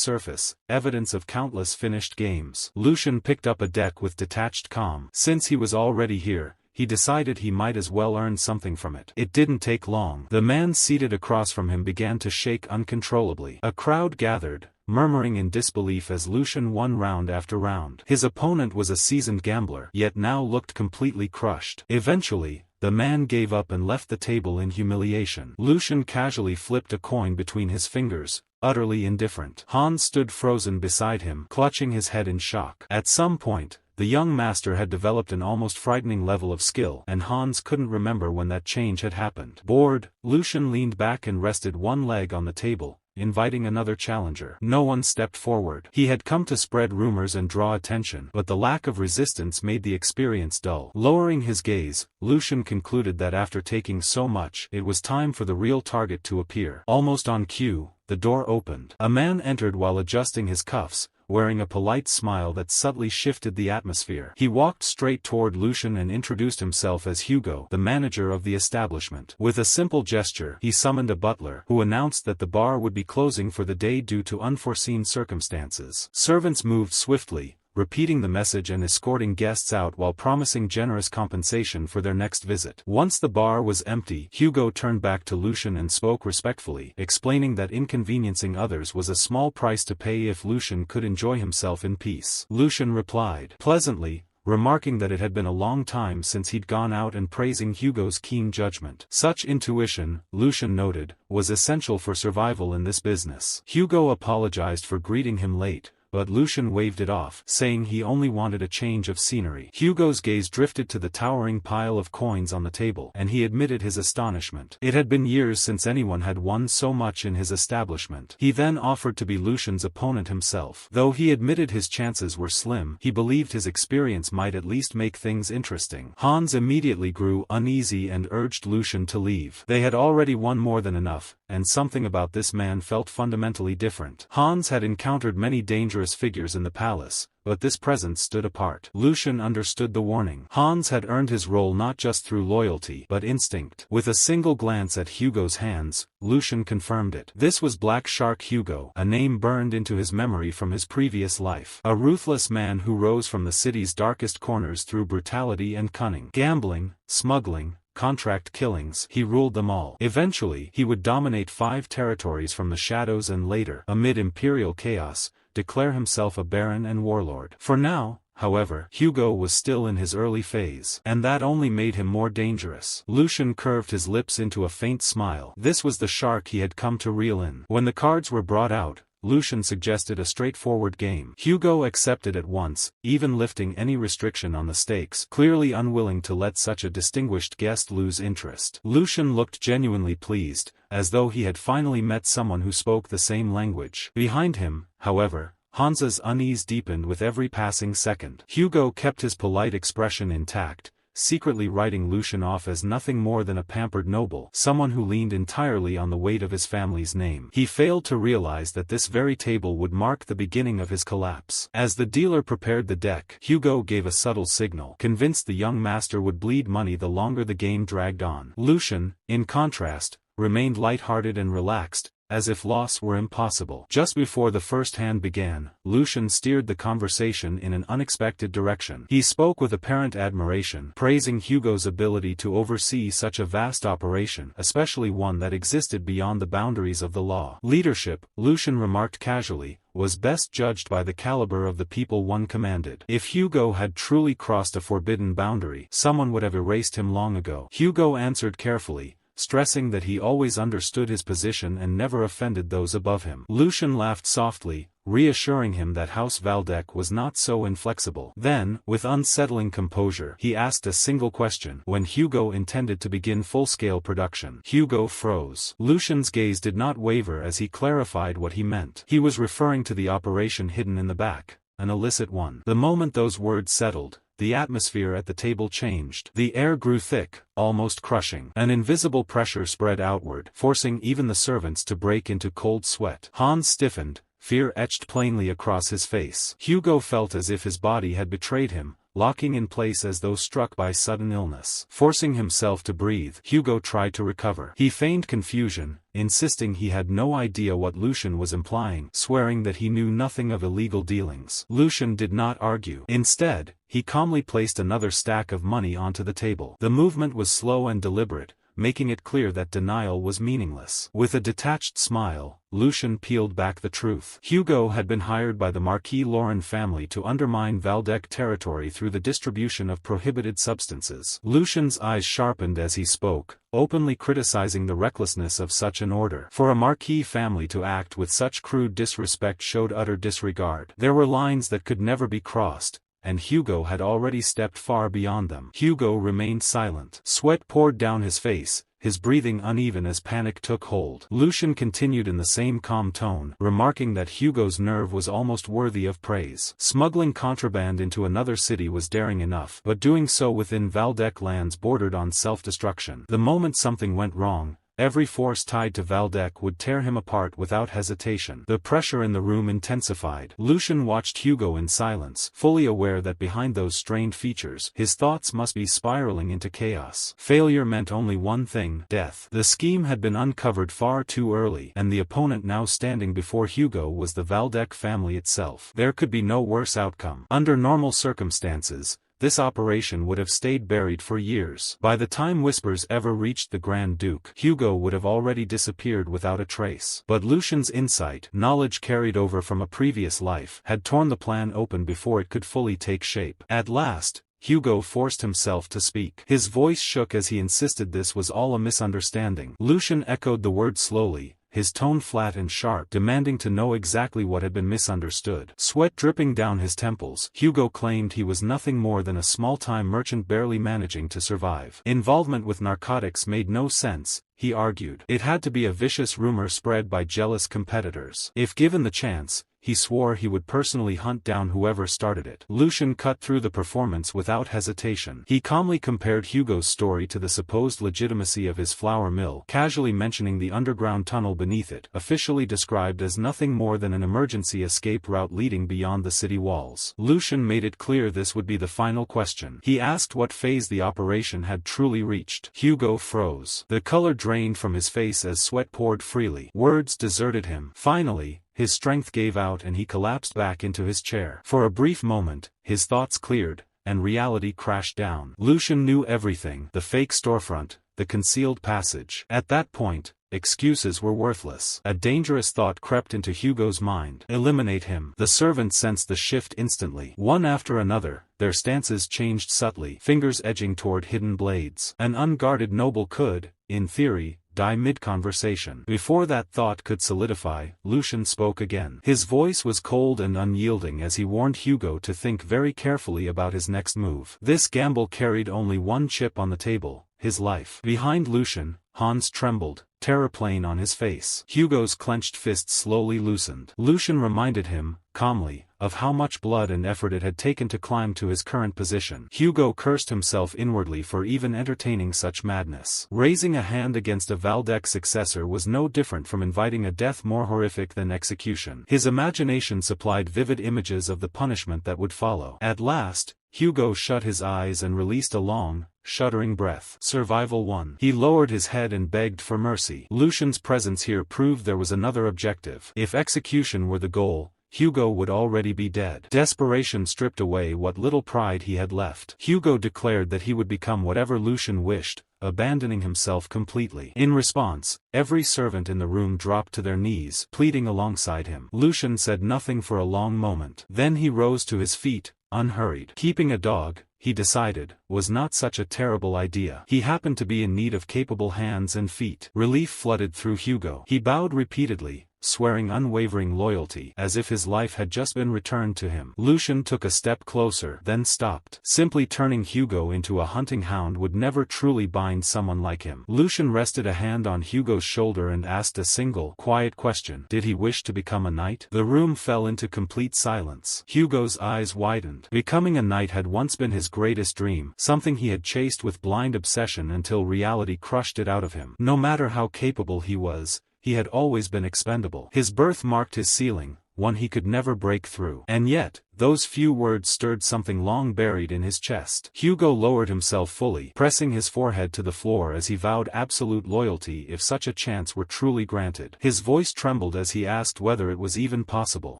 surface, evidence of countless finished games. Lucian picked up a deck with detached calm. Since he was already here, he decided he might as well earn something from it. It didn't take long. The man seated across from him began to shake uncontrollably. A crowd gathered, murmuring in disbelief as Lucian won round after round. His opponent was a seasoned gambler, yet now looked completely crushed. Eventually, the man gave up and left the table in humiliation. Lucian casually flipped a coin between his fingers, utterly indifferent. Hans stood frozen beside him, clutching his head in shock. At some point, the young master had developed an almost frightening level of skill, and Hans couldn't remember when that change had happened. Bored, Lucian leaned back and rested one leg on the table, inviting another challenger. No one stepped forward. He had come to spread rumors and draw attention, but the lack of resistance made the experience dull. Lowering his gaze, Lucian concluded that after taking so much, it was time for the real target to appear. Almost on cue, the door opened. A man entered while adjusting his cuffs, wearing a polite smile that subtly shifted the atmosphere. He walked straight toward Lucian and introduced himself as Hugo, the manager of the establishment. With a simple gesture, he summoned a butler, who announced that the bar would be closing for the day due to unforeseen circumstances. Servants moved swiftly, repeating the message and escorting guests out while promising generous compensation for their next visit. Once the bar was empty, Hugo turned back to Lucian and spoke respectfully, explaining that inconveniencing others was a small price to pay if Lucian could enjoy himself in peace. Lucian replied pleasantly, remarking that it had been a long time since he'd gone out, and praising Hugo's keen judgment. Such intuition, Lucian noted, was essential for survival in this business. Hugo apologized for greeting him late, but Lucian waved it off, saying he only wanted a change of scenery. Hugo's gaze drifted to the towering pile of coins on the table, and he admitted his astonishment. It had been years since anyone had won so much in his establishment. He then offered to be Lucian's opponent himself. Though he admitted his chances were slim, he believed his experience might at least make things interesting. Hans immediately grew uneasy and urged Lucian to leave. They had already won more than enough, and something about this man felt fundamentally different. Hans had encountered many dangerous figures in the palace, but this presence stood apart. Lucian understood the warning. Hans had earned his role not just through loyalty but instinct. With a single glance at Hugo's hands, Lucian confirmed it. This was Black Shark Hugo, a name burned into his memory from his previous life. A ruthless man who rose from the city's darkest corners through brutality and cunning. Gambling, smuggling, contract killings, he ruled them all. Eventually, he would dominate 5 territories from the shadows and later, amid imperial chaos, declare himself a baron and warlord. For now, however, Hugo was still in his early phase, and that only made him more dangerous. Lucian curved his lips into a faint smile. This was the shark he had come to reel in. When the cards were brought out, Lucian suggested a straightforward game. Hugo accepted at once, even lifting any restriction on the stakes, clearly unwilling to let such a distinguished guest lose interest. Lucian looked genuinely pleased, as though he had finally met someone who spoke the same language. Behind him, however, Hansa's unease deepened with every passing second. Hugo kept his polite expression intact, secretly writing Lucian off as nothing more than a pampered noble, someone who leaned entirely on the weight of his family's name. He failed to realize that this very table would mark the beginning of his collapse. As the dealer prepared the deck, Hugo gave a subtle signal, convinced the young master would bleed money the longer the game dragged on. Lucian, in contrast, remained light-hearted and relaxed, as if loss were impossible. Just before the first hand began, Lucian steered the conversation in an unexpected direction. He spoke with apparent admiration, praising Hugo's ability to oversee such a vast operation, especially one that existed beyond the boundaries of the law. Leadership, Lucian remarked casually, was best judged by the caliber of the people one commanded. If Hugo had truly crossed a forbidden boundary, someone would have erased him long ago. Hugo answered carefully, stressing that he always understood his position and never offended those above him. Lucian laughed softly, reassuring him that House Valdec was not so inflexible. Then, with unsettling composure, he asked a single question: when Hugo intended to begin full-scale production. Hugo froze. Lucian's gaze did not waver as he clarified what he meant. He was referring to the operation hidden in the back, an illicit one. The moment those words settled, the atmosphere at the table changed. The air grew thick, almost crushing. An invisible pressure spread outward, forcing even the servants to break into cold sweat. Hans stiffened, fear etched plainly across his face. Hugo felt as if his body had betrayed him, locking in place as though struck by sudden illness. Forcing himself to breathe, Hugo tried to recover. He feigned confusion, insisting he had no idea what Lucian was implying, swearing that he knew nothing of illegal dealings. Lucian did not argue. Instead, he calmly placed another stack of money onto the table. The movement was slow and deliberate, making it clear that denial was meaningless. With a detached smile, Lucian peeled back the truth. Hugo had been hired by the Marquis Lauren family to undermine Valdec territory through the distribution of prohibited substances. Lucian's eyes sharpened as he spoke, openly criticizing the recklessness of such an order. For a Marquis family to act with such crude disrespect showed utter disregard. There were lines that could never be crossed, and Hugo had already stepped far beyond them. Hugo remained silent. Sweat poured down his face, his breathing uneven as panic took hold. Lucian continued in the same calm tone, remarking that Hugo's nerve was almost worthy of praise. Smuggling contraband into another city was daring enough, but doing so within Valdec lands bordered on self-destruction. The moment something went wrong, every force tied to Valdec would tear him apart without hesitation. The pressure in the room intensified. Lucian watched Hugo in silence, fully aware that behind those strained features, his thoughts must be spiraling into chaos. Failure meant only one thing: death. The scheme had been uncovered far too early, and the opponent now standing before Hugo was the Valdec family itself. There could be no worse outcome. Under normal circumstances, this operation would have stayed buried for years. By the time whispers ever reached the Grand Duke, Hugo would have already disappeared without a trace. But Lucian's insight, knowledge carried over from a previous life, had torn the plan open before it could fully take shape. At last, Hugo forced himself to speak. His voice shook as he insisted this was all a misunderstanding. Lucian echoed the word slowly, his tone flat and sharp, demanding to know exactly what had been misunderstood. Sweat dripping down his temples, Hugo claimed he was nothing more than a small-time merchant barely managing to survive. Involvement with narcotics made no sense, he argued. It had to be a vicious rumor spread by jealous competitors. If given the chance, he swore he would personally hunt down whoever started it. Lucian cut through the performance without hesitation. He calmly compared Hugo's story to the supposed legitimacy of his flour mill, casually mentioning the underground tunnel beneath it, officially described as nothing more than an emergency escape route leading beyond the city walls. Lucian made it clear this would be the final question. He asked what phase the operation had truly reached. Hugo froze. The color drained from his face as sweat poured freely. Words deserted him. Finally, his strength gave out and he collapsed back into his chair. For a brief moment, his thoughts cleared, and reality crashed down. Lucian knew everything: the fake storefront, the concealed passage. At that point, excuses were worthless. A dangerous thought crept into Hugo's mind: eliminate him. The servants sensed the shift instantly. One after another, their stances changed subtly, fingers edging toward hidden blades. An unguarded noble could, in theory, die mid-conversation. Before that thought could solidify, Lucian spoke again. His voice was cold and unyielding as he warned Hugo to think very carefully about his next move. This gamble carried only one chip on the table, his life. Behind Lucian, Hans trembled, terror plain on his face. Hugo's clenched fist slowly loosened. Lucian reminded him, calmly, of how much blood and effort it had taken to climb to his current position. Hugo cursed himself inwardly for even entertaining such madness. Raising a hand against a Valdec successor was no different from inviting a death more horrific than execution. His imagination supplied vivid images of the punishment that would follow. At last, Hugo shut his eyes and released a long, shuddering breath. Survival 1. He lowered his head and begged for mercy. Lucian's presence here proved there was another objective. If execution were the goal, Hugo would already be dead. Desperation stripped away what little pride he had left. Hugo declared that he would become whatever Lucian wished, abandoning himself completely. In response, every servant in the room dropped to their knees, pleading alongside him. Lucian said nothing for a long moment. Then he rose to his feet, unhurried. Keeping a dog, he decided, was not such a terrible idea. He happened to be in need of capable hands and feet. Relief flooded through Hugo. He bowed repeatedly, swearing unwavering loyalty, as if his life had just been returned to him. Lucian took a step closer, then stopped. Simply turning Hugo into a hunting hound would never truly bind someone like him. Lucian rested a hand on Hugo's shoulder and asked a single, quiet question. Did he wish to become a knight? The room fell into complete silence. Hugo's eyes widened. Becoming a knight had once been his greatest dream, something he had chased with blind obsession until reality crushed it out of him. No matter how capable he was, he had always been expendable. His birth marked his ceiling, one he could never break through. And yet, those few words stirred something long buried in his chest. Hugo lowered himself fully, pressing his forehead to the floor as he vowed absolute loyalty if such a chance were truly granted. His voice trembled as he asked whether it was even possible.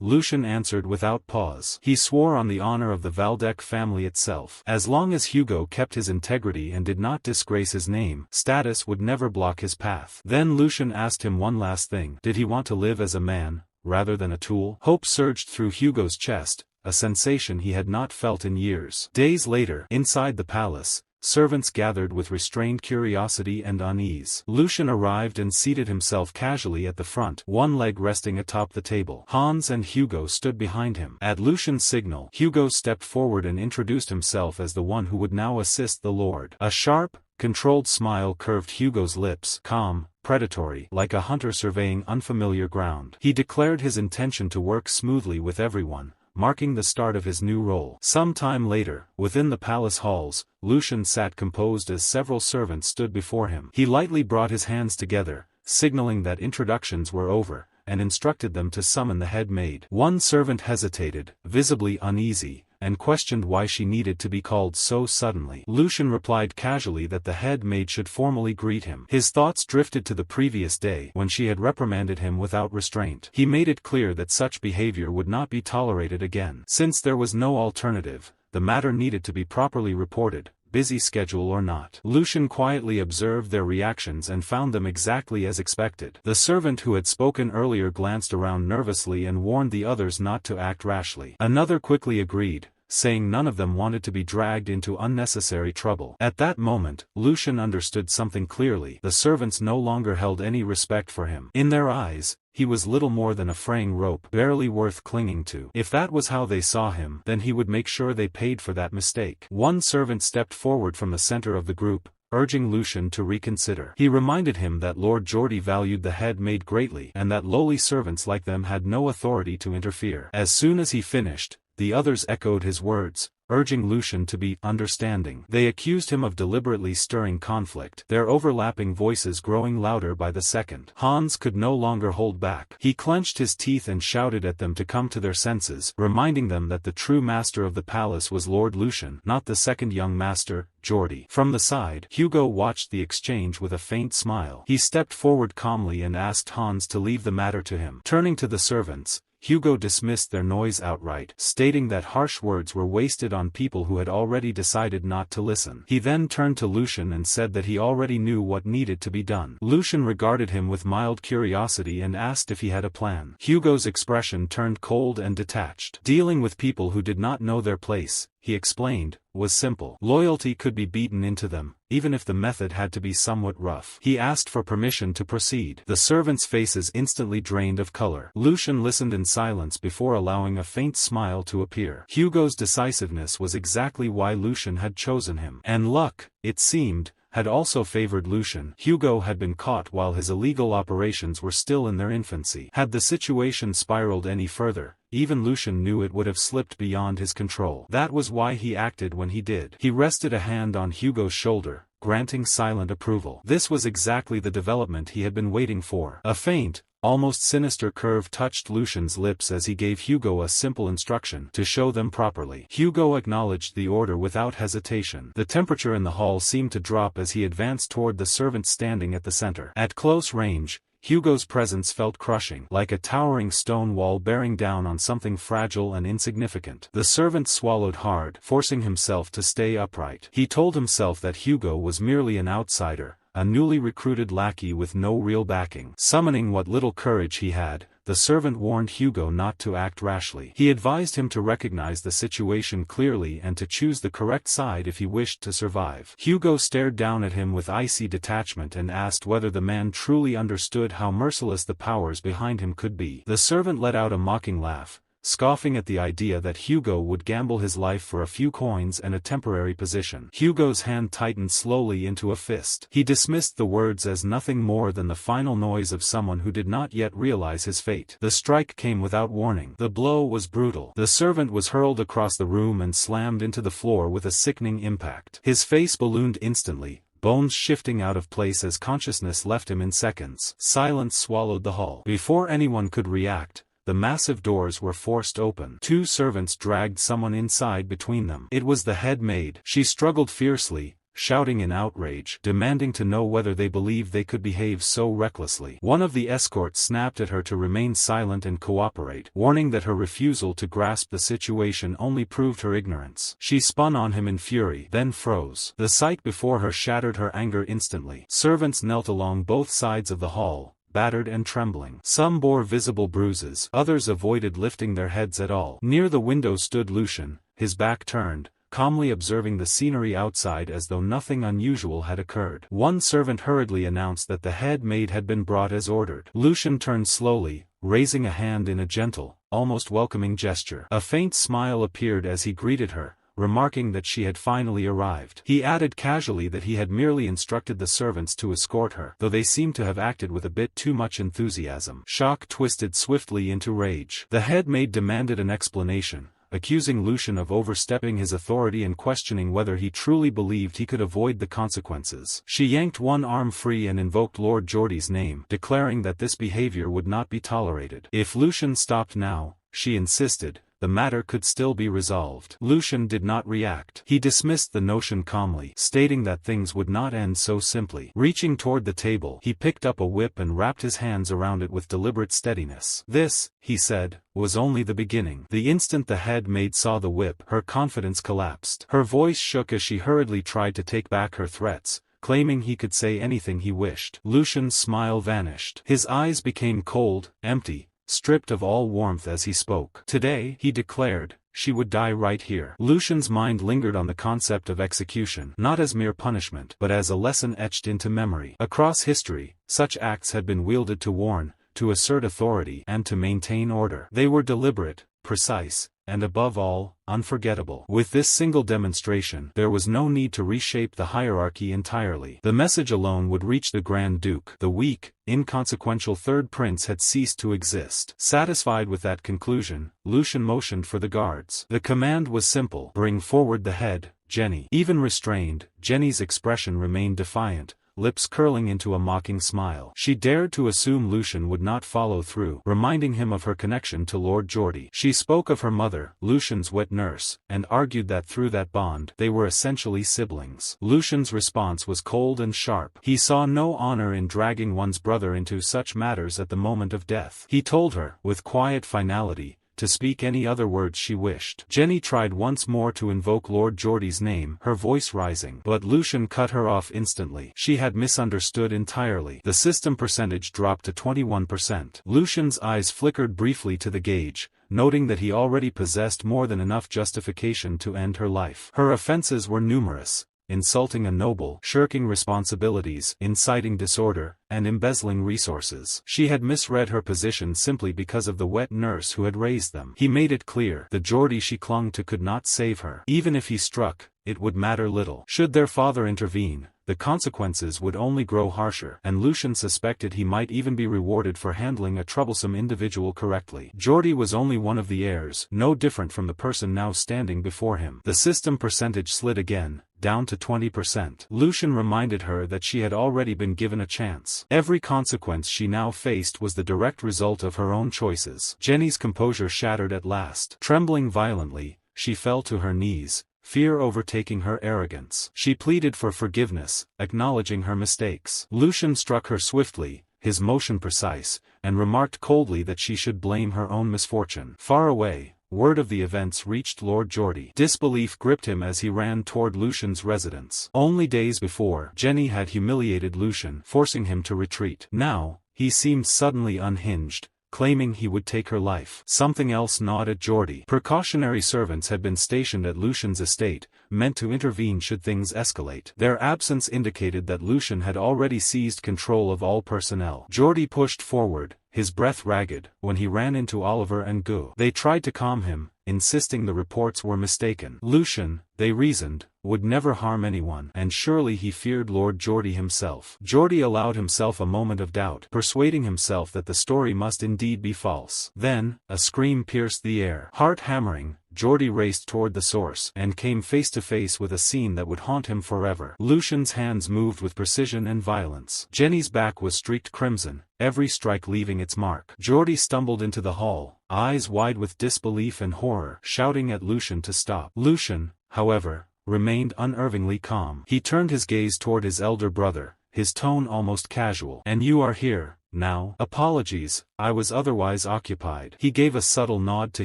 Lucian answered without pause. He swore on the honor of the Valdec family itself. As long as Hugo kept his integrity and did not disgrace his name, status would never block his path. Then Lucian asked him one last thing. Did he want to live as a man, rather than a tool? Hope surged through Hugo's chest, a sensation he had not felt in years. Days later, inside the palace, servants gathered with restrained curiosity and unease. Lucian arrived and seated himself casually at the front, one leg resting atop the table. Hans and Hugo stood behind him. At Lucian's signal, Hugo stepped forward and introduced himself as the one who would now assist the lord. A sharp, controlled smile curved Hugo's lips, calm, predatory, like a hunter surveying unfamiliar ground. He declared his intention to work smoothly with everyone, marking the start of his new role. Some time later, within the palace halls, Lucian sat composed as several servants stood before him. He lightly brought his hands together, signaling that introductions were over, and instructed them to summon the head maid. One servant hesitated, visibly uneasy, and questioned why she needed to be called so suddenly. Lucian replied casually that the head maid should formally greet him. His thoughts drifted to the previous day when she had reprimanded him without restraint. He made it clear that such behavior would not be tolerated again. Since there was no alternative, the matter needed to be properly reported, busy schedule or not. Lucian quietly observed their reactions and found them exactly as expected. The servant who had spoken earlier glanced around nervously and warned the others not to act rashly. Another quickly agreed, saying none of them wanted to be dragged into unnecessary trouble. At that moment, Lucian understood something clearly. The servants no longer held any respect for him. In their eyes, he was little more than a fraying rope, barely worth clinging to. If that was how they saw him, then he would make sure they paid for that mistake. One servant stepped forward from the center of the group, urging Lucian to reconsider. He reminded him that Lord Geordie valued the head maid greatly, and that lowly servants like them had no authority to interfere. As soon as he finished, the others echoed his words, urging Lucian to be understanding. They accused him of deliberately stirring conflict, their overlapping voices growing louder by the second. Hans could no longer hold back. He clenched his teeth and shouted at them to come to their senses, reminding them that the true master of the palace was Lord Lucian, not the second young master, Geordie. From the side, Hugo watched the exchange with a faint smile. He stepped forward calmly and asked Hans to leave the matter to him. Turning to the servants, Hugo dismissed their noise outright, stating that harsh words were wasted on people who had already decided not to listen. He then turned to Lucian and said that he already knew what needed to be done. Lucian regarded him with mild curiosity and asked if he had a plan. Hugo's expression turned cold and detached. Dealing with people who did not know their place, he explained, was simple. Loyalty could be beaten into them, even if the method had to be somewhat rough. He asked for permission to proceed. The servants' faces instantly drained of color. Lucian listened in silence before allowing a faint smile to appear. Hugo's decisiveness was exactly why Lucian had chosen him. And luck, it seemed, had also favored Lucian. Hugo had been caught while his illegal operations were still in their infancy. Had the situation spiraled any further, even Lucian knew it would have slipped beyond his control. That was why he acted when he did. He rested a hand on Hugo's shoulder, granting silent approval. This was exactly the development he had been waiting for. A faint, almost sinister curve touched Lucian's lips as he gave Hugo a simple instruction to show them properly. Hugo acknowledged the order without hesitation. The temperature in the hall seemed to drop as he advanced toward the servant standing at the center. At close range, Hugo's presence felt crushing, like a towering stone wall bearing down on something fragile and insignificant. The servant swallowed hard, forcing himself to stay upright. He told himself that Hugo was merely an outsider, a newly recruited lackey with no real backing. Summoning what little courage he had, the servant warned Hugo not to act rashly. He advised him to recognize the situation clearly and to choose the correct side if he wished to survive. Hugo stared down at him with icy detachment and asked whether the man truly understood how merciless the powers behind him could be. The servant let out a mocking laugh, scoffing at the idea that Hugo would gamble his life for a few coins and a temporary position. Hugo's hand tightened slowly into a fist. He dismissed the words as nothing more than the final noise of someone who did not yet realize his fate. The strike came without warning. The blow was brutal. The servant was hurled across the room and slammed into the floor with a sickening impact. His face ballooned instantly, bones shifting out of place as consciousness left him in seconds. Silence swallowed the hall. Before anyone could react, the massive doors were forced open. Two servants dragged someone inside between them. It was the head maid. She struggled fiercely, shouting in outrage, demanding to know whether they believed they could behave so recklessly. One of the escorts snapped at her to remain silent and cooperate, warning that her refusal to grasp the situation only proved her ignorance. She spun on him in fury, then froze. The sight before her shattered her anger instantly. Servants knelt along both sides of the hall, battered and trembling. Some bore visible bruises, others avoided lifting their heads at all. Near the window stood Lucian, his back turned, calmly observing the scenery outside as though nothing unusual had occurred. One servant hurriedly announced that the head maid had been brought as ordered. Lucian turned slowly, raising a hand in a gentle, almost welcoming gesture. A faint smile appeared as he greeted her, remarking that she had finally arrived. He added casually that he had merely instructed the servants to escort her, though they seemed to have acted with a bit too much enthusiasm. Shock twisted swiftly into rage. The head maid demanded an explanation, accusing Lucian of overstepping his authority and questioning whether he truly believed he could avoid the consequences. She yanked one arm free and invoked Lord Geordie's name, declaring that this behavior would not be tolerated. If Lucian stopped now, she insisted, the matter could still be resolved. Lucian did not react. He dismissed the notion calmly, stating that things would not end so simply. Reaching toward the table, he picked up a whip and wrapped his hands around it with deliberate steadiness. This, he said, was only the beginning. The instant the head maid saw the whip, her confidence collapsed. Her voice shook as she hurriedly tried to take back her threats, claiming he could say anything he wished. Lucian's smile vanished. His eyes became cold, empty, stripped of all warmth as he spoke. Today, he declared, she would die right here. Lucian's mind lingered on the concept of execution, not as mere punishment, but as a lesson etched into memory. Across history, such acts had been wielded to warn, to assert authority, and to maintain order. They were deliberate, precise, and above all, unforgettable. With this single demonstration, there was no need to reshape the hierarchy entirely. The message alone would reach the Grand Duke. The weak, inconsequential third prince had ceased to exist. Satisfied with that conclusion, Lucian motioned for the guards. The command was simple: bring forward the head, Jenny. Even restrained, Jenny's expression remained defiant, lips curling into a mocking smile. She dared to assume Lucian would not follow through, reminding him of her connection to Lord Geordie. She spoke of her mother, Lucian's wet nurse, and argued that through that bond, they were essentially siblings. Lucian's response was cold and sharp. He saw no honor in dragging one's brother into such matters at the moment of death. He told her, with quiet finality, to speak any other words she wished. Jenny tried once more to invoke Lord Geordie's name, her voice rising. But Lucian cut her off instantly. She had misunderstood entirely. The system percentage dropped to 21%. Lucian's eyes flickered briefly to the gauge, noting that he already possessed more than enough justification to end her life. Her offenses were numerous: insulting a noble, shirking responsibilities, inciting disorder, and embezzling resources. She had misread her position simply because of the wet nurse who had raised them. He made it clear the Geordie she clung to could not save her. Even if he struck, it would matter little. Should their father intervene, the consequences would only grow harsher, and Lucian suspected he might even be rewarded for handling a troublesome individual correctly. Geordie was only one of the heirs, no different from the person now standing before him. The system percentage slid again, down to 20%. Lucian reminded her that she had already been given a chance. Every consequence she now faced was the direct result of her own choices. Jenny's composure shattered at last. Trembling violently, she fell to her knees, fear overtaking her arrogance. She pleaded for forgiveness, acknowledging her mistakes. Lucian struck her swiftly, his motion precise, and remarked coldly that she should blame her own misfortune. Far away, word of the events reached Lord Geordie. Disbelief gripped him as he ran toward Lucian's residence. Only days before, Jenny had humiliated Lucian, forcing him to retreat. Now, he seemed suddenly unhinged, claiming he would take her life. Something else gnawed at Geordie. Precautionary servants had been stationed at Lucian's estate, meant to intervene should things escalate. Their absence indicated that Lucian had already seized control of all personnel. Geordie pushed forward, his breath ragged, when he ran into Oliver and Gu. They tried to calm him, insisting the reports were mistaken. Lucian, they reasoned, would never harm anyone, and surely he feared Lord Geordie himself. Geordie allowed himself a moment of doubt, persuading himself that the story must indeed be false. Then, a scream pierced the air. Heart-hammering, Geordie raced toward the source, and came face to face with a scene that would haunt him forever. Lucian's hands moved with precision and violence. Jenny's back was streaked crimson, every strike leaving its mark. Geordie stumbled into the hall, eyes wide with disbelief and horror, shouting at Lucian to stop. Lucian, however, remained unerringly calm. He turned his gaze toward his elder brother, his tone almost casual. "And you are here, now?" "Apologies, I was otherwise occupied." He gave a subtle nod to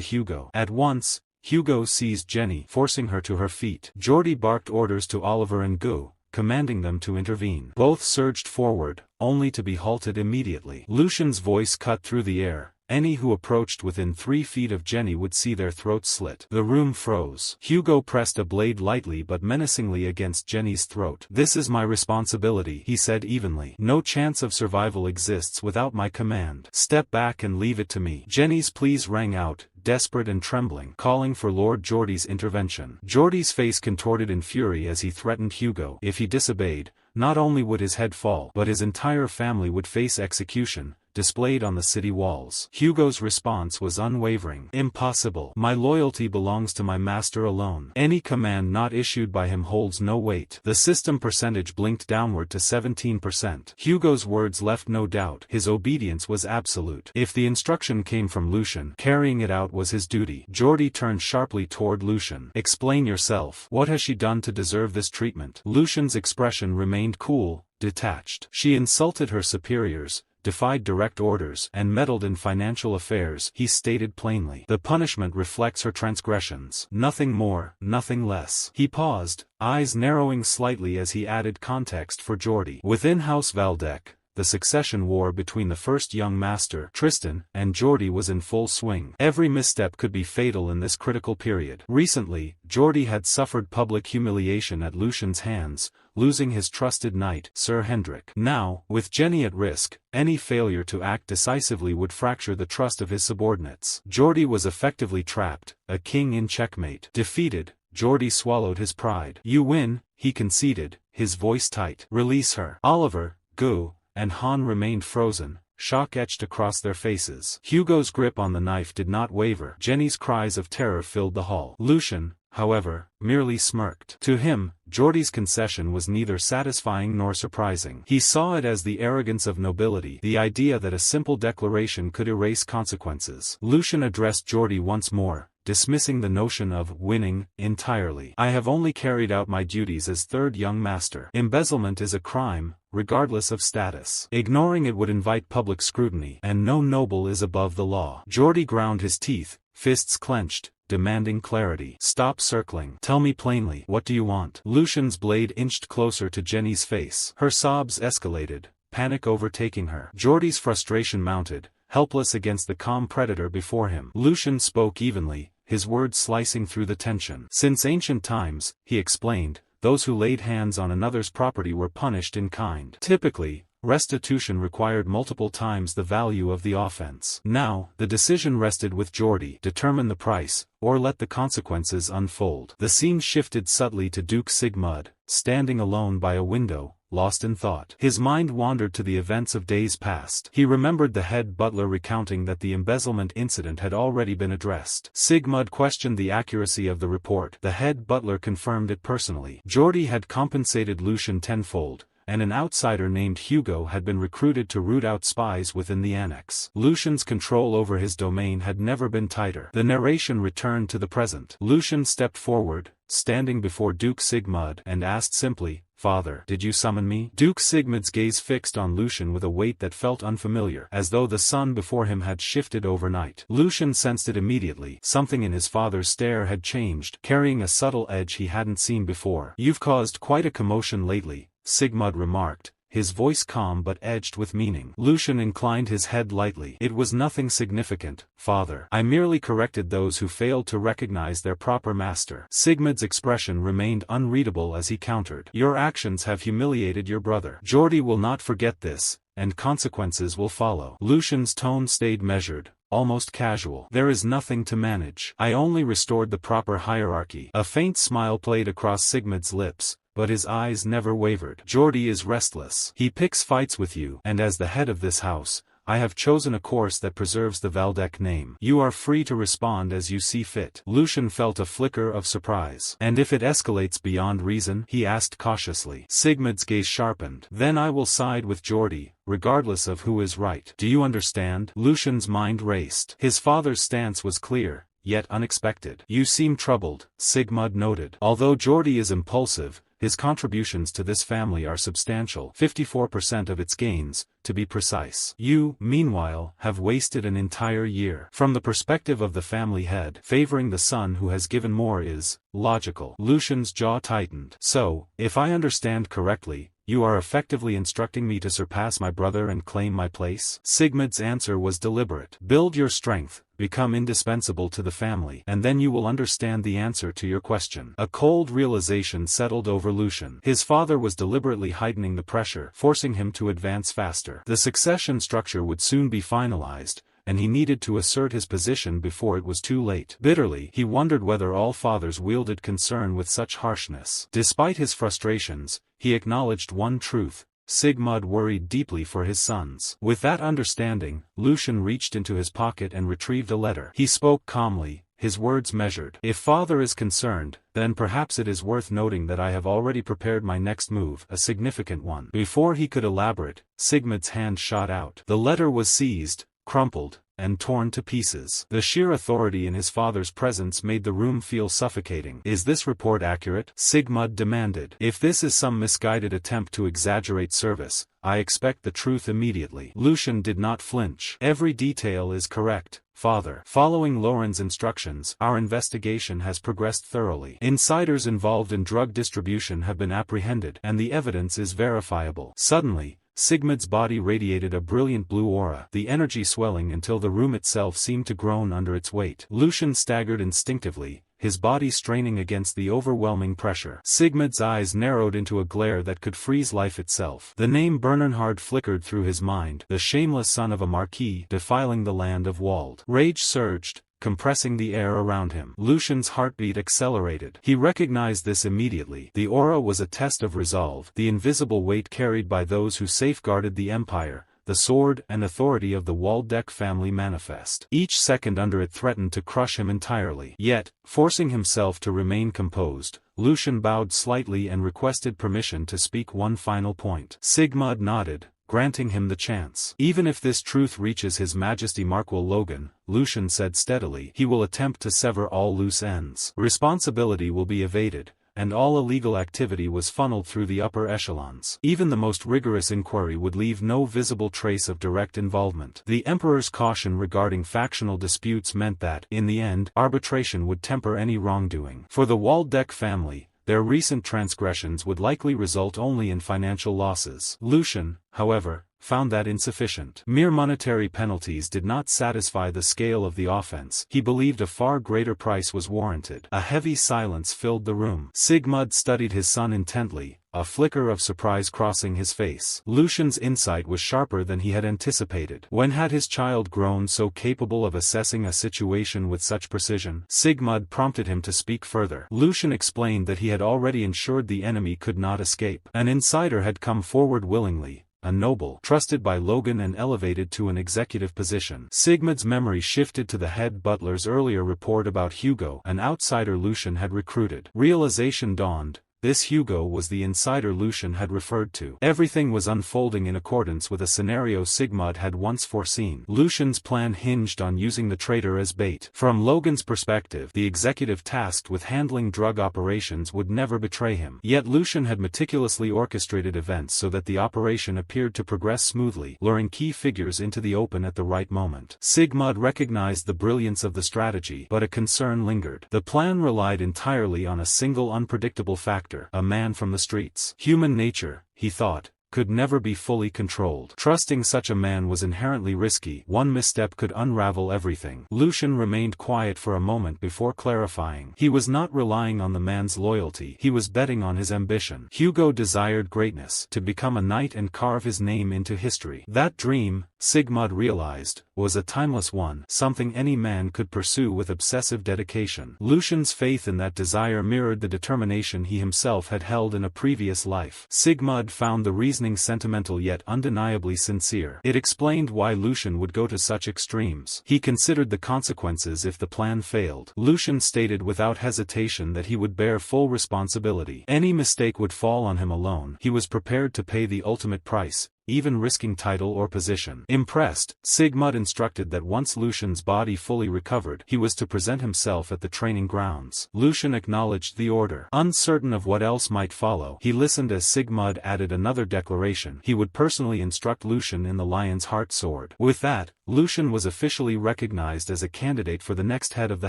Hugo. At once, Hugo seized Jenny, forcing her to her feet. Geordie barked orders to Oliver and Gu, commanding them to intervene. Both surged forward, only to be halted immediately. Lucian's voice cut through the air. Any who approached within 3 feet of Jenny would see their throats slit. The room froze. Hugo pressed a blade lightly but menacingly against Jenny's throat. "This is my responsibility," he said evenly. "No chance of survival exists without my command. Step back and leave it to me." Jenny's pleas rang out, desperate and trembling, calling for Lord Geordie's intervention. Geordie's face contorted in fury as he threatened Hugo. If he disobeyed, not only would his head fall, but his entire family would face execution, displayed on the city walls. Hugo's response was unwavering. "Impossible. My loyalty belongs to my master alone. Any command not issued by him holds no weight." The system percentage blinked downward to 17%. Hugo's words left no doubt. His obedience was absolute. If the instruction came from Lucian, carrying it out was his duty. Geordie turned sharply toward Lucian. "Explain yourself. What has she done to deserve this treatment?" Lucian's expression remained cool, detached. "She insulted her superiors, defied direct orders, and meddled in financial affairs," he stated plainly. "The punishment reflects her transgressions. Nothing more, nothing less." He paused, eyes narrowing slightly as he added context for Geordie. Within House Valdec, the succession war between the first young master, Tristan, and Geordie was in full swing. Every misstep could be fatal in this critical period. Recently, Geordie had suffered public humiliation at Lucian's hands, losing his trusted knight, Sir Hendrik. Now, with Jenny at risk, any failure to act decisively would fracture the trust of his subordinates. Geordie was effectively trapped, a king in checkmate. Defeated, Geordie swallowed his pride. "You win," he conceded, his voice tight. "Release her." Oliver, Gu, and Han remained frozen, shock etched across their faces. Hugo's grip on the knife did not waver. Jenny's cries of terror filled the hall. Lucian, however, merely smirked. To him, Geordie's concession was neither satisfying nor surprising. He saw it as the arrogance of nobility, the idea that a simple declaration could erase consequences. Lucian addressed Geordie once more, dismissing the notion of winning entirely. I have only carried out my duties as third young master. Embezzlement is a crime, regardless of status. Ignoring it would invite public scrutiny, and no noble is above the law. Geordie ground his teeth, fists clenched, demanding clarity. Stop circling. Tell me plainly. What do you want? Lucian's blade inched closer to Jenny's face. Her sobs escalated, panic overtaking her. Geordie's frustration mounted, helpless against the calm predator before him. Lucian spoke evenly, his words slicing through the tension. Since ancient times, he explained, those who laid hands on another's property were punished in kind. Typically, restitution required multiple times the value of the offense. Now, the decision rested with Geordie. Determine the price, or let the consequences unfold. The scene shifted subtly to Duke Sigmund, standing alone by a window, lost in thought. His mind wandered to the events of days past. He remembered the head butler recounting that the embezzlement incident had already been addressed. Sigmund questioned the accuracy of the report. The head butler confirmed it personally. Geordie had compensated Lucian tenfold, and an outsider named Hugo had been recruited to root out spies within the annex. Lucian's control over his domain had never been tighter. The narration returned to the present. Lucian stepped forward, standing before Duke Sigmund, and asked simply, "Father, did you summon me?" Duke Sigmund's gaze fixed on Lucian with a weight that felt unfamiliar, as though the sun before him had shifted overnight. Lucian sensed it immediately. Something in his father's stare had changed, carrying a subtle edge he hadn't seen before. "You've caused quite a commotion lately," Sigmund remarked, his voice calm but edged with meaning. Lucian inclined his head lightly. "It was nothing significant, father. I merely corrected those who failed to recognize their proper master." Sigmund's expression remained unreadable as he countered. "Your actions have humiliated your brother. Geordie will not forget this, and consequences will follow." Lucian's tone stayed measured, almost casual. "There is nothing to manage. I only restored the proper hierarchy." A faint smile played across Sigmund's lips, but his eyes never wavered. "Geordie is restless. He picks fights with you, and as the head of this house, I have chosen a course that preserves the Valdec name. You are free to respond as you see fit." Lucian felt a flicker of surprise. "And if it escalates beyond reason?" he asked cautiously. Sigmund's gaze sharpened. "Then I will side with Geordie, regardless of who is right. Do you understand?" Lucian's mind raced. His father's stance was clear, yet unexpected. "You seem troubled," Sigmund noted. "Although Geordie is impulsive, his contributions to this family are substantial, 54% of its gains, to be precise. You, meanwhile, have wasted an entire year. From the perspective of the family head, favoring the son who has given more is logical." Lucian's jaw tightened. "So, if I understand correctly, you are effectively instructing me to surpass my brother and claim my place?" Sigmund's answer was deliberate. "Build your strength, become indispensable to the family, and then you will understand the answer to your question." A cold realization settled over Lucian. His father was deliberately heightening the pressure, forcing him to advance faster. The succession structure would soon be finalized, and he needed to assert his position before it was too late. Bitterly, he wondered whether all fathers wielded concern with such harshness. Despite his frustrations, he acknowledged one truth: Sigmund worried deeply for his sons. With that understanding, Lucian reached into his pocket and retrieved a letter. He spoke calmly, his words measured. "If father is concerned, then perhaps it is worth noting that I have already prepared my next move, a significant one." Before he could elaborate, Sigmund's hand shot out. The letter was seized, crumpled, and torn to pieces. The sheer authority in his father's presence made the room feel suffocating. "Is this report accurate?" Sigmund demanded. "If this is some misguided attempt to exaggerate service, I expect the truth immediately." Lucian did not flinch. "Every detail is correct, father. Following Lauren's instructions, our investigation has progressed thoroughly. Insiders involved in drug distribution have been apprehended, and the evidence is verifiable." Suddenly, Sigmund's body radiated a brilliant blue aura, the energy swelling until the room itself seemed to groan under its weight. Lucian staggered instinctively, his body straining against the overwhelming pressure. Sigmund's eyes narrowed into a glare that could freeze life itself. The name Bernhard flickered through his mind, the shameless son of a marquis defiling the land of Wald. Rage surged, compressing the air around him. Lucian's heartbeat accelerated. He recognized this immediately. The aura was a test of resolve, the invisible weight carried by those who safeguarded the empire, the sword and authority of the Waldeck family manifest. Each second under it threatened to crush him entirely. Yet, forcing himself to remain composed, Lucian bowed slightly and requested permission to speak one final point. Sigmund nodded, granting him the chance. Even if this truth reaches His Majesty Markwell Logan, Lucian said steadily, he will attempt to sever all loose ends. Responsibility will be evaded, and all illegal activity was funneled through the upper echelons. Even the most rigorous inquiry would leave no visible trace of direct involvement. The Emperor's caution regarding factional disputes meant that, in the end, arbitration would temper any wrongdoing. For the Waldeck family, their recent transgressions would likely result only in financial losses. Lucian, however, found that insufficient. Mere monetary penalties did not satisfy the scale of the offense. He believed a far greater price was warranted. A heavy silence filled the room. Sigmund studied his son intently, a flicker of surprise crossing his face. Lucian's insight was sharper than he had anticipated. When had his child grown so capable of assessing a situation with such precision? Sigmund prompted him to speak further. Lucian explained that he had already ensured the enemy could not escape. An insider had come forward willingly, a noble, trusted by Logan and elevated to an executive position. Sigmund's memory shifted to the head butler's earlier report about Hugo, an outsider Lucian had recruited. Realization dawned. This Hugo was the insider Lucian had referred to. Everything was unfolding in accordance with a scenario Sigmund had once foreseen. Lucian's plan hinged on using the traitor as bait. From Logan's perspective, the executive tasked with handling drug operations would never betray him. Yet Lucian had meticulously orchestrated events so that the operation appeared to progress smoothly, luring key figures into the open at the right moment. Sigmund recognized the brilliance of the strategy, but a concern lingered. The plan relied entirely on a single unpredictable factor. A man from the streets. Human nature, he thought, could never be fully controlled. Trusting such a man was inherently risky. One misstep could unravel everything. Lucian remained quiet for a moment before clarifying. He was not relying on the man's loyalty. He was betting on his ambition. Hugo desired greatness, to become a knight and carve his name into history. That dream, Sigmund realized, was a timeless one, something any man could pursue with obsessive dedication. Lucian's faith in that desire mirrored the determination he himself had held in a previous life. Sigmund found the reasoning sentimental yet undeniably sincere. It explained why Lucian would go to such extremes. He considered the consequences if the plan failed. Lucian stated without hesitation that he would bear full responsibility. Any mistake would fall on him alone. He was prepared to pay the ultimate price, even risking title or position. Impressed, Sigmund instructed that once Lucian's body fully recovered, he was to present himself at the training grounds. Lucian acknowledged the order. Uncertain of what else might follow, he listened as Sigmund added another declaration. He would personally instruct Lucian in the Lion's Heart sword. With that, Lucian was officially recognized as a candidate for the next head of the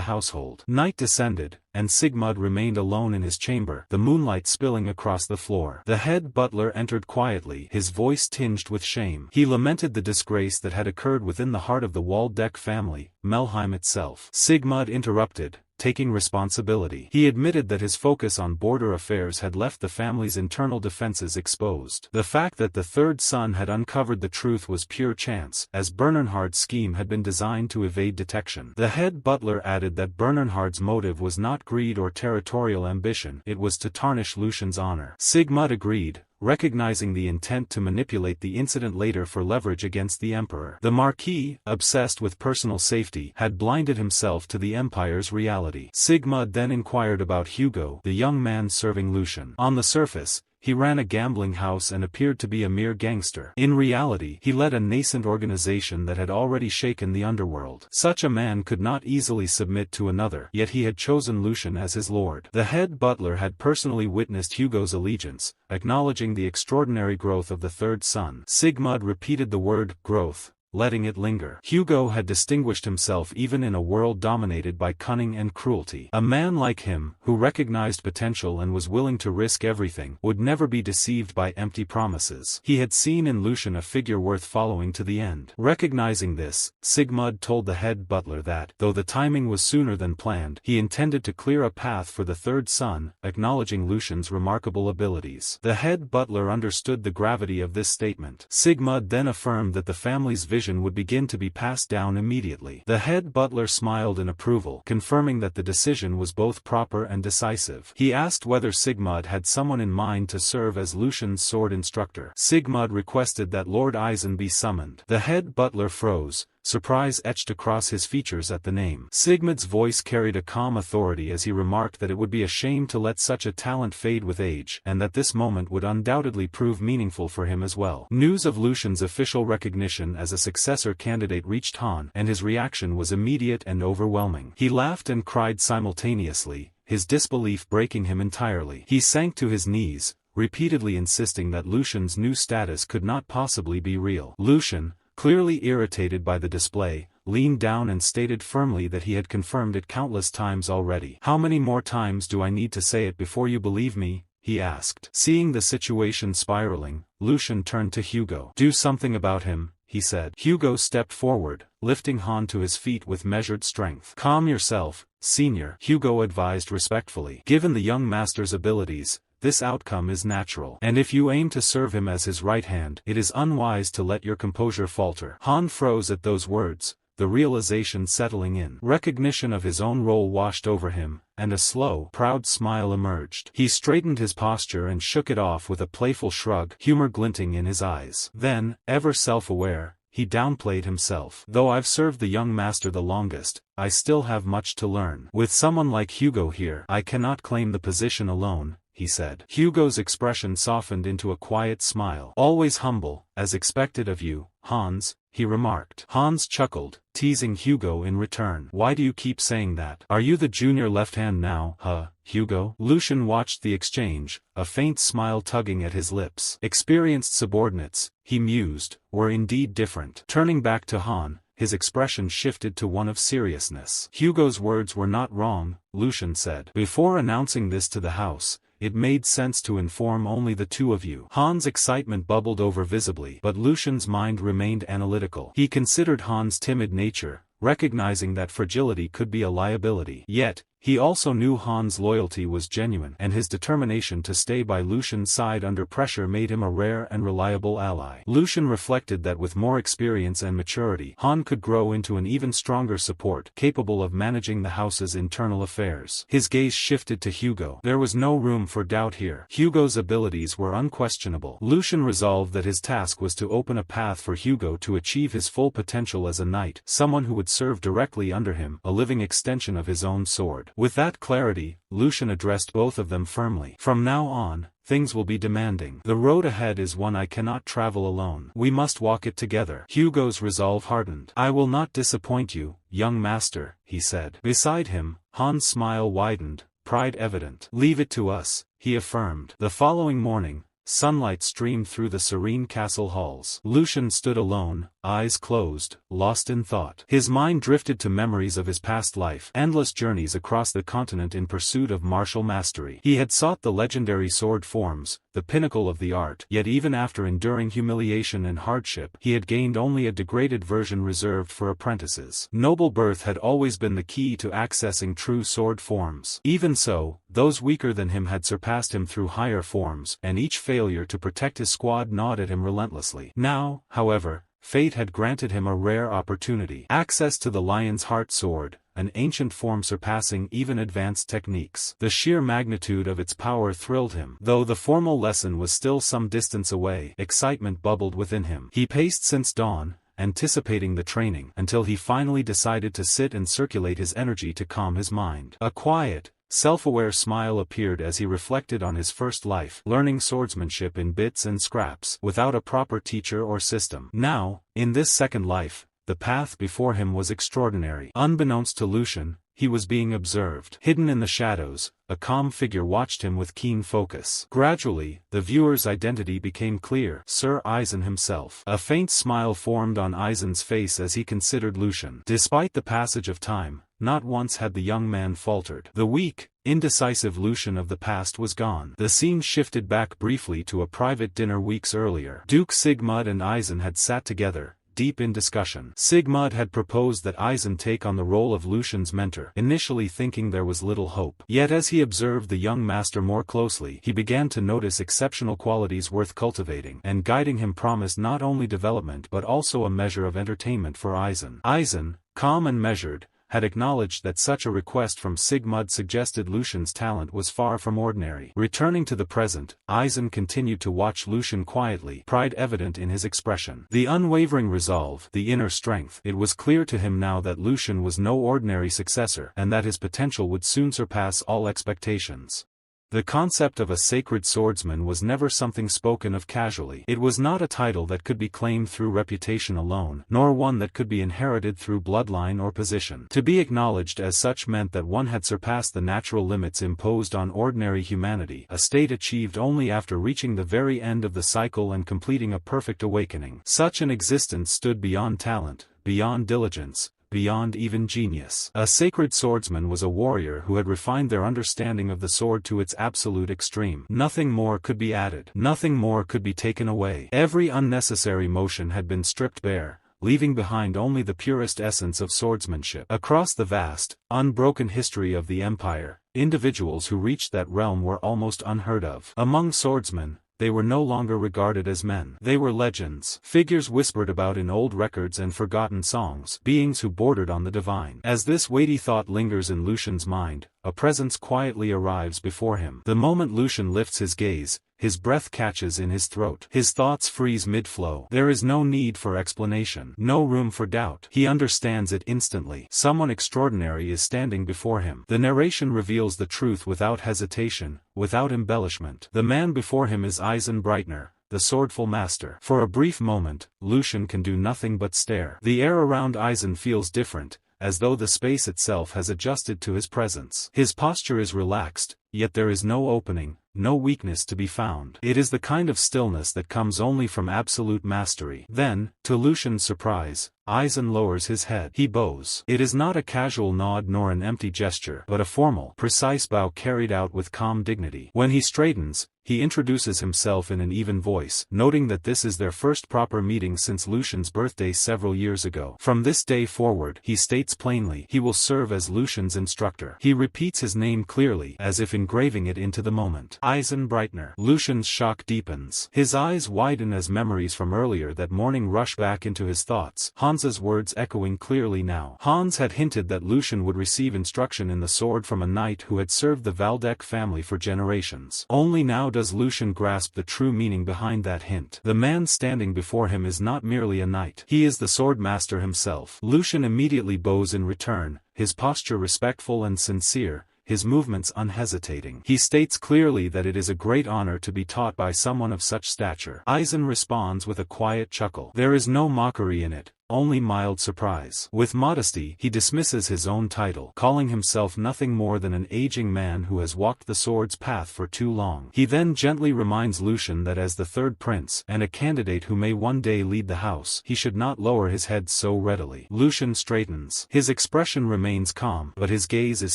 household. Night descended, and Sigmund remained alone in his chamber, the moonlight spilling across the floor. The head butler entered quietly, his voice tinged with shame. He lamented the disgrace that had occurred within the heart of the Waldeck family, Melheim itself. Sigmund interrupted, taking responsibility. He admitted that his focus on border affairs had left the family's internal defenses exposed. The fact that the third son had uncovered the truth was pure chance, as Bernhard's scheme had been designed to evade detection. The head butler added that Bernhard's motive was not greed or territorial ambition, it was to tarnish Lucian's honor. Sigmund agreed, recognizing the intent to manipulate the incident later for leverage against the emperor. The Marquis, obsessed with personal safety, had blinded himself to the empire's reality. Sigmund then inquired about Hugo, the young man serving Lucian. On the surface, he ran a gambling house and appeared to be a mere gangster. In reality, he led a nascent organization that had already shaken the underworld. Such a man could not easily submit to another, yet he had chosen Lucian as his lord. The head butler had personally witnessed Hugo's allegiance, acknowledging the extraordinary growth of the third son. Sigmund repeated the word, growth, letting it linger. Hugo had distinguished himself even in a world dominated by cunning and cruelty. A man like him, who recognized potential and was willing to risk everything, would never be deceived by empty promises. He had seen in Lucian a figure worth following to the end. Recognizing this, Sigmund told the head butler that, though the timing was sooner than planned, he intended to clear a path for the third son, acknowledging Lucian's remarkable abilities. The head butler understood the gravity of this statement. Sigmund then affirmed that the family's vision would begin to be passed down immediately. The head butler smiled in approval, confirming that the decision was both proper and decisive. He asked whether Sigmund had someone in mind to serve as Lucian's sword instructor. Sigmund requested that Lord Eisen be summoned. The head butler froze, surprise etched across his features at the name. Sigmund's voice carried a calm authority as he remarked that it would be a shame to let such a talent fade with age, and that this moment would undoubtedly prove meaningful for him as well. News of Lucian's official recognition as a successor candidate reached Han, and his reaction was immediate and overwhelming. He laughed and cried simultaneously, his disbelief breaking him entirely. He sank to his knees, repeatedly insisting that Lucian's new status could not possibly be real. Lucian, clearly irritated by the display, leaned down and stated firmly that he had confirmed it countless times already. "How many more times do I need to say it before you believe me?" he asked. Seeing the situation spiraling, Lucian turned to Hugo. "Do something about him," he said. Hugo stepped forward, lifting Han to his feet with measured strength. "Calm yourself, senior," Hugo advised respectfully. "Given the young master's abilities, this outcome is natural. And if you aim to serve him as his right hand, it is unwise to let your composure falter." Han froze at those words, the realization settling in. Recognition of his own role washed over him, and a slow, proud smile emerged. He straightened his posture and shook it off with a playful shrug, humor glinting in his eyes. Then, ever self-aware, he downplayed himself. "Though I've served the young master the longest, I still have much to learn. With someone like Hugo here, I cannot claim the position alone," he said. Hugo's expression softened into a quiet smile. "Always humble, as expected of you, Hans," he remarked. Hans chuckled, teasing Hugo in return. "Why do you keep saying that? Are you the junior left hand now, Hugo?" Lucian watched the exchange, a faint smile tugging at his lips. Experienced subordinates, he mused, were indeed different. Turning back to Han, his expression shifted to one of seriousness. "Hugo's words were not wrong," Lucian said. "Before announcing this to the house, it made sense to inform only the two of you." Han's excitement bubbled over visibly, but Lucian's mind remained analytical. He considered Han's timid nature, recognizing that fragility could be a liability. Yet, he also knew Han's loyalty was genuine, and his determination to stay by Lucian's side under pressure made him a rare and reliable ally. Lucian reflected that with more experience and maturity, Han could grow into an even stronger support, capable of managing the house's internal affairs. His gaze shifted to Hugo. There was no room for doubt here. Hugo's abilities were unquestionable. Lucian resolved that his task was to open a path for Hugo to achieve his full potential as a knight, someone who would serve directly under him, a living extension of his own sword. With that clarity, Lucian addressed both of them firmly. "From now on, things will be demanding. The road ahead is one I cannot travel alone. We must walk it together." Hugo's resolve hardened. "I will not disappoint you, young master," he said. Beside him, Han's smile widened, pride evident. "Leave it to us," he affirmed. The following morning, sunlight streamed through the serene castle halls. Lucian stood alone, eyes closed, lost in thought. His mind drifted to memories of his past life, endless journeys across the continent in pursuit of martial mastery. He had sought the legendary sword forms, the pinnacle of the art, yet even after enduring humiliation and hardship, he had gained only a degraded version reserved for apprentices. Noble birth had always been the key to accessing true sword forms. Even so, those weaker than him had surpassed him through higher forms, and each failure to protect his squad gnawed at him relentlessly. Now, however, fate had granted him a rare opportunity. Access to the Lion's Heart sword, an ancient form surpassing even advanced techniques. The sheer magnitude of its power thrilled him. Though the formal lesson was still some distance away, excitement bubbled within him. He paced since dawn, anticipating the training, until he finally decided to sit and circulate his energy to calm his mind. A quiet, self-aware smile appeared as he reflected on his first life, learning swordsmanship in bits and scraps, without a proper teacher or system. Now, in this second life, the path before him was extraordinary. Unbeknownst to Lucian, he was being observed. Hidden in the shadows, a calm figure watched him with keen focus. Gradually, the viewer's identity became clear. Sir Eisen himself. A faint smile formed on Eisen's face as he considered Lucian. Despite the passage of time, not once had the young man faltered. The weak, indecisive Lucian of the past was gone. The scene shifted back briefly to a private dinner weeks earlier. Duke Sigmund and Eisen had sat together, deep in discussion. Sigmund had proposed that Eisen take on the role of Lucian's mentor, initially thinking there was little hope. Yet as he observed the young master more closely, he began to notice exceptional qualities worth cultivating, and guiding him promised not only development but also a measure of entertainment for Eisen. Eisen, calm and measured, had acknowledged that such a request from Sigmund suggested Lucian's talent was far from ordinary. Returning to the present, Aizen continued to watch Lucian quietly, pride evident in his expression. The unwavering resolve, the inner strength. It was clear to him now that Lucian was no ordinary successor, and that his potential would soon surpass all expectations. The concept of a sacred swordsman was never something spoken of casually. It was not a title that could be claimed through reputation alone, nor one that could be inherited through bloodline or position. To be acknowledged as such meant that one had surpassed the natural limits imposed on ordinary humanity, a state achieved only after reaching the very end of the cycle and completing a perfect awakening. Such an existence stood beyond talent, beyond diligence, beyond even genius. A sacred swordsman was a warrior who had refined their understanding of the sword to its absolute extreme. Nothing more could be added. Nothing more could be taken away. Every unnecessary motion had been stripped bare, leaving behind only the purest essence of swordsmanship. Across the vast, unbroken history of the empire, individuals who reached that realm were almost unheard of. Among swordsmen, they were no longer regarded as men. They were legends, figures whispered about in old records and forgotten songs, beings who bordered on the divine. As this weighty thought lingers in Lucian's mind, a presence quietly arrives before him. The moment Lucian lifts his gaze, his breath catches in his throat. His thoughts freeze mid-flow. There is no need for explanation, no room for doubt. He understands it instantly. Someone extraordinary is standing before him. The narration reveals the truth without hesitation, without embellishment. The man before him is Aizen Breitner, the swordful master. For a brief moment, Lucian can do nothing but stare. The air around Aizen feels different, as though the space itself has adjusted to his presence. His posture is relaxed, yet there is no opening, no weakness to be found. It is the kind of stillness that comes only from absolute mastery. Then, to Lucian's surprise, Aizen lowers his head. He bows. It is not a casual nod nor an empty gesture, but a formal, precise bow carried out with calm dignity. When he straightens, he introduces himself in an even voice, noting that this is their first proper meeting since Lucian's birthday several years ago. From this day forward, he states plainly, he will serve as Lucian's instructor. He repeats his name clearly, as if engraving it into the moment. Aizen Breitner. Lucian's shock deepens. His eyes widen as memories from earlier that morning rush back into his thoughts. Hans's words echoing clearly now. Hans had hinted that Lucian would receive instruction in the sword from a knight who had served the Valdek family for generations. Only now does Lucian grasp the true meaning behind that hint. The man standing before him is not merely a knight. He is the sword master himself. Lucian immediately bows in return, his posture respectful and sincere, his movements unhesitating. He states clearly that it is a great honor to be taught by someone of such stature. Aizen responds with a quiet chuckle. There is no mockery in it, only mild surprise. With modesty, he dismisses his own title, calling himself nothing more than an aging man who has walked the sword's path for too long. He then gently reminds Lucian that as the third prince, and a candidate who may one day lead the house, he should not lower his head so readily. Lucian straightens. His expression remains calm, but his gaze is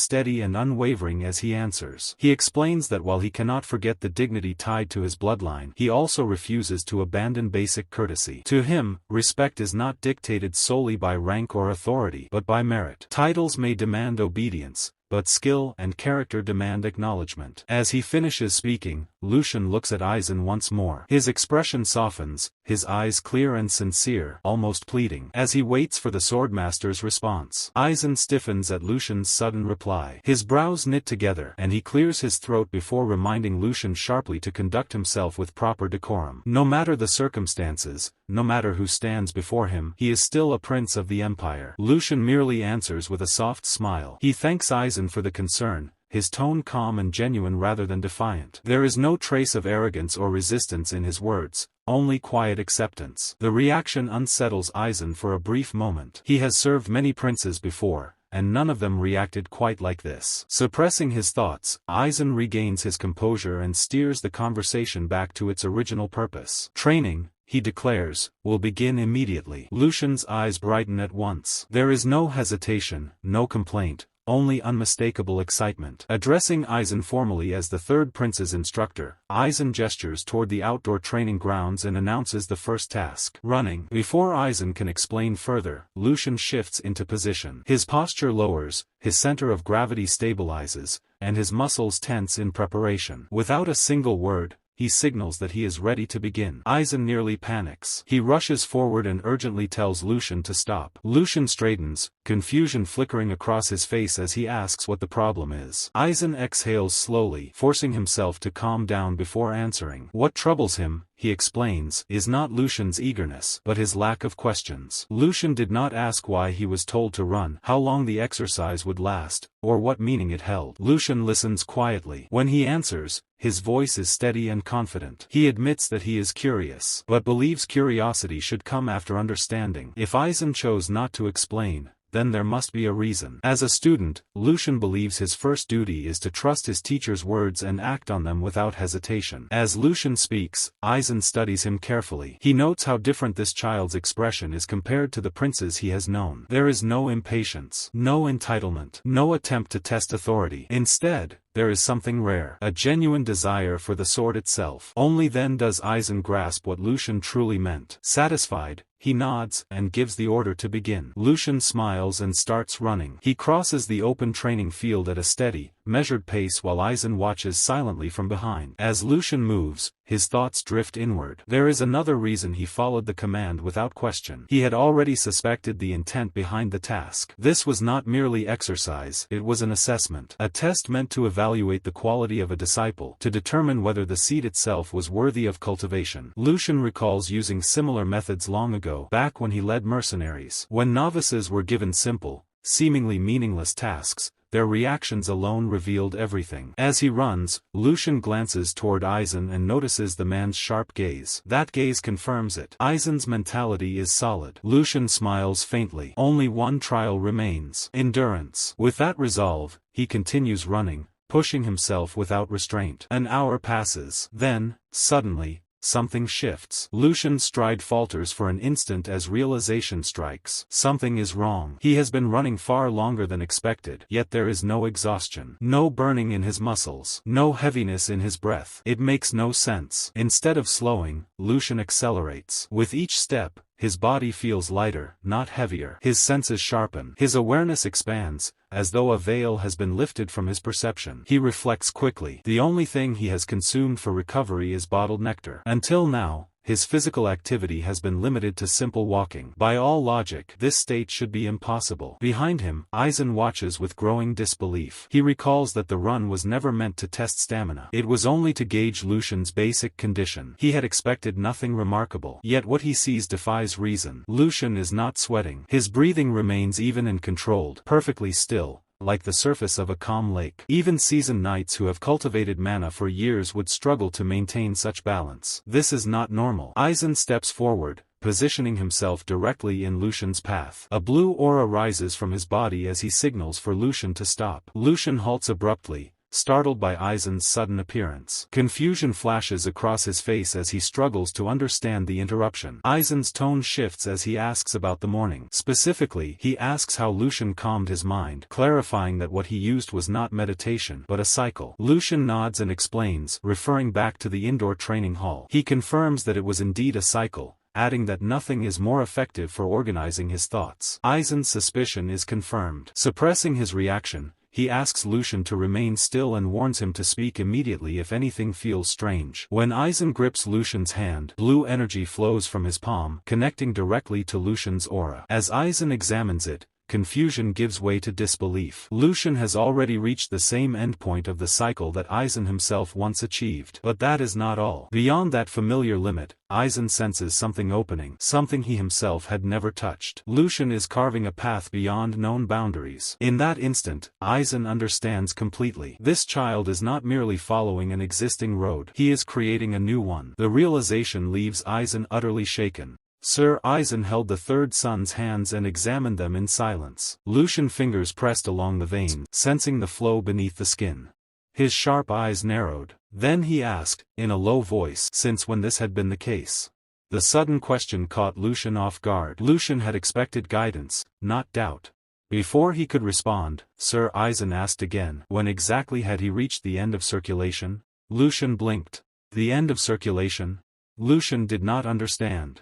steady and unwavering as he answers. He explains that while he cannot forget the dignity tied to his bloodline, he also refuses to abandon basic courtesy. To him, respect is not dictated solely by rank or authority, but by merit. Titles may demand obedience, but skill and character demand acknowledgement. As he finishes speaking, Lucian looks at Aizen once more. His expression softens, his eyes clear and sincere, almost pleading. As he waits for the swordmaster's response, Aizen stiffens at Lucian's sudden reply. His brows knit together, and he clears his throat before reminding Lucian sharply to conduct himself with proper decorum. No matter the circumstances, no matter who stands before him, he is still a prince of the empire. Lucian merely answers with a soft smile. He thanks Aizen for the concern, his tone calm and genuine rather than defiant. There is no trace of arrogance or resistance in his words, only quiet acceptance. The reaction unsettles Aizen for a brief moment. He has served many princes before, and none of them reacted quite like this. Suppressing his thoughts, Aizen regains his composure and steers the conversation back to its original purpose. Training, he declares, will begin immediately. Lucian's eyes brighten at once. There is no hesitation, no complaint, only unmistakable excitement. Addressing Aizen formally as the third prince's instructor, Aizen gestures toward the outdoor training grounds and announces the first task: running. Before Aizen can explain further, Lucian shifts into position. His posture lowers, his center of gravity stabilizes, and his muscles tense in preparation. Without a single word, he signals that he is ready to begin. Aizen nearly panics. He rushes forward and urgently tells Lucian to stop. Lucian straightens, confusion flickering across his face as he asks what the problem is. Aizen exhales slowly, forcing himself to calm down before answering. What troubles him, he explains, is not Lucian's eagerness, but his lack of questions. Lucian did not ask why he was told to run, how long the exercise would last, or what meaning it held. Lucian listens quietly. When he answers, his voice is steady and confident. He admits that he is curious, but believes curiosity should come after understanding. If Aizen chose not to explain, then there must be a reason. As a student, Lucian believes his first duty is to trust his teacher's words and act on them without hesitation. As Lucian speaks, Aizen studies him carefully. He notes how different this child's expression is compared to the princes he has known. There is no impatience, no entitlement, no attempt to test authority. Instead, there is something rare, a genuine desire for the sword itself. Only then does Aizen grasp what Lucian truly meant. Satisfied, he nods and gives the order to begin. Lucian smiles and starts running. He crosses the open training field at a steady, measured pace while Aizen watches silently from behind. As Lucian moves, his thoughts drift inward. There is another reason he followed the command without question. He had already suspected the intent behind the task. This was not merely exercise, it was an assessment. A test meant to evaluate the quality of a disciple, to determine whether the seed itself was worthy of cultivation. Lucian recalls using similar methods long ago, back when he led mercenaries. When novices were given simple, seemingly meaningless tasks, their reactions alone revealed everything. As he runs, Lucian glances toward Aizen and notices the man's sharp gaze. That gaze confirms it. Aizen's mentality is solid. Lucian smiles faintly. Only one trial remains: endurance. With that resolve, he continues running, pushing himself without restraint. An hour passes. Then, suddenly, something shifts. Lucian's stride falters for an instant as realization strikes. Something is wrong. He has been running far longer than expected, yet there is no exhaustion, no burning in his muscles, no heaviness in his breath. It makes no sense. Instead of slowing, Lucian accelerates. With each step, his body feels lighter, not heavier. His senses sharpen. His awareness expands, as though a veil has been lifted from his perception. He reflects quickly. The only thing he has consumed for recovery is bottled nectar. Until now, his physical activity has been limited to simple walking. By all logic, this state should be impossible. Behind him, Aizen watches with growing disbelief. He recalls that the run was never meant to test stamina. It was only to gauge Lucian's basic condition. He had expected nothing remarkable. Yet what he sees defies reason. Lucian is not sweating. His breathing remains even and controlled, perfectly still, like the surface of a calm lake. Even seasoned knights who have cultivated mana for years would struggle to maintain such balance. This is not normal. Aizen steps forward, positioning himself directly in Lucian's path. A blue aura rises from his body as he signals for Lucian to stop. Lucian halts abruptly, startled by Aizen's sudden appearance. Confusion flashes across his face as he struggles to understand the interruption. Aizen's tone shifts as he asks about the morning. Specifically, he asks how Lucian calmed his mind, clarifying that what he used was not meditation but a cycle. Lucian nods and explains, referring back to the indoor training hall. He confirms that it was indeed a cycle, adding that nothing is more effective for organizing his thoughts. Aizen's suspicion is confirmed. Suppressing his reaction, he asks Lucian to remain still and warns him to speak immediately if anything feels strange. When Aizen grips Lucian's hand, blue energy flows from his palm, connecting directly to Lucian's aura. As Aizen examines it, confusion gives way to disbelief. Lucian has already reached the same endpoint of the cycle that Aizen himself once achieved. But that is not all. Beyond that familiar limit, Aizen senses something opening, something he himself had never touched. Lucian is carving a path beyond known boundaries. In that instant, Aizen understands completely. This child is not merely following an existing road. He is creating a new one. The realization leaves Aizen utterly shaken. Sir Aizen held the third son's hands and examined them in silence. Lucian's fingers pressed along the veins, sensing the flow beneath the skin. His sharp eyes narrowed. Then he asked, in a low voice, since when this had been the case. The sudden question caught Lucian off guard. Lucian had expected guidance, not doubt. Before he could respond, Sir Aizen asked again, when exactly had he reached the end of circulation? Lucian blinked. The end of circulation? Lucian did not understand.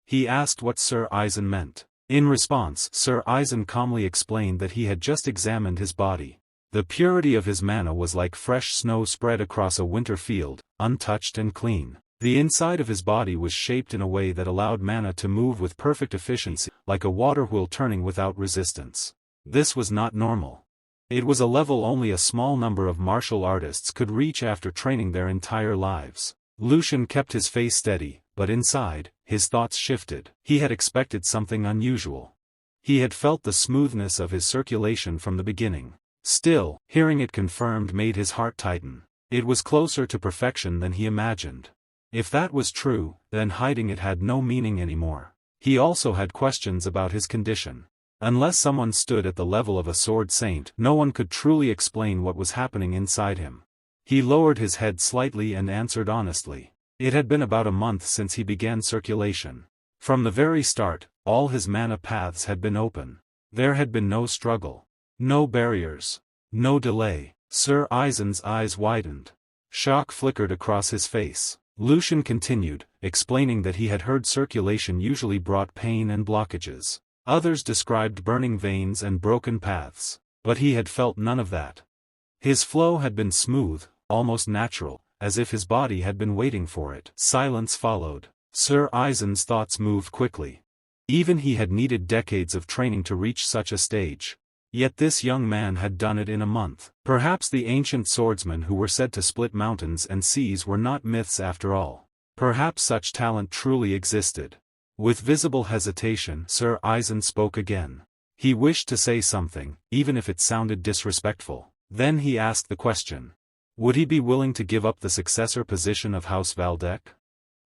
He asked what Sir Aizen meant. In response, Sir Aizen calmly explained that he had just examined his body. The purity of his mana was like fresh snow spread across a winter field, untouched and clean. The inside of his body was shaped in a way that allowed mana to move with perfect efficiency, like a water wheel turning without resistance. This was not normal. It was a level only a small number of martial artists could reach after training their entire lives. Lucian kept his face steady, but inside, his thoughts shifted. He had expected something unusual. He had felt the smoothness of his circulation from the beginning. Still, hearing it confirmed made his heart tighten. It was closer to perfection than he imagined. If that was true, then hiding it had no meaning anymore. He also had questions about his condition. Unless someone stood at the level of a sword saint, no one could truly explain what was happening inside him. He lowered his head slightly and answered honestly. It had been about a month since he began circulation. From the very start, all his mana paths had been open. There had been no struggle. No barriers. No delay. Sir Eisen's eyes widened. Shock flickered across his face. Lucian continued, explaining that he had heard circulation usually brought pain and blockages. Others described burning veins and broken paths. But he had felt none of that. His flow had been smooth, almost natural, as if his body had been waiting for it. Silence followed. Sir Eisen's thoughts moved quickly. Even he had needed decades of training to reach such a stage. Yet this young man had done it in a month. Perhaps the ancient swordsmen who were said to split mountains and seas were not myths after all. Perhaps such talent truly existed. With visible hesitation, Sir Eisen spoke again. He wished to say something, even if it sounded disrespectful. Then he asked the question. Would he be willing to give up the successor position of House Valdec?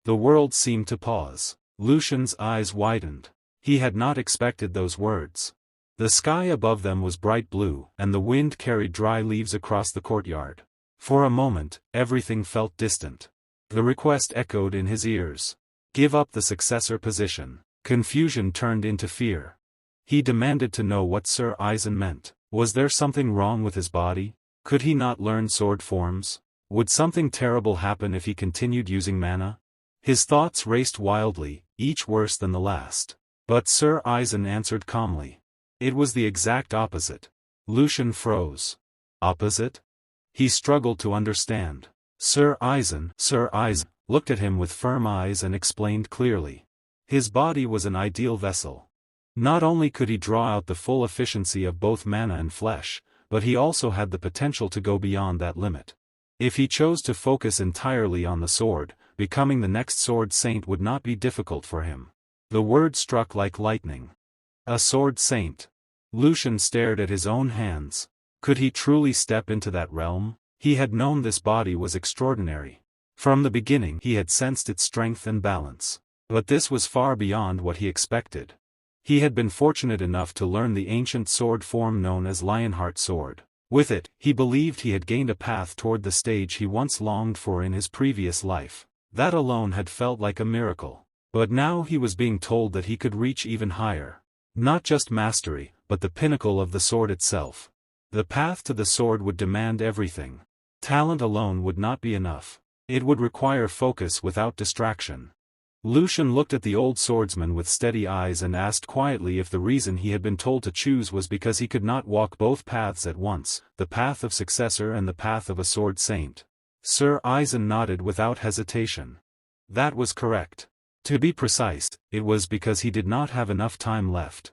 The world seemed to pause. Lucian's eyes widened. He had not expected those words. The sky above them was bright blue, and the wind carried dry leaves across the courtyard. For a moment, everything felt distant. The request echoed in his ears. Give up the successor position. Confusion turned into fear. He demanded to know what Sir Eisen meant. Was there something wrong with his body? Could he not learn sword forms? Would something terrible happen if he continued using mana? His thoughts raced wildly, each worse than the last. But Sir Eisen answered calmly. It was the exact opposite. Lucian froze. Opposite? He struggled to understand. Sir Eisen looked at him with firm eyes and explained clearly. His body was an ideal vessel. Not only could he draw out the full efficiency of both mana and flesh, but he also had the potential to go beyond that limit. If he chose to focus entirely on the sword, becoming the next sword saint would not be difficult for him. The word struck like lightning. A sword saint. Lucian stared at his own hands. Could he truly step into that realm? He had known this body was extraordinary. From the beginning he had sensed its strength and balance. But this was far beyond what he expected. He had been fortunate enough to learn the ancient sword form known as Lionheart Sword. With it, he believed he had gained a path toward the stage he once longed for in his previous life. That alone had felt like a miracle. But now he was being told that he could reach even higher. Not just mastery, but the pinnacle of the sword itself. The path to the sword would demand everything. Talent alone would not be enough. It would require focus without distraction. Lucian looked at the old swordsman with steady eyes and asked quietly if the reason he had been told to choose was because he could not walk both paths at once, the path of successor and the path of a sword saint. Sir Eisen nodded without hesitation. That was correct. To be precise, it was because he did not have enough time left.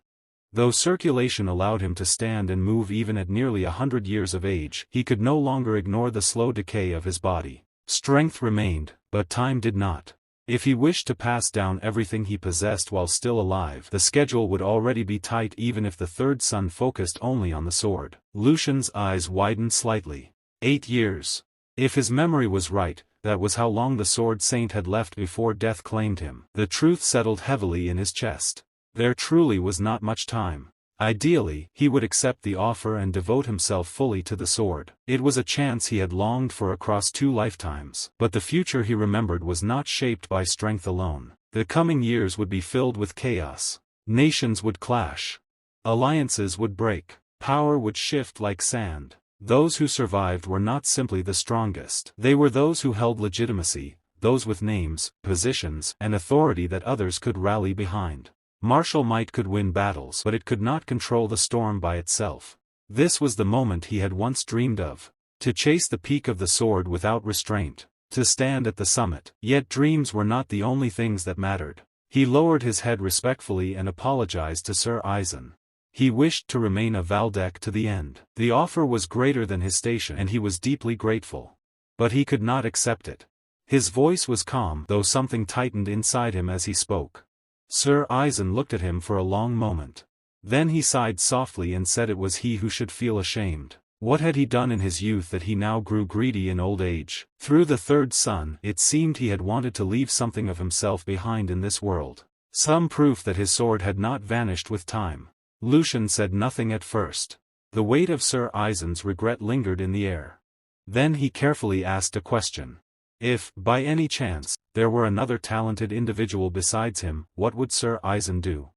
Though circulation allowed him to stand and move even at nearly 100 years of age, he could no longer ignore the slow decay of his body. Strength remained, but time did not. If he wished to pass down everything he possessed while still alive, the schedule would already be tight even if the third son focused only on the sword. Lucian's eyes widened slightly. 8 years. If his memory was right, that was how long the sword saint had left before death claimed him. The truth settled heavily in his chest. There truly was not much time. Ideally, he would accept the offer and devote himself fully to the sword. It was a chance he had longed for across 2 lifetimes. But the future he remembered was not shaped by strength alone. The coming years would be filled with chaos. Nations would clash. Alliances would break. Power would shift like sand. Those who survived were not simply the strongest. They were those who held legitimacy, those with names, positions, and authority that others could rally behind. Martial might could win battles, but it could not control the storm by itself. This was the moment he had once dreamed of. To chase the peak of the sword without restraint. To stand at the summit. Yet dreams were not the only things that mattered. He lowered his head respectfully and apologized to Sir Eisen. He wished to remain a Valdec to the end. The offer was greater than his station and he was deeply grateful. But he could not accept it. His voice was calm, though something tightened inside him as he spoke. Sir Eisen looked at him for a long moment. Then he sighed softly and said it was he who should feel ashamed. What had he done in his youth that he now grew greedy in old age? Through the third son, it seemed he had wanted to leave something of himself behind in this world. Some proof that his sword had not vanished with time. Lucian said nothing at first. The weight of Sir Eisen's regret lingered in the air. Then he carefully asked a question. If, by any chance, there were another talented individual besides him, what would Sir Eisen do?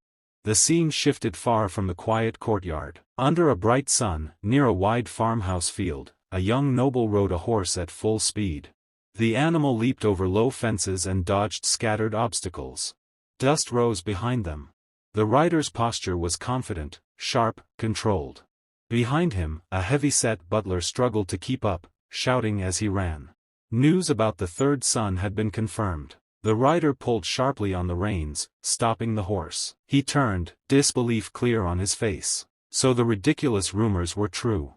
The scene shifted far from the quiet courtyard. Under a bright sun, near a wide farmhouse field, a young noble rode a horse at full speed. The animal leaped over low fences and dodged scattered obstacles. Dust rose behind them. The rider's posture was confident, sharp, controlled. Behind him, a heavy-set butler struggled to keep up, shouting as he ran. News about the third son had been confirmed. The rider pulled sharply on the reins, stopping the horse. He turned, disbelief clear on his face. So the ridiculous rumors were true.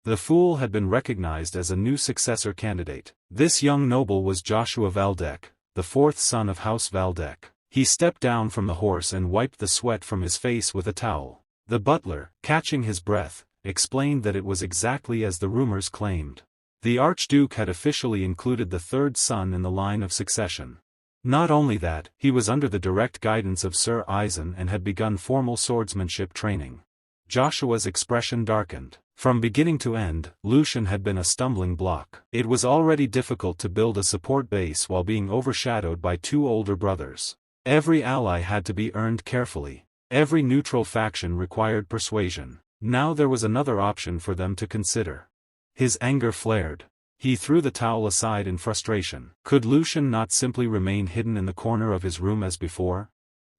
The fool had been recognized as a new successor candidate. This young noble was Joshua Valdec, the fourth son of House Valdec. He stepped down from the horse and wiped the sweat from his face with a towel. The butler, catching his breath, explained that it was exactly as the rumors claimed. The Archduke had officially included the third son in the line of succession. Not only that, he was under the direct guidance of Sir Eisen and had begun formal swordsmanship training. Joshua's expression darkened. From beginning to end, Lucian had been a stumbling block. It was already difficult to build a support base while being overshadowed by two older brothers. Every ally had to be earned carefully. Every neutral faction required persuasion. Now there was another option for them to consider. His anger flared. He threw the towel aside in frustration. Could Lucian not simply remain hidden in the corner of his room as before?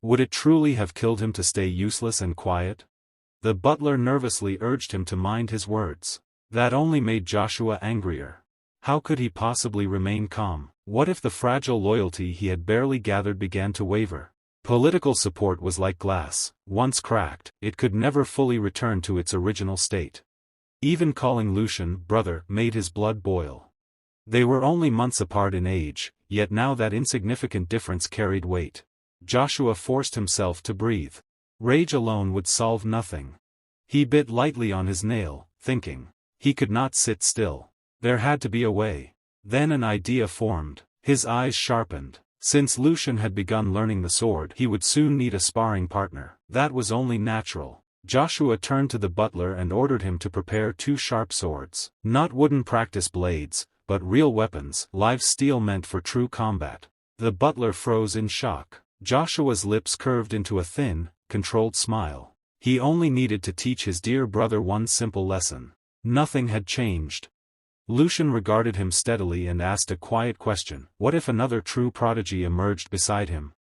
Would it truly have killed him to stay useless and quiet? The butler nervously urged him to mind his words. That only made Joshua angrier. How could he possibly remain calm? What if the fragile loyalty he had barely gathered began to waver? Political support was like glass. Once cracked, it could never fully return to its original state. Even calling Lucian brother made his blood boil. They were only months apart in age, yet now that insignificant difference carried weight. Joshua forced himself to breathe. Rage alone would solve nothing. He bit lightly on his nail, thinking. He could not sit still. There had to be a way. Then an idea formed. His eyes sharpened. Since Lucian had begun learning the sword, he would soon need a sparring partner. That was only natural. Joshua turned to the butler and ordered him to prepare 2 sharp swords. Not wooden practice blades, but real weapons, live steel meant for true combat. The butler froze in shock. Joshua's lips curved into a thin, controlled smile. He only needed to teach his dear brother one simple lesson. Nothing had changed. Lucian regarded him steadily and asked a quiet question. What if another true prodigy emerged beside him?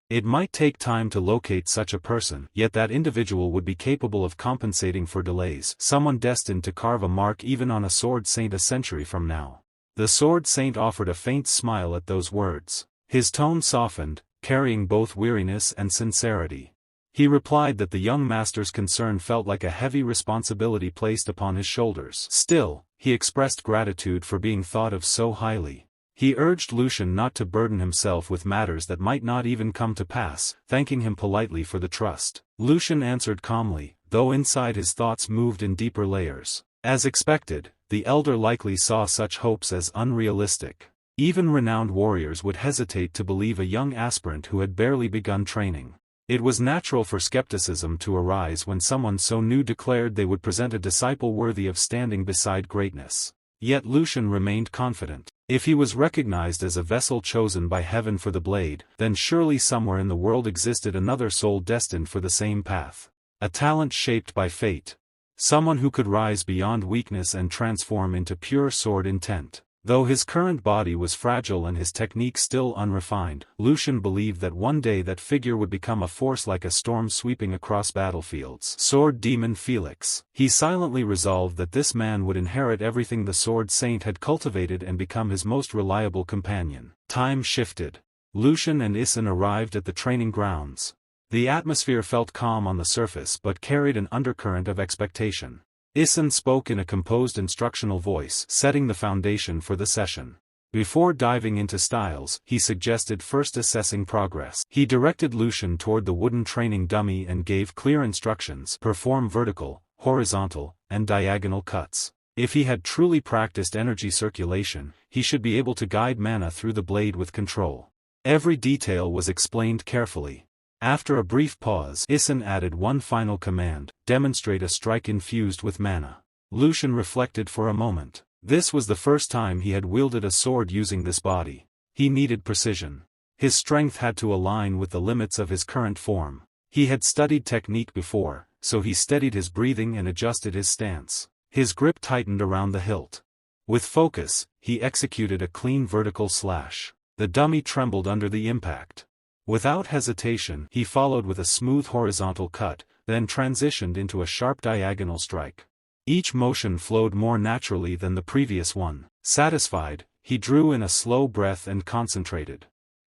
It might take time to locate such a person, yet that individual would be capable of compensating for delays. Someone destined to carve a mark even on a sword saint a century from now. The sword saint offered a faint smile at those words. His tone softened, carrying both weariness and sincerity. He replied that the young master's concern felt like a heavy responsibility placed upon his shoulders. Still, he expressed gratitude for being thought of so highly. He urged Lucian not to burden himself with matters that might not even come to pass, thanking him politely for the trust. Lucian answered calmly, though inside his thoughts moved in deeper layers. As expected, the elder likely saw such hopes as unrealistic. Even renowned warriors would hesitate to believe a young aspirant who had barely begun training. It was natural for skepticism to arise when someone so new declared they would present a disciple worthy of standing beside greatness. Yet Lucian remained confident. If he was recognized as a vessel chosen by heaven for the blade, then surely somewhere in the world existed another soul destined for the same path. A talent shaped by fate. Someone who could rise beyond weakness and transform into pure sword intent. Though his current body was fragile and his technique still unrefined, Lucian believed that one day that figure would become a force like a storm sweeping across battlefields. Sword Demon Felix. He silently resolved that this man would inherit everything the Sword Saint had cultivated and become his most reliable companion. Time shifted. Lucian and Issen arrived at the training grounds. The atmosphere felt calm on the surface but carried an undercurrent of expectation. Issen spoke in a composed instructional voice, setting the foundation for the session. Before diving into styles, he suggested first assessing progress. He directed Lucian toward the wooden training dummy and gave clear instructions: perform vertical, horizontal, and diagonal cuts. If he had truly practiced energy circulation, he should be able to guide mana through the blade with control. Every detail was explained carefully. After a brief pause, Issen added one final command: demonstrate a strike infused with mana. Lucian reflected for a moment. This was the first time he had wielded a sword using this body. He needed precision. His strength had to align with the limits of his current form. He had studied technique before, so he steadied his breathing and adjusted his stance. His grip tightened around the hilt. With focus, he executed a clean vertical slash. The dummy trembled under the impact. Without hesitation, he followed with a smooth horizontal cut, then transitioned into a sharp diagonal strike. Each motion flowed more naturally than the previous one. Satisfied, he drew in a slow breath and concentrated.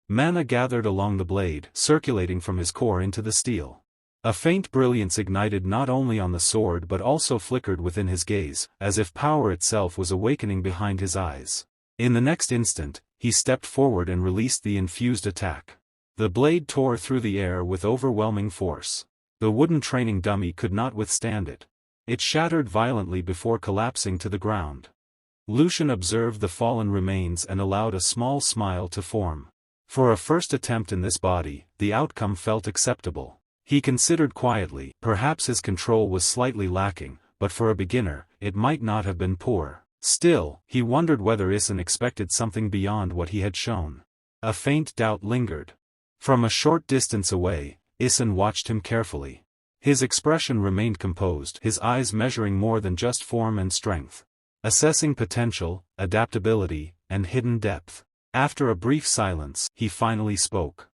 Mana gathered along the blade, circulating from his core into the steel. A faint brilliance ignited not only on the sword but also flickered within his gaze, as if power itself was awakening behind his eyes. In the next instant, he stepped forward and released the infused attack. The blade tore through the air with overwhelming force. The wooden training dummy could not withstand it. It shattered violently before collapsing to the ground. Lucian observed the fallen remains and allowed a small smile to form. For a first attempt in this body, the outcome felt acceptable. He considered quietly, perhaps his control was slightly lacking, but for a beginner, it might not have been poor. Still, he wondered whether Issen expected something beyond what he had shown. A faint doubt lingered. From a short distance away, Issen watched him carefully. His expression remained composed, his eyes measuring more than just form and strength. Assessing potential, adaptability, and hidden depth. After a brief silence, he finally spoke.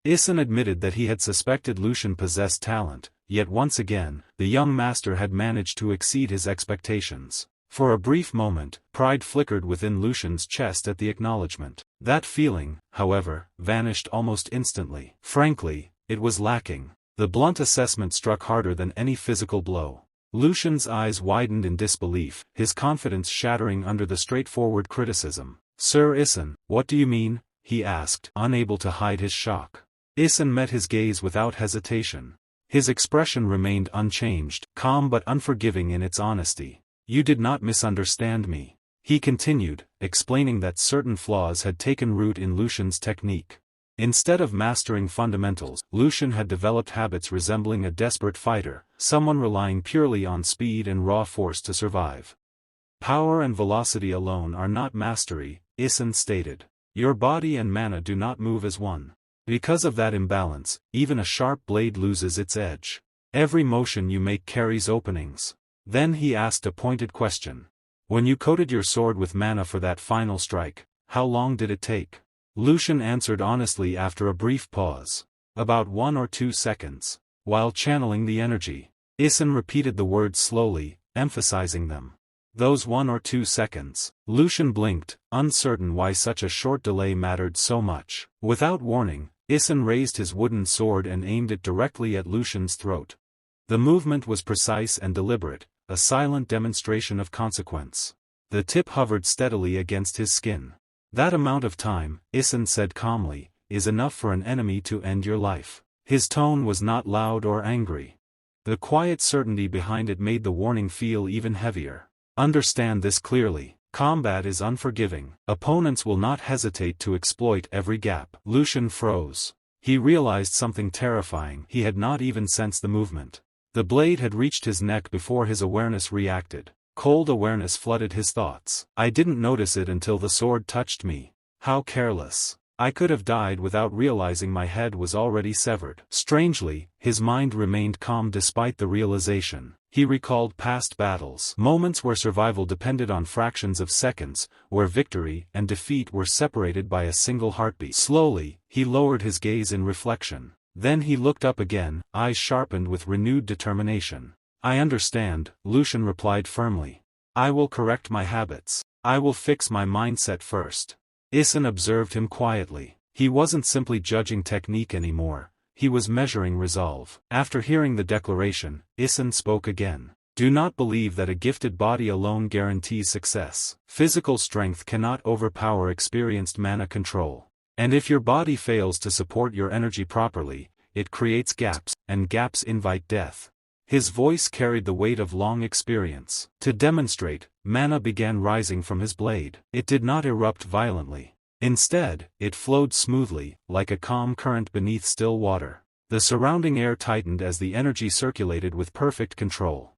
Issen admitted that he had suspected Lucian possessed talent, yet once again, the young master had managed to exceed his expectations. For a brief moment, pride flickered within Lucian's chest at the acknowledgement. That feeling, however, vanished almost instantly. Frankly, it was lacking. The blunt assessment struck harder than any physical blow. Lucian's eyes widened in disbelief, his confidence shattering under the straightforward criticism. "Sir Issen, what do you mean?" he asked, unable to hide his shock. Issen met his gaze without hesitation. His expression remained unchanged, calm but unforgiving in its honesty. "You did not misunderstand me," he continued, explaining that certain flaws had taken root in Lucian's technique. Instead of mastering fundamentals, Lucian had developed habits resembling a desperate fighter, someone relying purely on speed and raw force to survive. "Power and velocity alone are not mastery," Issen stated. "Your body and mana do not move as one. Because of that imbalance, even a sharp blade loses its edge. Every motion you make carries openings." Then he asked a pointed question. "When you coated your sword with mana for that final strike, how long did it take?" Lucian answered honestly after a brief pause. "About 1 or 2 seconds. While channeling the energy." Issen repeated the words slowly, emphasizing them. "Those 1 or 2 seconds." Lucian blinked, uncertain why such a short delay mattered so much. Without warning, Issen raised his wooden sword and aimed it directly at Lucian's throat. The movement was precise and deliberate, a silent demonstration of consequence. The tip hovered steadily against his skin. "That amount of time," Issen said calmly, "is enough for an enemy to end your life." His tone was not loud or angry. The quiet certainty behind it made the warning feel even heavier. "Understand this clearly. Combat is unforgiving. Opponents will not hesitate to exploit every gap." Lucian froze. He realized something terrifying. He had not even sensed the movement. The blade had reached his neck before his awareness reacted. Cold awareness flooded his thoughts. "I didn't notice it until the sword touched me. How careless. I could have died without realizing my head was already severed." Strangely, his mind remained calm despite the realization. He recalled past battles. Moments where survival depended on fractions of seconds, where victory and defeat were separated by a single heartbeat. Slowly, he lowered his gaze in reflection. Then he looked up again, eyes sharpened with renewed determination. I understand, Lucian replied firmly. I will correct my habits. I will fix my mindset first. Issen observed him quietly. He wasn't simply judging technique anymore. He was measuring resolve. After hearing the declaration, Issen spoke again. Do not believe that a gifted body alone guarantees success. Physical strength cannot overpower experienced mana control. And if your body fails to support your energy properly, it creates gaps, and gaps invite death. His voice carried the weight of long experience. To demonstrate, mana began rising from his blade. It did not erupt violently. Instead, it flowed smoothly, like a calm current beneath still water. The surrounding air tightened as the energy circulated with perfect control.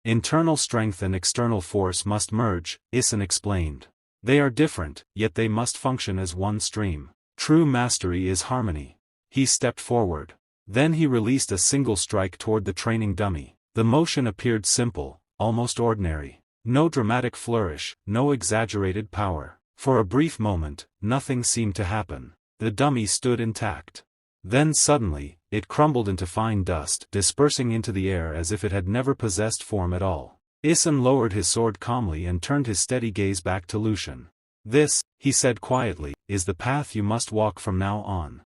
Internal strength and external force must merge, Issen explained. They are different, yet they must function as one stream. True mastery is harmony. He stepped forward. Then he released a single strike toward the training dummy. The motion appeared simple, almost ordinary. No dramatic flourish, no exaggerated power. For a brief moment, nothing seemed to happen. The dummy stood intact. Then suddenly, it crumbled into fine dust, dispersing into the air as if it had never possessed form at all. Issen lowered his sword calmly and turned his steady gaze back to Lucian. This, he said quietly, is the path you must walk from now on.